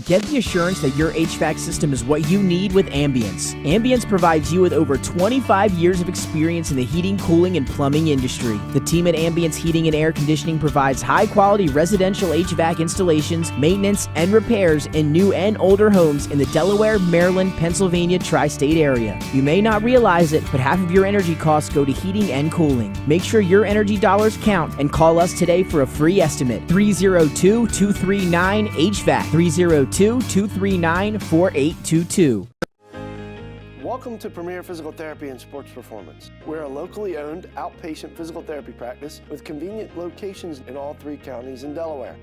Get the assurance that your HVAC system is what you need with Ambience. Ambience provides you with over 25 years of experience in the heating, cooling, and plumbing industry. The team at Ambience Heating and Air Conditioning provides high-quality residential HVAC installations, maintenance, and repairs in new and older homes in the Delaware, Maryland, Pennsylvania tri-state area. You may not realize it, but half of your energy costs go to heating and cooling. Make sure your energy dollars count and call us today for a free estimate. 302-239-HVAC. 302-239-4822. Welcome to Premier Physical Therapy and Sports Performance. We're a locally owned outpatient physical therapy practice with convenient locations in all 3 counties in Delaware.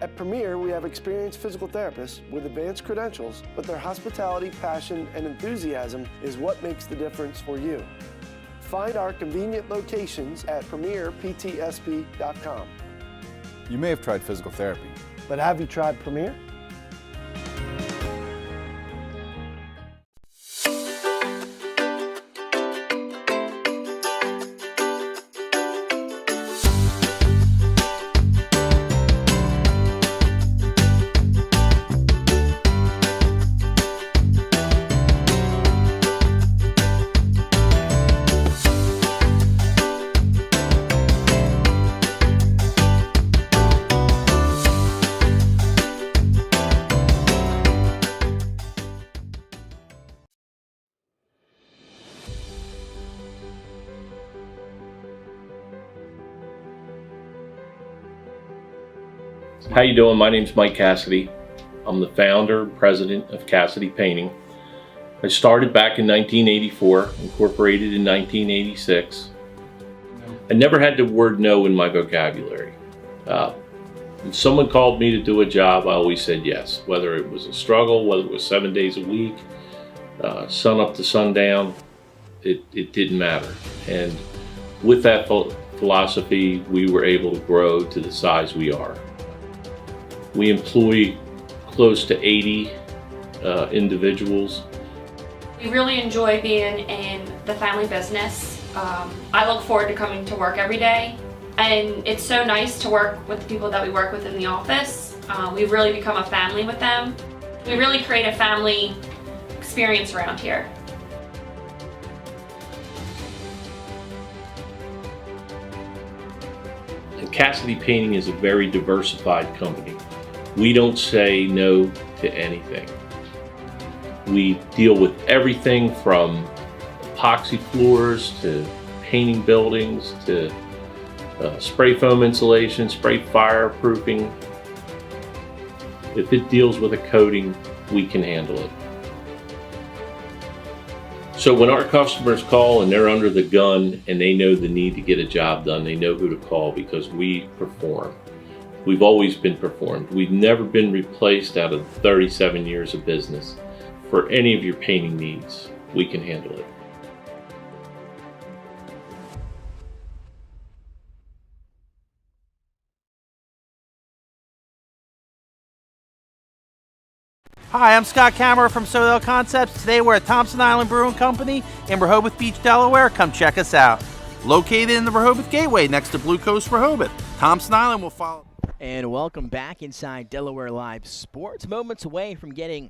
At Premier, we have experienced physical therapists with advanced credentials, but their hospitality, passion, and enthusiasm is what makes the difference for you. Find our convenient locations at premierptsp.com. You may have tried physical therapy. But have you tried Premier? How you doing? My name's Mike Cassidy. I'm the founder and president of Cassidy Painting. I started back in 1984, incorporated in 1986. I never had the word no in my vocabulary. If someone called me to do a job, I always said yes, whether it was a struggle, whether it was 7 days a week, sun up to sundown, it didn't matter. And with that philosophy, we were able to grow to the size we are. We employ close to 80 individuals. We really enjoy being in the family business. I look forward to coming to work every day, and it's so nice to work with the people that we work with in the office. We've really become a family with them. We really create a family experience around here. And Cassidy Painting is a very diversified company. We don't say no to anything. We deal with everything from epoxy floors to painting buildings to spray foam insulation, spray fireproofing. If it deals with a coating, we can handle it. So when our customers call and they're under the gun and they know the need to get a job done, they know who to call because we perform. We've always been performed. We've never been replaced out of 37 years of business. For any of your painting needs, we can handle it. Hi, I'm Scott Kammerer from Soto Concepts. Today we're at Thompson Island Brewing Company in Rehoboth Beach, Delaware. Come check us out. Located in the Rehoboth Gateway next to Blue Coast Rehoboth. Thompson Island will follow. And welcome back inside Delaware Live Sports. Moments away from getting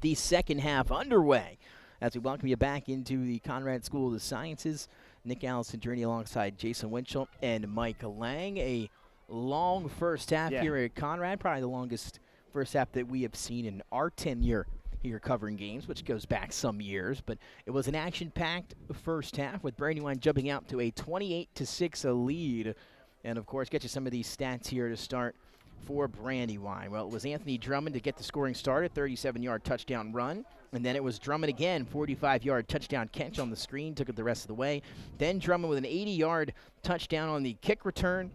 the second half underway as we welcome you back into the Conrad School of the Sciences. Nick Allison journey alongside Jason Winchell and Mike Lang. A long first half here at Conrad, probably the longest first half that we have seen in our tenure here covering games, which goes back some years. But it was an action-packed first half with Brandywine jumping out to a 28-6 lead. And, of course, get you some of these stats here to start for Brandywine. Well, it was Anthony Drummond to get the scoring started, 37-yard touchdown run. And then it was Drummond again, 45-yard touchdown catch on the screen, took it the rest of the way. Then Drummond with an 80-yard touchdown on the kick return.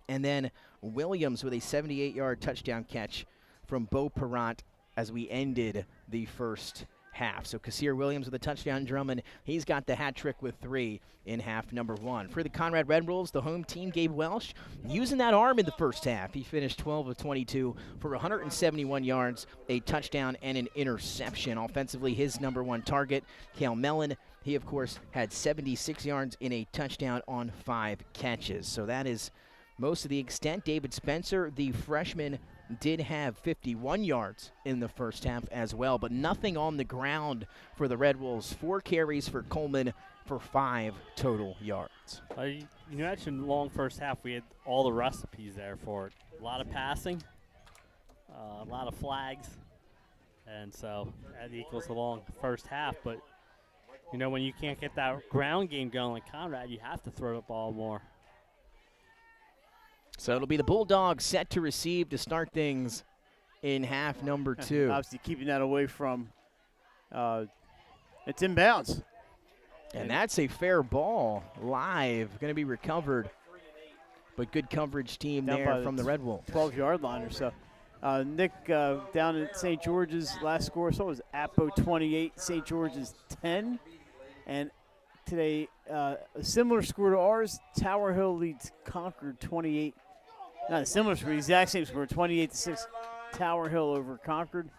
And then Williams with a 78-yard touchdown catch from Beau Perrant as we ended the first half. So Kassir Williams with a touchdown. Drummond, he's got the hat trick with 3 in half number 1. For the Conrad Red Wolves, the home team, Gabe Welsh, using that arm in the first half. He finished 12 of 22 for 171 yards, a touchdown, and an interception. Offensively, his number 1 target, Cale Mellon, he, of course, had 76 yards in a touchdown on 5 catches. So that is most of the extent. David Spencer, the freshman, did have 51 yards in the first half as well, but nothing on the ground for the Red Wolves. 4 carries for Coleman for 5 total yards. You mentioned long first half. We had all the recipes there for it. A lot of passing, a lot of flags, and so that equals a long first half. But, when you can't get that ground game going like Conrad, you have to throw the ball more. So it'll be the Bulldogs set to receive to start things in half number 2. Obviously keeping that away from it's inbounds. And that's a fair ball live, going to be recovered. But good coverage team there from the Red Wolves. 12-yard line or so. Nick, down at St. George's, last score, so it was Appo 28, St. George's 10. And today, a similar score to ours, Tower Hill leads Concord 28. Not a similar score, exact same score, 28-6. Tower Hill over Concord.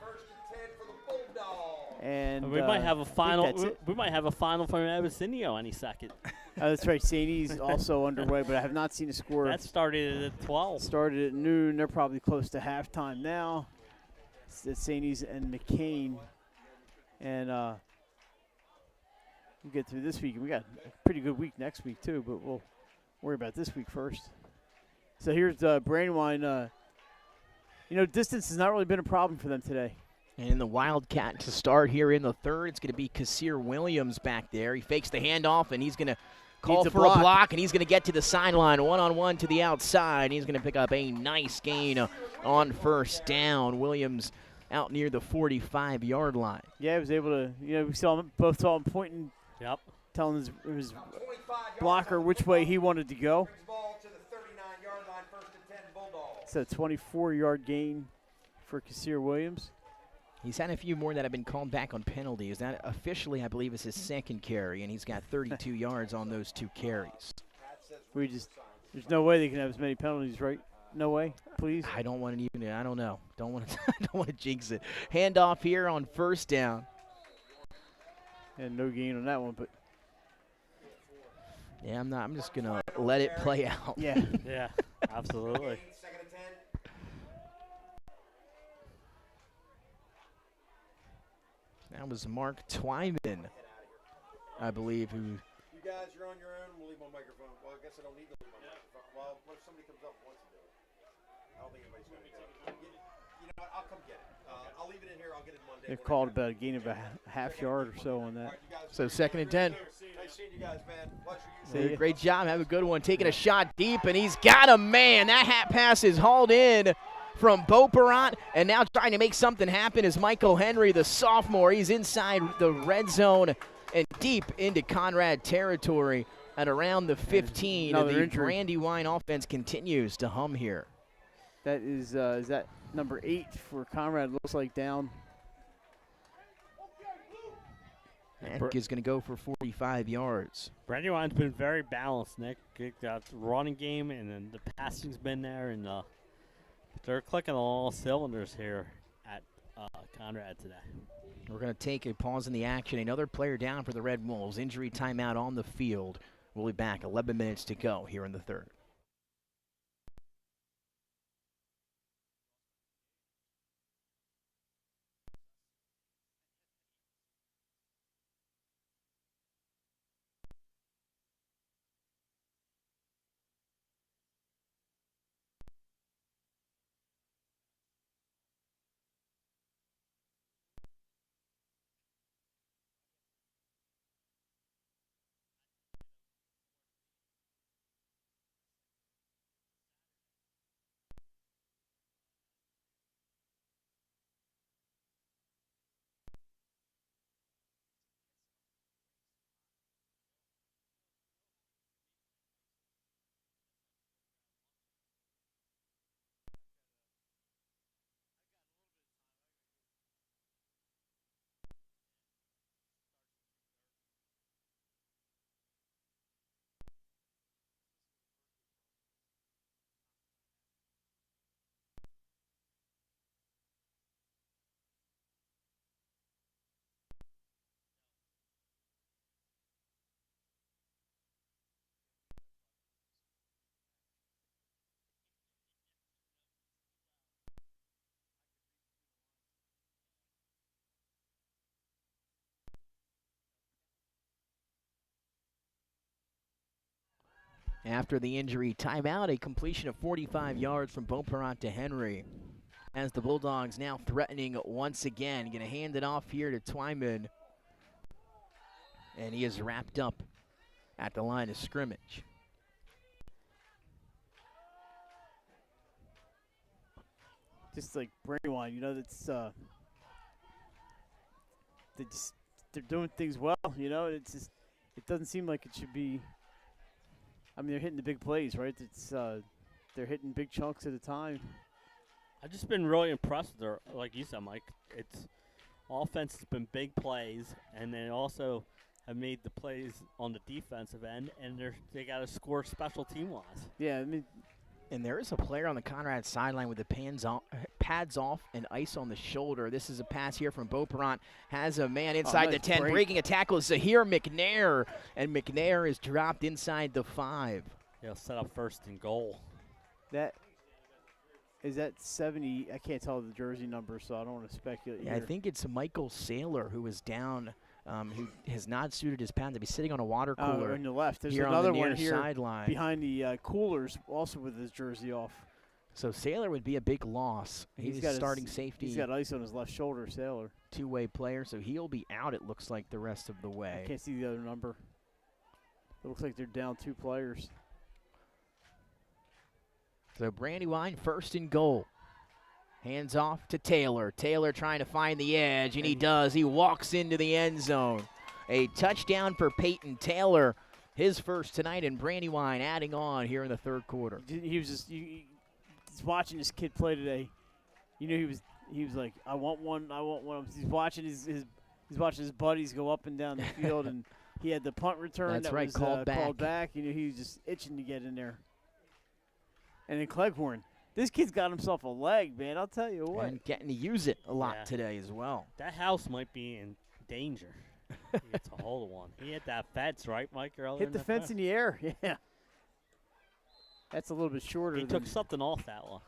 And we might have a final. We might have a final from Abyssinia any second. That's right. St. E's also underway, but I have not seen a score. That started at 12. Started at noon. They're probably close to halftime now. It's St. E's and McCain, and we'll get through this week. We got a pretty good week next week too, but we'll worry about this week first. So here's Brandywine. Distance has not really been a problem for them today. And in the Wildcat to start here in the third, it's going to be Kassir Williams back there. He fakes the handoff, and he's going to Call for a block, and he's going to get to the sideline, one-on-one to the outside. He's going to pick up a nice gain on first down. Williams out near the 45-yard line. Yeah, he was able to, we saw him, both saw him pointing, telling his blocker which way he wanted to go. It's a 24-yard gain for Kassir Williams. He's had a few more that have been called back on penalties. That officially, I believe, is his second carry, and he's got 32 yards on those 2 carries. There's no way they can have as many penalties, right? No way, please. I don't want to even. I don't know. Don't want to jinx it. Handoff here on first down. And no gain on that one, but yeah, I'm not. I'm just gonna let it play out. Yeah. Yeah, absolutely. That was Mark Twyman, I believe, who. You guys, you're on your own. We'll leave my microphone. Well, I guess I don't need to leave my microphone. Well, what if somebody comes up and wants to do it? I don't think anybody's going to go. You know what? I'll come get it. I'll leave it in here. I'll get it Monday. They've called about a gain of a half yard or so on that. So 2nd and 10. Nice seeing you guys, man. Pleasure. Great job. Have a good one. Taking a shot deep, and he's got a man. That hat pass is hauled in from Beauperant, and now trying to make something happen is Michael Henry, the sophomore. He's inside the red zone and deep into Conrad territory at around the 15. And the Brandywine offense continues to hum here. That is that number 8 for Conrad? Looks like down. That is going to go for 45 yards. Brandywine's been very balanced, Nick. Got the running game, and then the passing's been there, and they're clicking on all cylinders here at Conrad today. We're going to take a pause in the action. Another player down for the Red Wolves. Injury timeout on the field. We'll be back. 11 minutes to go here in the third. After the injury timeout, a completion of 45 yards from Beauperant to Henry. As the Bulldogs now threatening once again. Going to hand it off here to Twyman. And he is wrapped up at the line of scrimmage. Just like Brandywine, that's they're doing things well. It's just it doesn't seem like it should be. I mean, they're hitting the big plays, right? They're hitting big chunks at a time. I've just been really impressed with their, like you said, Mike. It's offense has been big plays, and they also have made the plays on the defensive end, and they got to score special team wise. Yeah, I mean. And there is a player on the Conrad sideline with the pads off and ice on the shoulder. This is a pass here from Beauperant. Has a man inside the 10. Breaking a tackle is Zahir McNair. And McNair is dropped inside the 5. He'll set up 1st and goal. Is that 70? I can't tell the jersey number, so I don't want to speculate. Yeah, I think it's Michael Saylor who is down, who has not suited his pads. He's sitting on a water cooler on the left. There's here another on the one near here sideline behind the coolers, also with his jersey off. So Saylor would be a big loss. He's got starting safety. He's got ice on his left shoulder, Saylor. Two-way player, so he'll be out, it looks like, the rest of the way. I can't see the other number. It looks like they're down 2 players. So Brandywine first and goal. Hands off to Taylor. Taylor trying to find the edge, and he does. He walks into the end zone. A touchdown for Peyton Taylor, his first tonight, and Brandywine adding on here in the third quarter. He was just watching this kid play today. You know, he was like, I want one. He's watching his buddies go up and down the field, and he had the punt return. That's that right, was called back. You know, he was just itching to get in there. And then Cleghorn, this kid's got himself a leg, man. I'll tell you what. And getting to use it a lot today as well. That house might be in danger. He gets a hold of one. He hit that fence, right, Mike? Earlier Hit the fence in the air, yeah. That's a little bit shorter. He took something off that one.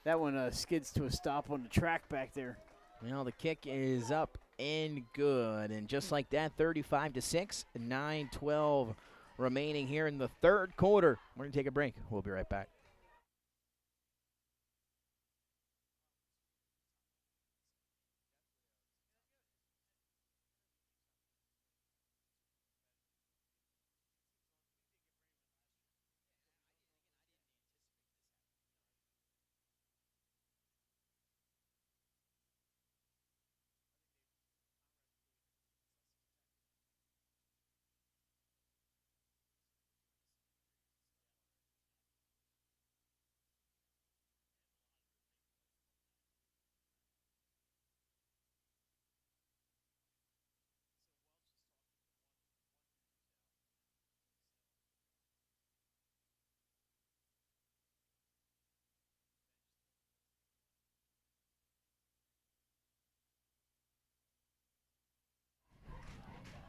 That one skids to a stop on the track back there. Well, the kick is up and good. And just like that, 35-6, 9:12 remaining here in the third quarter. We're going to take a break. We'll be right back.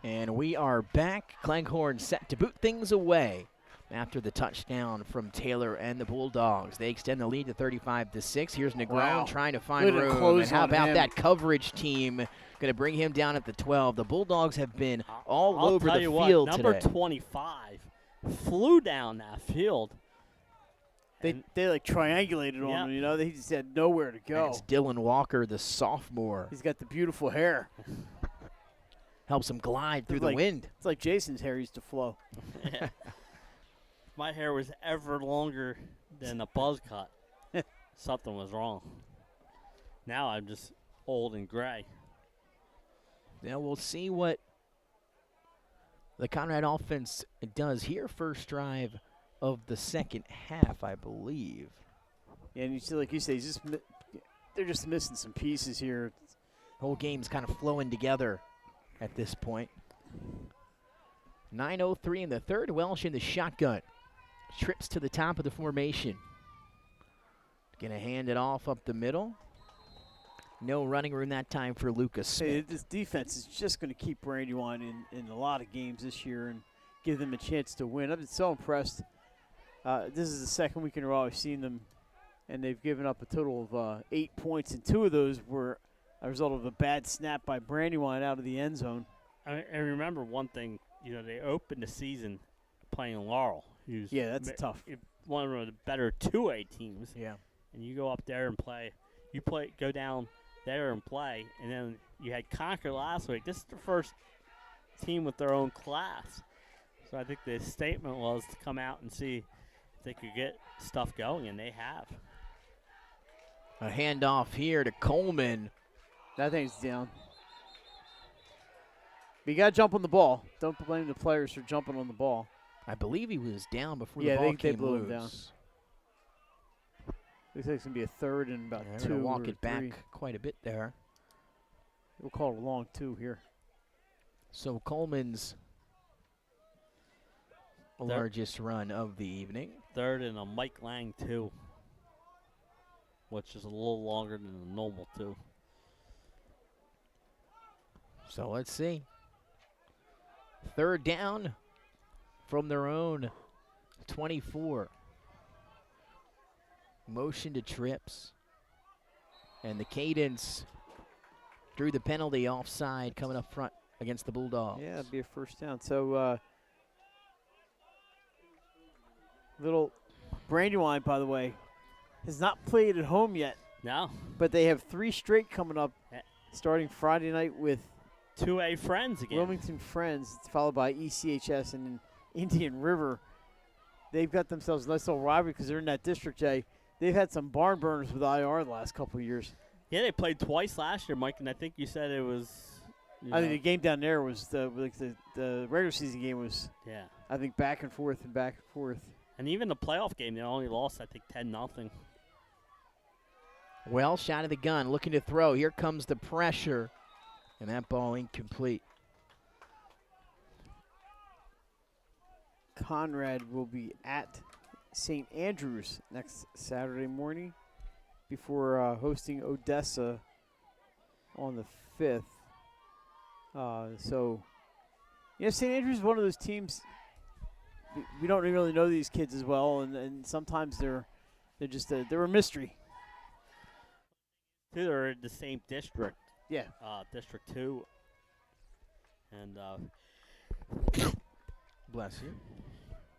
And we are back. Cleghorn set to boot things away after the touchdown from Taylor and the Bulldogs. They extend the lead to 35-6. Here's Negron trying to find room. And how about that coverage team? Going to bring him down at the 12. The Bulldogs have been all over the field today. Number 25 flew down that field. They like triangulated on him, you know. He just had nowhere to go. It's Dylan Walker, the sophomore. He's got the beautiful hair. Helps him glide through the wind. It's like Jason's hair used to flow. If my hair was ever longer than a buzz cut, something was wrong. Now I'm just old and gray. Now we'll see what the Conrad offense does here. First drive of the second half, I believe. Yeah, and you see, like you say, they're just missing some pieces here. Whole game's kind of flowing together at this point. 9:03 in the third. Welsh in the shotgun. Trips to the top of the formation. Gonna hand it off up the middle. No running room that time for Lucas Smith. Hey, this defense is just going to keep Brandywine in a lot of games this year and give them a chance to win. I've been so impressed. This is the second week in a row I've seen them, and they've given up a total of 8 points, and 2 of those were a result of a bad snap by Brandywine out of the end zone. I remember one thing, you know, they opened the season playing Laurel. That's tough. One of the better 2A teams. Yeah. And you go up there and go down there and play, and then you had Concord last week. This is the first team with their own class. So I think the statement was to come out and see if they could get stuff going, and they have. A handoff here to Coleman. That thing's down. But you got to jump on the ball. Don't blame the players for jumping on the ball. I believe he was down before the ball came blew loose. Him down. Looks like it's going to be a third and about 2 gonna walk or it back 3. quite a bit there. We'll call it a long 2 here. So Coleman's largest run of the evening. Third and a Mike Lang 2, which is a little longer than the normal 2. So let's see. Third down from their own 24. Motion to trips. And the cadence drew the penalty offside coming up front against the Bulldogs. Yeah, it'd be a first down. So little Brandywine, by the way, has not played at home yet. No. But they have 3 straight coming up, starting Friday night with 2A Friends again. Wilmington Friends, followed by ECHS, and then Indian River, they've got themselves a nice little rivalry because they're in that district, Jay. They've had some barn burners with IR the last couple of years. Yeah, they played twice last year, Mike, and I think you said it was. I think the game down there was the regular season game was. Yeah. I think back and forth. And even the playoff game, they only lost, I think, 10-0. Welsh out of the gun, looking to throw. Here comes the pressure, and that ball incomplete. Conrad will be at St. Andrews next Saturday morning before hosting Odessa on the 5th. So, St. Andrews is one of those teams. We don't really know these kids as well, and sometimes they're a mystery. They're in the same district. Yeah. District 2. And bless you.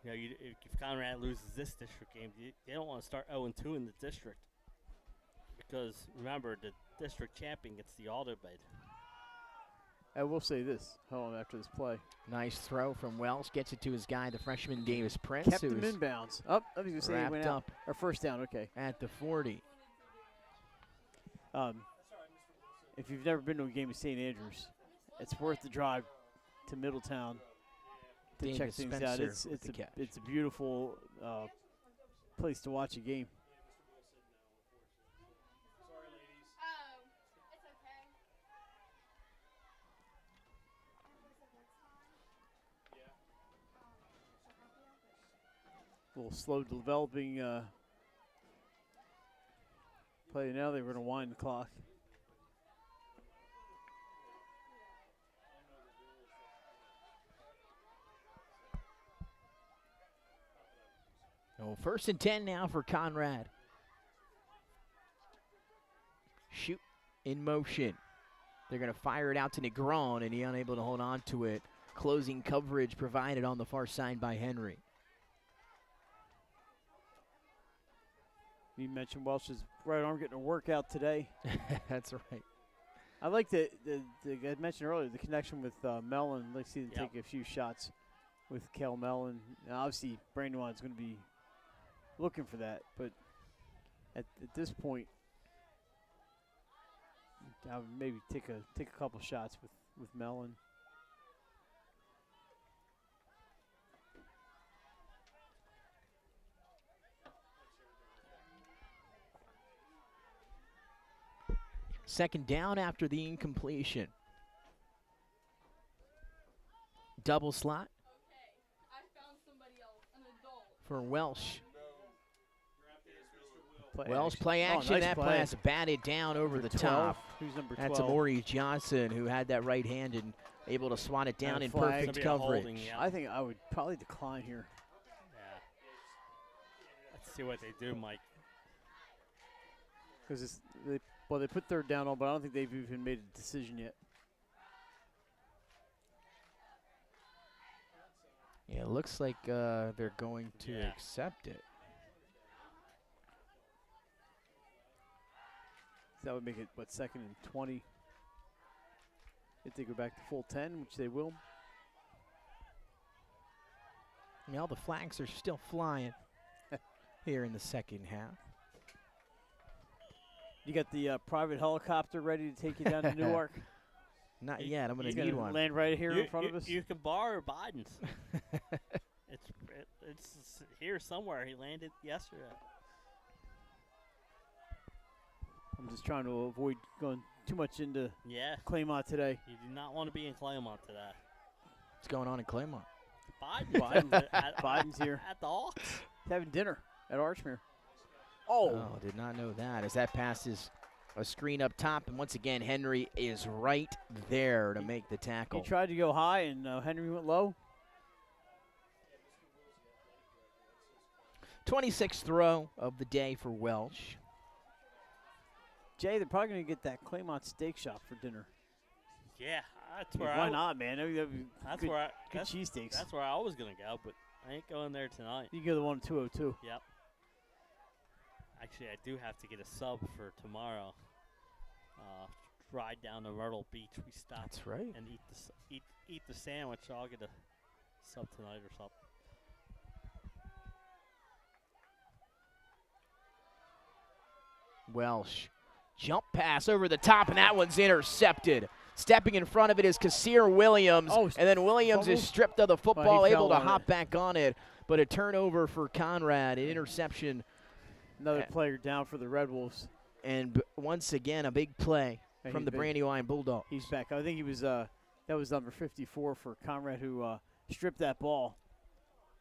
If Conrad loses this district game, they don't want to start 0-2 in the district. Because, remember, the district champion gets the auto bid. I will say this. Hold on, after this play. Nice throw from Welsh. Gets it to his guy, the freshman Davis Prince. Kept him in bounds. I was going to say he went out. Or first down, okay. At the 40. If you've never been to a game of St. Andrews, it's worth the drive to Middletown to Davis check things out. It's a beautiful place to watch a game. A little slow developing play now. They were going to wind the clock. Oh, 1st and 10 now for Conrad. Shoot in motion. They're going to fire it out to Negron, and he unable to hold on to it. Closing coverage provided on the far side by Henry. You mentioned Welsh's right arm getting a workout today. That's right. I like I mentioned earlier, the connection with Mellon. Let's see them take a few shots with Kel Mellon. Now, obviously, Brandywine's going to be looking for that, but at this point, I would maybe take a couple shots with Mellon. Second down after the incompletion. Double slot for Welsh. Welsh play action. Nice that play. pass batted down over the 12. top. Who's number 12? That's Amori Johnson, who had that right hand and able to swat it down in flag. perfect coverage. Holding, yeah. I think I would probably decline here. Yeah. Let's see what they do, Mike. Because they put third down on, but I don't think they've even made a decision yet. Yeah, it looks like they're going to accept it. That would make it, 2nd and 20. If they go back to full 10, which they will. Well, the flags are still flying here in the second half. You got the private helicopter ready to take you down to Newark? Not yet. I'm going to need one. Land right here in front of us? You can borrow Biden's. It's here somewhere. He landed yesterday. I'm just trying to avoid going too much into Claymont today. You do not want to be in Claymont today. What's going on in Claymont? Biden's here. At the Hawks. He's having dinner at Archmere. Oh, did not know that. As that passes a screen up top, and once again, Henry is right there to make the tackle. He tried to go high, and Henry went low. 26th throw of the day for Welsh. Jay, they're probably going to get that Claymont steak shop for dinner. Yeah, that's where Why not, man? That's where good cheesesteaks. That's where I was going to go, but I ain't going there tonight. You can go to the one at 202. Yep. Actually, I do have to get a sub for tomorrow. Ride down to Myrtle Beach. We stop. That's right. And eat the sandwich. So I'll get a sub tonight or something. Welsh. Jump pass over the top, and that one's intercepted. Stepping in front of it is Kassir Williams, and then Williams is stripped of the football, able to hop back on it, but a turnover for Conrad, an interception. Another player down for the Red Wolves. And once again, a big play from the Brandywine Bulldog. He's back. I think he was that was number 54 for Conrad, who stripped that ball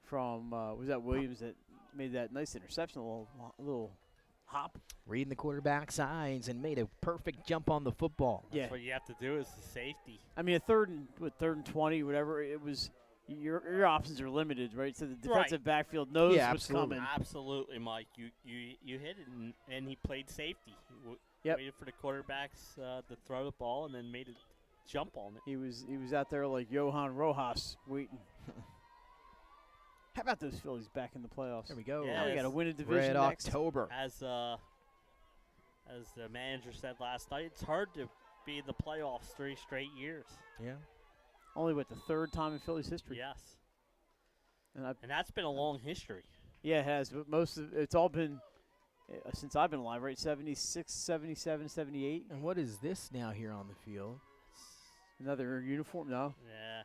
from was that Williams that made that nice interception, a little hop. Reading the quarterback's eyes and made a perfect jump on the football. That's what you have to do is the safety. I mean, a third and 20, whatever it was. Your options are limited, right? So the defensive backfield knows what's coming. Absolutely, Mike. You hit it, and he played safety. He waited for the quarterbacks to throw the ball, and then made a jump on it. He was out there like Johan Rojas waiting. How about those Phillies back in the playoffs? There we go. Yeah, now we got to win a division Red next. October. As the manager said last night, it's hard to be in the playoffs 3 straight years. Yeah. Only the third time in Phillies history. Yes. And that's been a long history. Yeah, it has. But it's all been since I've been alive, right? 76, 77, 78. And what is this now here on the field? Another uniform? No. Yeah.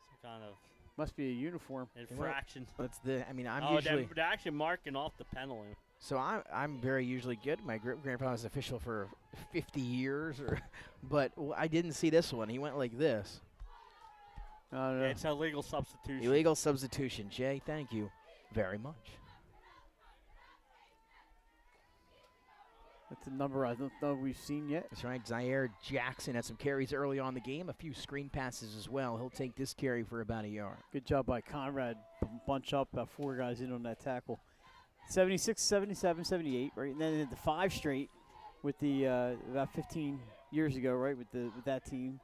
Some kind of. Must be a uniform. Infraction. That's I'm usually. They're actually marking off the penalty. So I'm very usually good. My grandpa was official for 50 years, but I didn't see this one. He went like this. Yeah, it's a legal substitution. Illegal substitution. Jay, thank you very much. That's a number I don't know we've seen yet. That's right. Zaire Jackson had some carries early on in the game, a few screen passes as well. He'll take this carry for about a yard. Good job by Conrad. Bunch up about 4 guys in on that tackle. 76, 77, 78, right? And then the 5 straight with the about 15 years ago, right, with that team.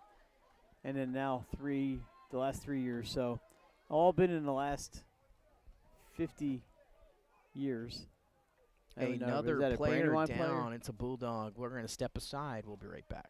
And then now the last 3 years. So all been in the last 50 years. Another player down. It's a Bulldog. We're going to step aside. We'll be right back.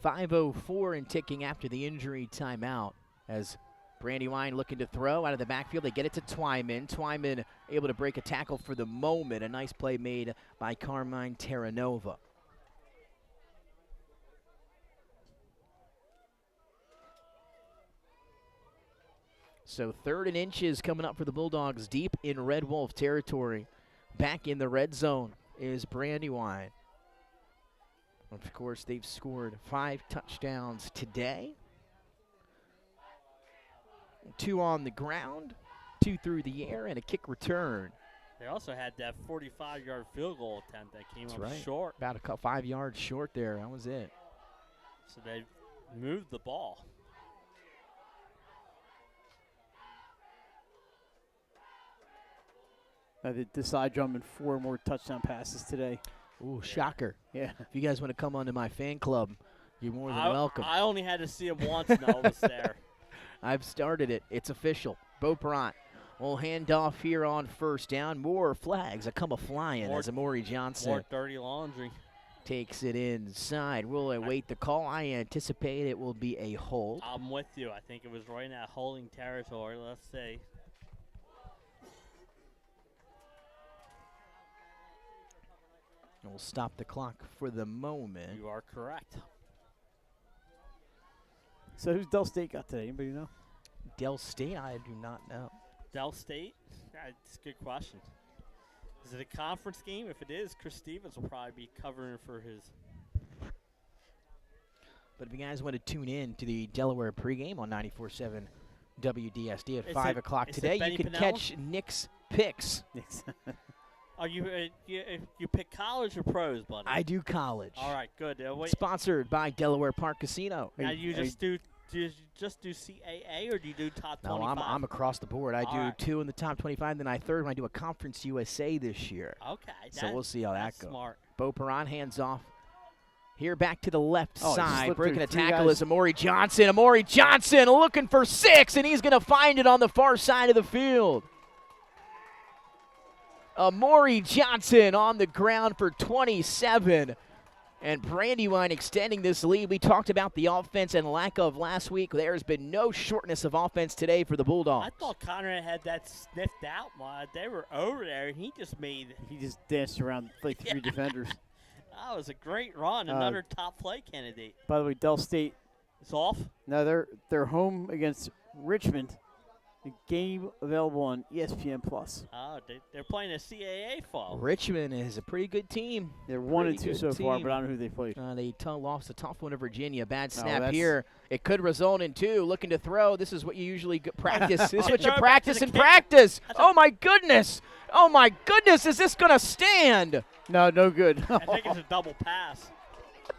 .504 and ticking after the injury timeout as Brandywine looking to throw out of the backfield. They get it to Twyman. Twyman able to break a tackle for the moment. A nice play made by Carmine Terranova. So 3rd and inches coming up for the Bulldogs deep in Red Wolf territory. Back in the red zone is Brandywine. Of course, they've scored 5 touchdowns today. 2 on the ground, 2 through the air, and a kick return. They also had that 45-yard field goal attempt that came up short. About 5 yards short there. That was it. So they moved the ball. They decide drumming 4 more touchdown passes today. Ooh, shocker. Yeah. If you guys want to come onto my fan club, you're more than welcome. I only had to see him once and I was there. I've started it. It's official. Beauperant will hand off here on 1st down. More flags that come a-flying as Amori Johnson. More dirty laundry. Takes it inside. Will await the call. I anticipate it will be a hold. I'm with you. I think it was right in that holding territory. Let's see. We'll stop the clock for the moment. You are correct. So who's Del State got today? Anybody know? Del State, I do not know. Del State? That's a good question. Is it a conference game? If it is, Chris Stevens will probably be covering for his. But if you guys want to tune in to the Delaware pregame on 94.7 WDSD at 5 o'clock today, you can catch Nick's picks. Are you pick college or pros, buddy? I do college. All right, good. Sponsored by Delaware Park Casino. Now you just do CAA or do you do top 25? No, I'm across the board. I All do right. 2 in the top 25, then I third when I do a Conference USA this year. Okay. So we'll see how that goes. Smart. Bo Perron hands off. Here back to the left side, breaking a 3 tackle guys. is Amori Johnson. Amori Johnson looking for 6, and he's going to find it on the far side of the field. Amori Johnson on the ground for 27. And Brandywine extending this lead. We talked about the offense and lack of last week. There's been no shortness of offense today for the Bulldogs. I thought Conrad had that sniffed out. They were over there, and he just danced around like 3 defenders. That was a great run. Another top play candidate. By the way, Del State is off. No, they're home against Richmond. The game available on ESPN Plus. Oh, they're playing a CAA fall. Richmond is a pretty good team. They're 1-2 Pretty so good far, team. but I don't know who they played. They lost a tough one to Virginia. Bad Oh, snap that's- here. It could result in 2. Looking to throw. This is what you usually practice. This is what you Throw it back to practice the in kick. practice. Oh, my goodness. Oh, my goodness. Is this going to stand? No good. I think it's a double pass.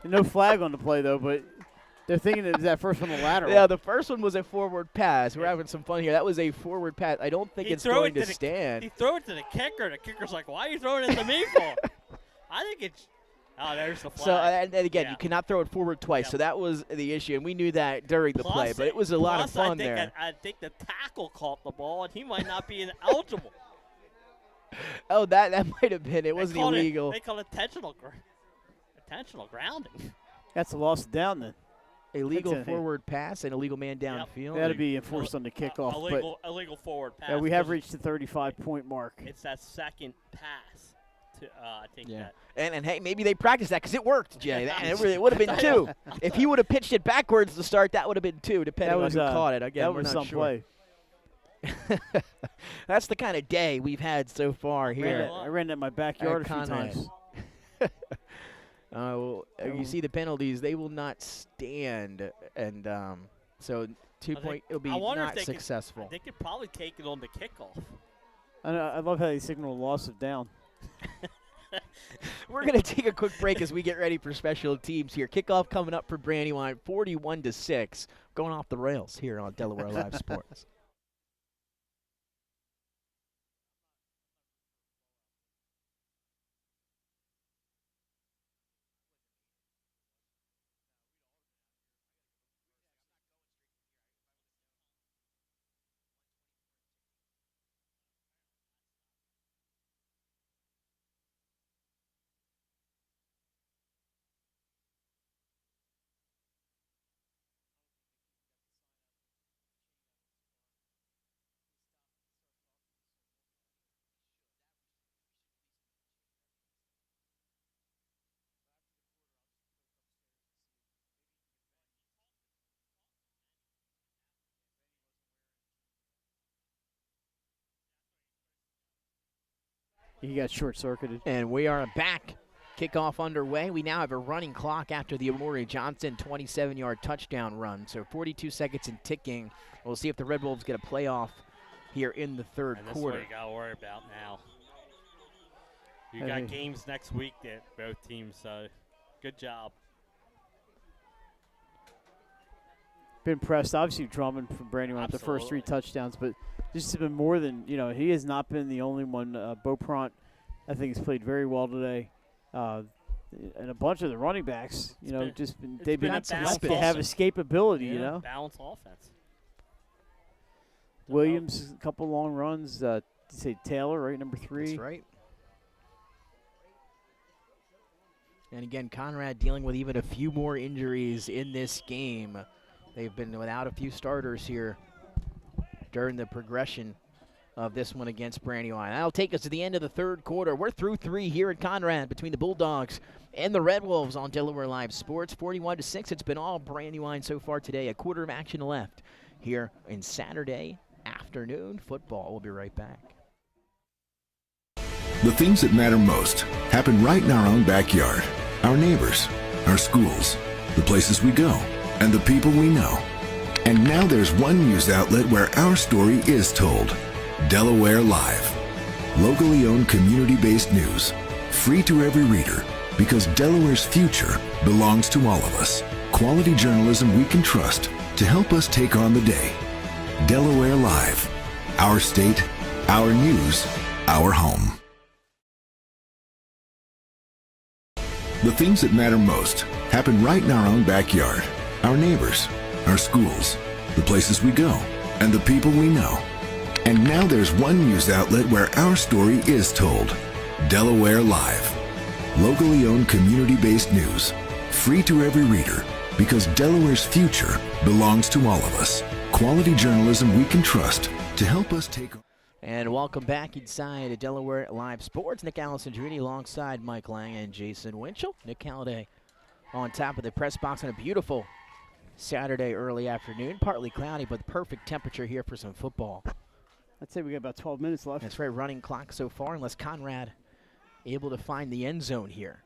No flag on the play, though, but they're thinking it was that first one the lateral. Yeah, the first one was a forward pass. We're having some fun here. That was a forward pass. I don't think it's going to stand. He threw it to the kicker. The kicker's like, why are you throwing it to me for? I think it's – oh, there's the flag. So, and again, you cannot throw it forward twice. So that was the issue, and we knew that during the play. But it was a lot of fun there. I think the tackle caught the ball, and he might not be ineligible. Oh, that might have been. It wasn't illegal. They call it intentional grounding. That's a loss down then. Illegal forward pass and illegal man downfield. That'll be enforced on the kickoff. Illegal forward pass. Yeah, we have reached the 35-point mark. It's that second pass. I think that. And hey, maybe they practiced that because it worked, Jay. It would have been 2. If he would have pitched it backwards to start, that would have been 2, depending on who caught it. Again, that we're was not some sure. play. That's the kind of day we've had so far here. I ran that in my backyard a few Conrad. times. You see the penalties; they will not stand, and so 2 point. It'll be not successful. They could probably take it on the kickoff. I love how they signal a loss of down. We're going to take a quick break as we get ready for special teams here. Kickoff coming up for Brandywine, 41-6, going off the rails here on Delaware Live Sports. He got short-circuited. And we are back. Kickoff underway. We now have a running clock after the Amori Johnson 27-yard touchdown run. So 42 seconds and ticking. We'll see if the Red Wolves get a playoff here in the third And quarter. That's what you got to worry about now. You got games next week that both teams, so good job. Been impressed. Obviously, Drummond from Brandywine with the first 3 touchdowns, but this has been more than, he has not been the only one. Bo Pront, I think, has played very well today. And a bunch of the running backs, they've been have escapability, Balanced offense. Williams, a couple long runs. Did you say Taylor, right, number 3? That's right. And again, Conrad dealing with even a few more injuries in this game. They've been without a few starters here during the progression of this one against Brandywine. That'll take us to the end of the third quarter. We're through 3 here at Conrad between the Bulldogs and the Red Wolves on Delaware Live Sports. 41-6. It's been all Brandywine so far today. A quarter of action left here in Saturday afternoon football. We'll be right back. The things that matter most happen right in our own backyard. Our neighbors, our schools, the places we go, and the people we know. And now there's one news outlet where our story is told. Delaware Live. Locally owned, community-based news. Free to every reader, because Delaware's future belongs to all of us. Quality journalism we can trust to help us take on the day. Delaware Live. Our state, our news, our home. The things that matter most happen right in our own backyard. Our neighbors, our schools, the places we go, and the people we know. And now there's one news outlet where our story is told. Delaware Live. Locally owned, community-based news. Free to every reader, because Delaware's future belongs to all of us. Quality journalism we can trust to help us take on. And welcome back inside Delaware Live Sports. Nick Allison-Drini alongside Mike Lang and Jason Winchell. Nick Halliday on top of the press box on a beautiful Saturday early afternoon. Partly cloudy, but the perfect temperature here for some football. I'd say we got about 12 minutes left. That's right, running clock so far, unless Conrad able to find the end zone here.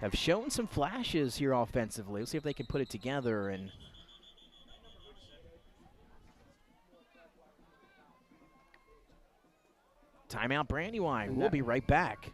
Have shown some flashes here offensively. Let's see if they can put it together. And timeout Brandywine. We'll be right back.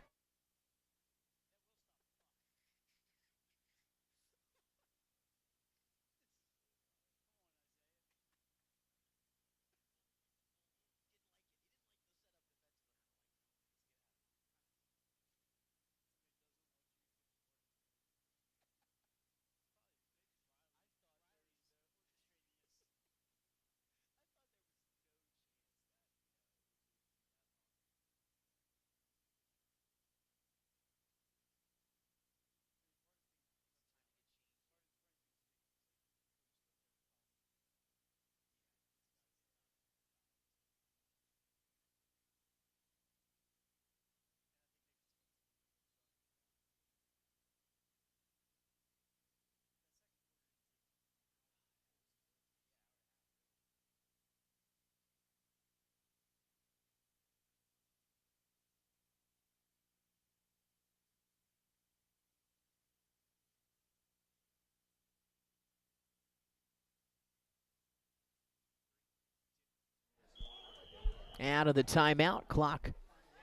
Out of the timeout, clock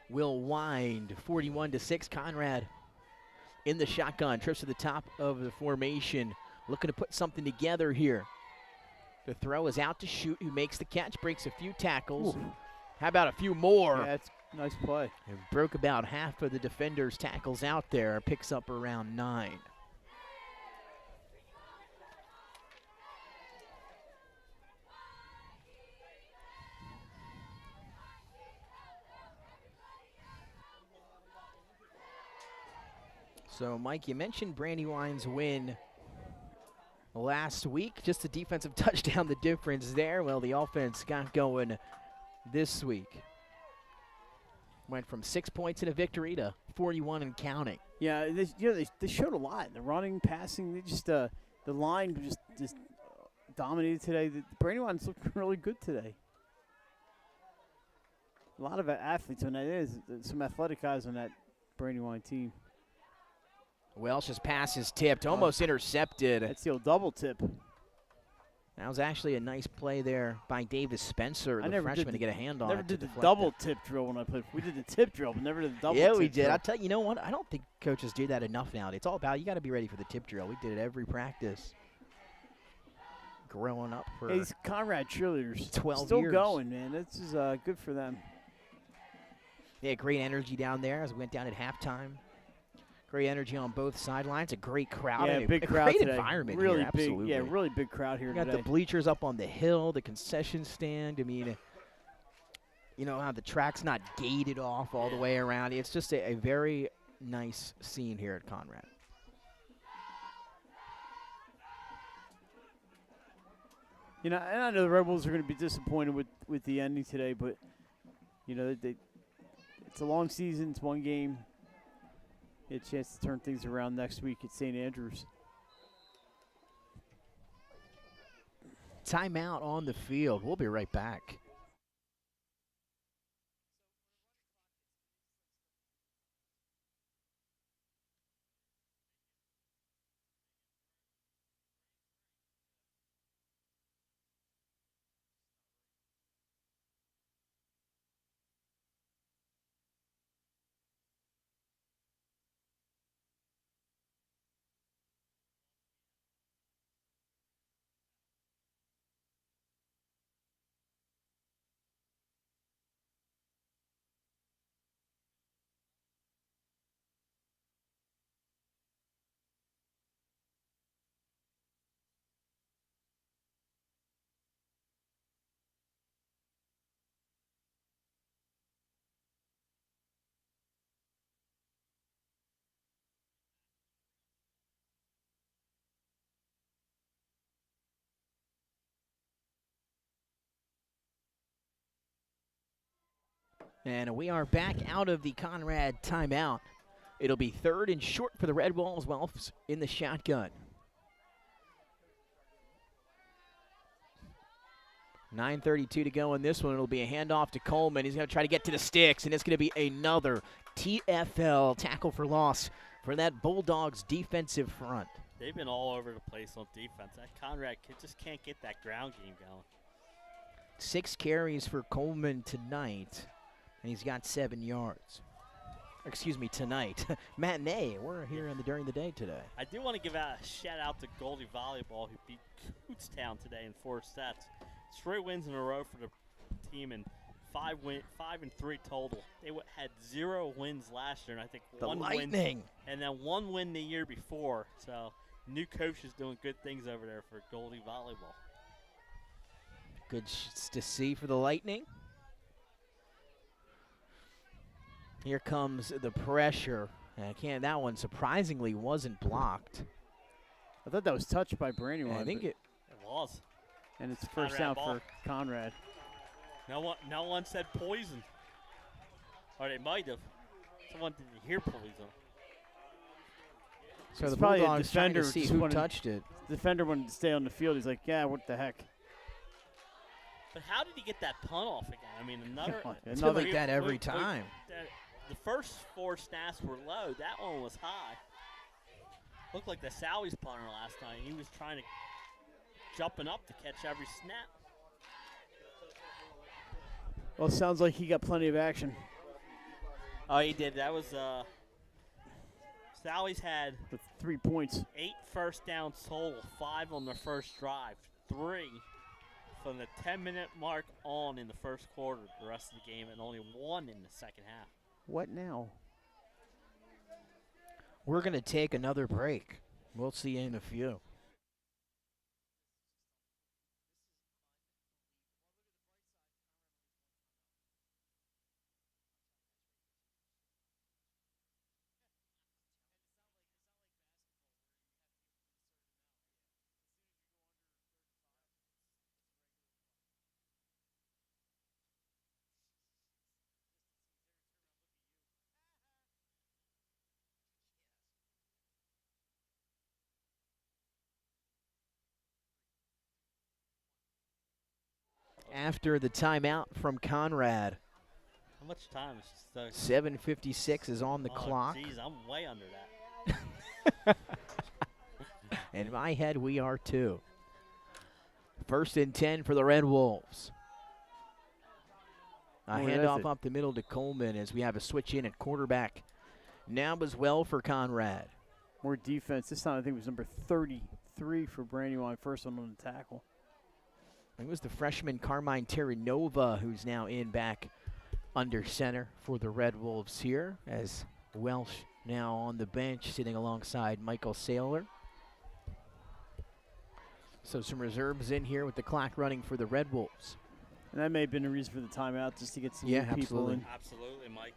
will wind. 41-6, Conrad in the shotgun. Trips to the top of the formation, looking to put something together here. The throw is out to shoot, who makes the catch, breaks a few tackles. Ooh. How about a few more? Yeah, that's a nice play. And broke about half of the defenders' tackles out there, picks up around 9. So, Mike, you mentioned Brandywine's win last week. Just a defensive touchdown, the difference there. Well, the offense got going this week. Went from 6 points in a victory to 41 and counting. Yeah, they showed a lot. The running, passing, they just the line just dominated today. The Brandywine's looked really good today. A lot of athletes on that. There's some athletic guys on that Brandywine team. Welsh's pass is tipped, almost intercepted. That's the old double tip. That was actually a nice play there by Davis Spencer, the freshman, to get a hand on it. Never did the double tip drill when I played. We did the tip drill, but never did the double tip drill. Yeah, we did. I'll tell you, you know what? I don't think coaches do that enough now. It's all about, you got to be ready for the tip drill. We did it every practice. Growing up for these Conrad cheerleaders. 12 Still years. going, man. This is good for them. They had great energy down there as we went down at halftime. Great energy on both sidelines. A great crowd. Yeah, big crowd great today. environment really here, absolutely. Big, yeah, really big crowd here today. Got the bleachers up on the hill, the concession stand. I mean, you know how the track's not gated off all the way around. It's just a very nice scene here at Conrad. You know, and I know the Red Bulls are going to be disappointed with the ending today, but, you know, it's a long season. It's one game. Get a chance to turn things around next week at St. Andrews. Timeout on the field. We'll be right back. And we are back out of the Conrad timeout. It'll be 3rd and short for the Red Wolves, Wolves in the shotgun. 9:32 to go in this one. It'll be a handoff to Coleman. He's going to try to get to the sticks, and it's going to be another TFL tackle for loss for that Bulldogs defensive front. They've been all over the place on defense. That Conrad kid just can't get that ground game going. 6 carries for Coleman tonight, and he's got 7 yards. Excuse me, tonight. Matinee, we're here during the day today. I do want to give out a shout out to Goldie Volleyball, who beat Kutztown today in 4 sets. 3 wins in a row for the team and 5 and 3 total. They had 0 wins last year, and I think the 1 Lightning. win, and then 1 win the year before. So new coach is doing good things over there for Goldie Volleyball. Good to see for the Lightning. Here comes the pressure. And that one surprisingly wasn't blocked. I thought that was touched by Brandywine. I think it was. And it's first down for Conrad. No one said poison. Or they might have. Someone didn't hear poison. So the Bulldogs trying to see who touched it. The defender wanted to stay on the field. He's like, yeah, what the heck. But how did he get that punt off again? I mean, it's been like that every time. The first 4 snaps were low. That one was high. Looked like the Sally's punter last night. He was trying to jumping up to catch every snap. Well, it sounds like he got plenty of action. Oh, he did. That was Sally's had with 3 points. 8 first downs total, 5 on their first drive, 3 from the 10-minute mark on in the first quarter, the rest of the game, and only 1 in the second half. What now? We're going to take another break. We'll see you in a few. After the timeout from Conrad. How much time is 7:56 is on the clock. Geez, I'm way under that. In my head, we are too. 1st and 10 for the Red Wolves. A handoff up the middle to Coleman as we have a switch in at quarterback. Now as well for Conrad. More defense. This time I think it was number 33 for Brandywine, first one on the tackle. It was the freshman Carmine Terranova who's now in back under center for the Red Wolves here, as Welsh now on the bench sitting alongside Michael Saylor. So some reserves in here with the clock running for the Red Wolves. And that may have been a reason for the timeout, just to get some new people in. Absolutely, Mike.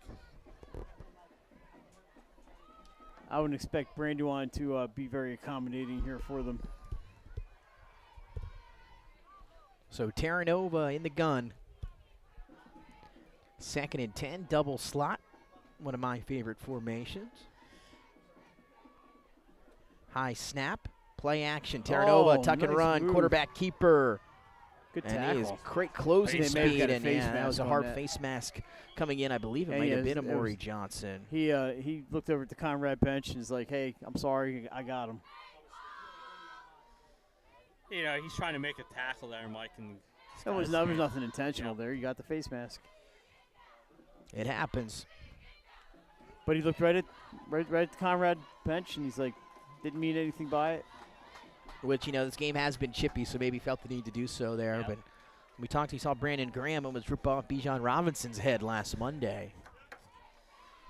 I wouldn't expect Brandywine to be very accommodating here for them. So Terranova in the gun. 2nd and 10, double slot. One of my favorite formations. High snap, play action. Terranova, tuck and nice run, move. quarterback keeper. Good And tackle. he is great closing They may have speed, got a and face that was a mask hard on that. face mask coming in. I believe it Yeah, might yeah, have been it was- Amori Johnson. He looked over at the Conrad bench and was like, "Hey, I'm sorry, I got him." You know, he's trying to make a tackle there, Mike. And There was nothing intentional there. You got the face mask. It happens. But he looked right at the Conrad bench, and he's like, didn't mean anything by it. Which, you know, this game has been chippy, so maybe felt the need to do so there. But we talked, he saw Brandon Graham almost rip off Bijan Robinson's head last Monday.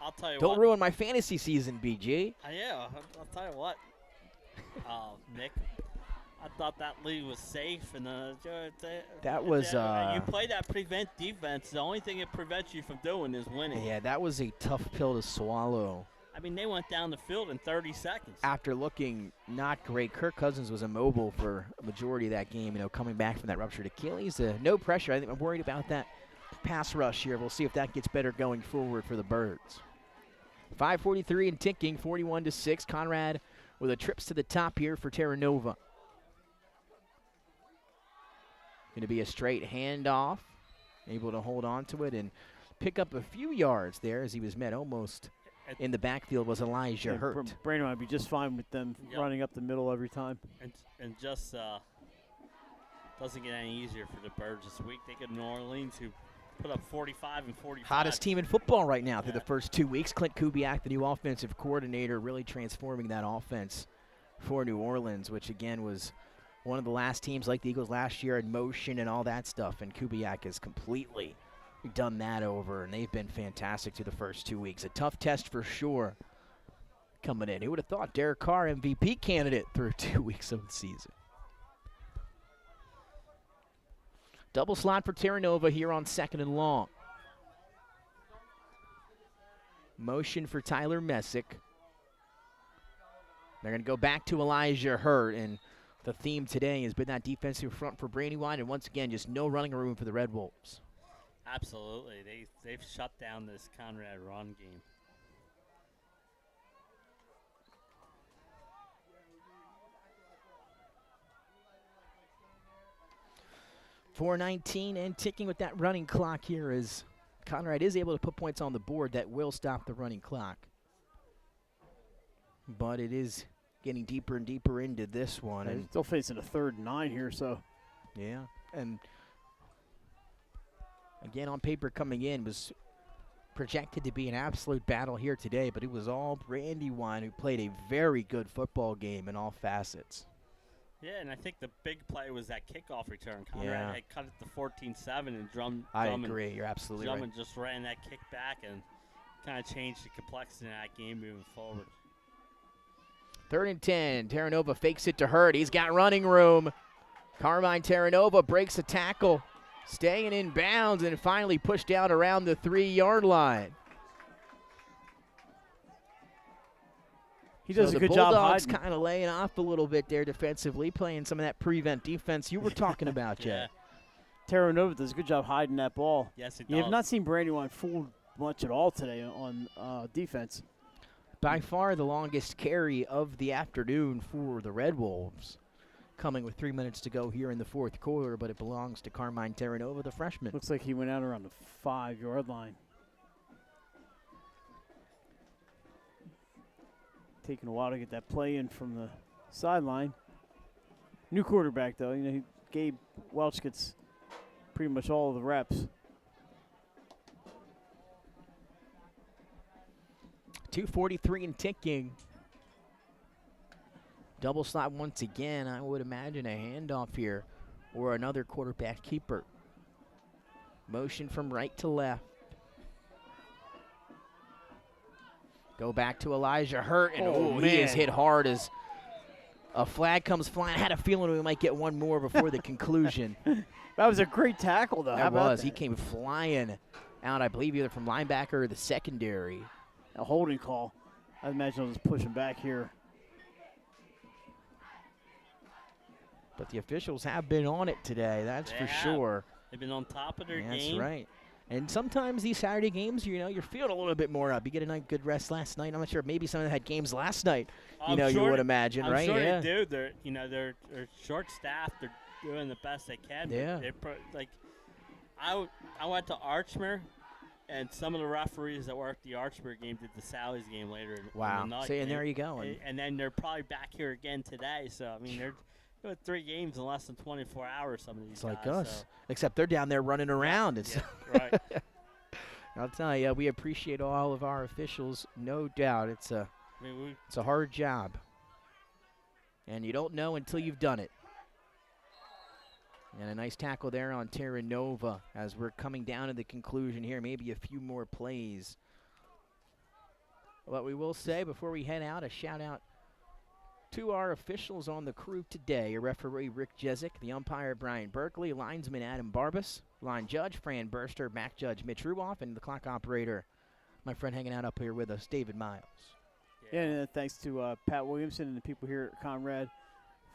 I'll tell you Don't what. ruin my fantasy season, BG. Yeah, I'll tell you what. Nick, I thought that league was safe, and That was, you play that prevent defense. The only thing it prevents you from doing is winning. Yeah, that was a tough pill to swallow. I mean, they went down the field in 30 seconds. After looking not great, Kirk Cousins was immobile for a majority of that game, you know, coming back from that ruptured Achilles. No pressure. I think I'm worried about that pass rush here. We'll see if that gets better going forward for the Birds. 5:43 and ticking, 41-6. Conrad with a trips to the top here for Terranova. Going to be a straight handoff. Able to hold on to it and pick up a few yards there as he was met almost in the backfield was Elijah Hurt. Brandon would be just fine with them running up the middle every time. And just doesn't get any easier for the Birds this week. They get New Orleans, who put up 45 and 45. Hottest team in football right now through the first 2 weeks. Clint Kubiak, the new offensive coordinator, really transforming that offense for New Orleans, which again was one of the last teams like the Eagles last year in motion and all that stuff. And Kubiak has completely done that over, and they've been fantastic through the first 2 weeks. A tough test for sure coming in. Who would have thought Derek Carr MVP candidate through 2 weeks of the season? Double slot for Terranova here on 2nd and long. Motion for Tyler Messick. They're going to go back to Elijah Hurt, and the theme today has been that defensive front for Brandywine, and once again, just no running room for the Red Wolves. Absolutely. They've shut down this Conrad run game. .419 and ticking with that running clock here as Conrad is able to put points on the board that will stop the running clock. But it is getting deeper and deeper into this one. They're still facing a 3rd and 9 here, so. Yeah, and again, on paper coming in was projected to be an absolute battle here today, but it was all Brandywine who played a very good football game in all facets. Yeah, and I think the big play was that kickoff return. Conrad had cut it to 14-7, and I agree. You're absolutely right. Drummond just ran that kick back and kind of changed the complexity of that game moving forward. 3rd and 10. Terranova fakes it to Hurt. He's got running room. Carmine Terranova breaks a tackle, staying in bounds, and finally pushed down around the 3-yard line. He does a good job Bulldogs hiding. kind of laying off a little bit there defensively, playing some of that prevent defense you were talking about, Jay. Terranova does a good job hiding that ball. Yes, he You does. have not seen Brandywine fooled much at all today on defense. By far the longest carry of the afternoon for the Red Wolves, coming with 3 minutes to go here in the 4th quarter, but it belongs to Carmine Terranova, the freshman. Looks like he went out around the 5-yard line. Taking a while to get that play in from the sideline. New quarterback, though. You know, Gabe Welch gets pretty much all of the reps. 2:43 and ticking. Double slot once again. I would imagine a handoff here or another quarterback keeper. Motion from right to left. Go back to Elijah Hurt, and he is hit hard as a flag comes flying. I had a feeling we might get one more before the conclusion. That was a great tackle, though. How about that? He came flying out, I believe, either from linebacker or the secondary. A holding call. I imagine I'll just push him back here. But the officials have been on it today, that's for sure. They've been on top of their game. That's right. And sometimes these Saturday games, you're feeling a little bit more up. You get a night good rest last night. I'm not sure. Maybe some of them had games last night. You would imagine, right? I'm sure they do. They're short-staffed. They're doing the best they can. Yeah. I went to Archmere, and some of the referees that worked the Archmere game did the Sally's game later in the night. See, and there you go. And then they're probably back here again today. So, I mean, they're doing 3 games in less than 24 hours, some of these guys. It's like us, except they're down there running around. Right. I'll tell you, we appreciate all of our officials, no doubt. It's a hard job, and you don't know until you've done it. And a nice tackle there on Terranova as we're coming down to the conclusion here. Maybe a few more plays. What we will say before we head out, a shout out to our officials on the crew today. A referee Rick Jezik, the umpire Brian Berkeley, linesman Adam Barbas, line judge Fran Burster, back judge Mitch Ruoff, and the clock operator, my friend hanging out up here with us, David Miles. Yeah, and thanks to Pat Williamson and the people here at Conrad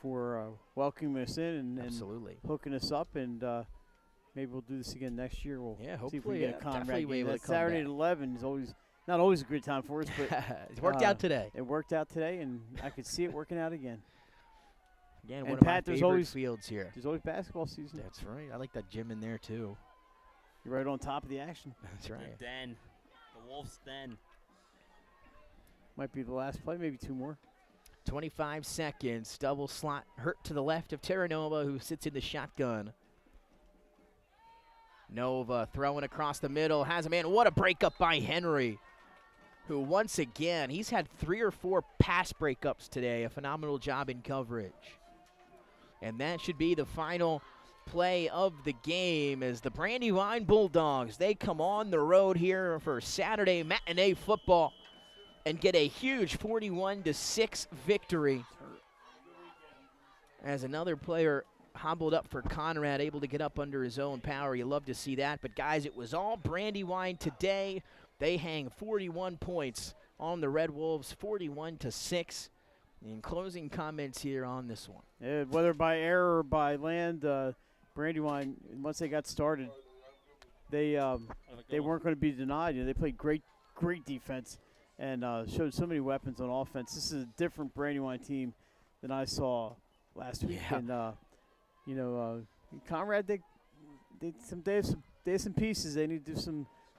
for welcoming us in and hooking us up, and maybe we'll do this again next year. We'll see if we get a Conrad game. That Saturday at 11 is not always a good time for us, but it worked out today. It worked out today, and I could see it working out again. Again, one of my favorite fields here. There's always basketball season. That's right. I like that gym in there too. You're right on top of the action. That's right. The den, the Wolf's Den. Might be the last play, maybe 2 more. 25 seconds, double slot, hurt to the left of Terranova, who sits in the shotgun. Nova throwing across the middle, has a man. What a breakup by Henry, who once again, he's had 3 or 4 pass breakups today. A phenomenal job in coverage. And that should be the final play of the game as the Brandywine Bulldogs, they come on the road here for Saturday matinee football and get a huge 41-6 victory. As another player hobbled up for Conrad, able to get up under his own power. You love to see that. But, guys, it was all Brandywine today. They hang 41 points on the Red Wolves, 41-6. In closing comments here on this one. Yeah, whether by air or by land, Brandywine, once they got started, they weren't going to be denied. They played great defense and showed so many weapons on offense. This is a different Brandywine team than I saw last week. Yeah. And Conrad, they have some pieces. They need to do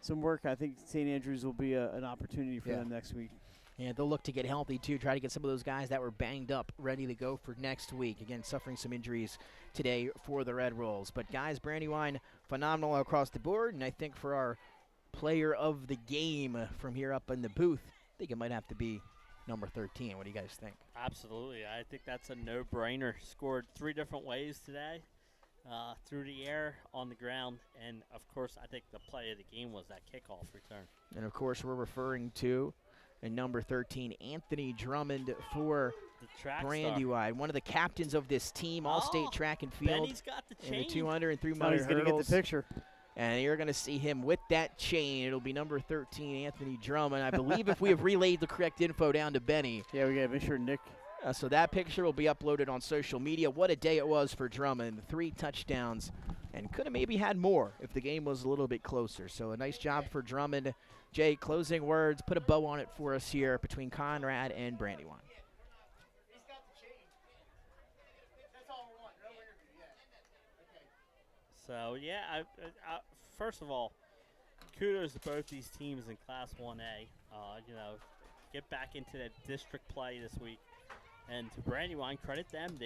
some work. I think St. Andrews will be an opportunity for them next week. And they'll look to get healthy, too, try to get some of those guys that were banged up ready to go for next week. Again, suffering some injuries today for the Red Wolves. But, guys, Brandywine, phenomenal across the board. And I think for our player of the game from here up in the booth, I think it might have to be number 13. What do you guys think? Absolutely. I think that's a no-brainer. Scored 3 different ways today, through the air, on the ground, and, of course, I think the play of the game was that kickoff return. And, of course, we're referring to number 13, Anthony Drummond for Brandywine, one of the captains of this team, all-state track and field. Benny's got the chain. In the 200 and 300 hurdles. He's going to get the picture. And you're going to see him with that chain. It'll be number 13, Anthony Drummond. I believe if we have relayed the correct info down to Benny. Yeah, we got to make sure Nick. So that picture will be uploaded on social media. What a day it was for Drummond. 3 touchdowns. And could have maybe had more if the game was a little bit closer. So a nice job for Drummond. Jay, closing words. Put a bow on it for us here between Conrad and Brandywine. So, yeah, first of all, kudos to both these teams in Class 1A. Get back into that district play this week. And to Brandywine, credit them.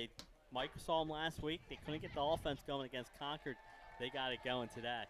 Mike saw them last week. They couldn't get the offense going against Concord. They got it going today.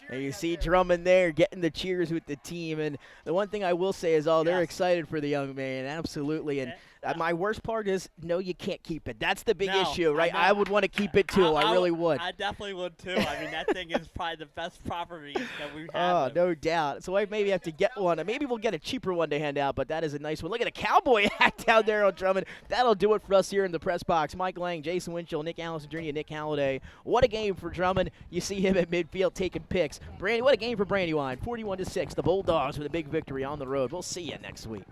And you see Drummond there getting the cheers with the team. And the one thing I will say is, they're excited for the young man. Absolutely. And my worst part is, no, you can't keep it. That's the big issue, right? I would want to keep it, too. I really would. I definitely would, too. I mean, that thing is probably the best property that we Oh, have. no doubt. So I maybe have to get one. Maybe we'll get a cheaper one to hand out, but that is a nice one. Look at a cowboy hat down there on Drummond. That'll do it for us here in the press box. Mike Lang, Jason Winchell, Nick Allison Jr., Nick Halliday. What a game for Drummond. You see him at midfield taking picks. What a game for Brandywine. 41-6. The Bulldogs with a big victory on the road. We'll see you next week.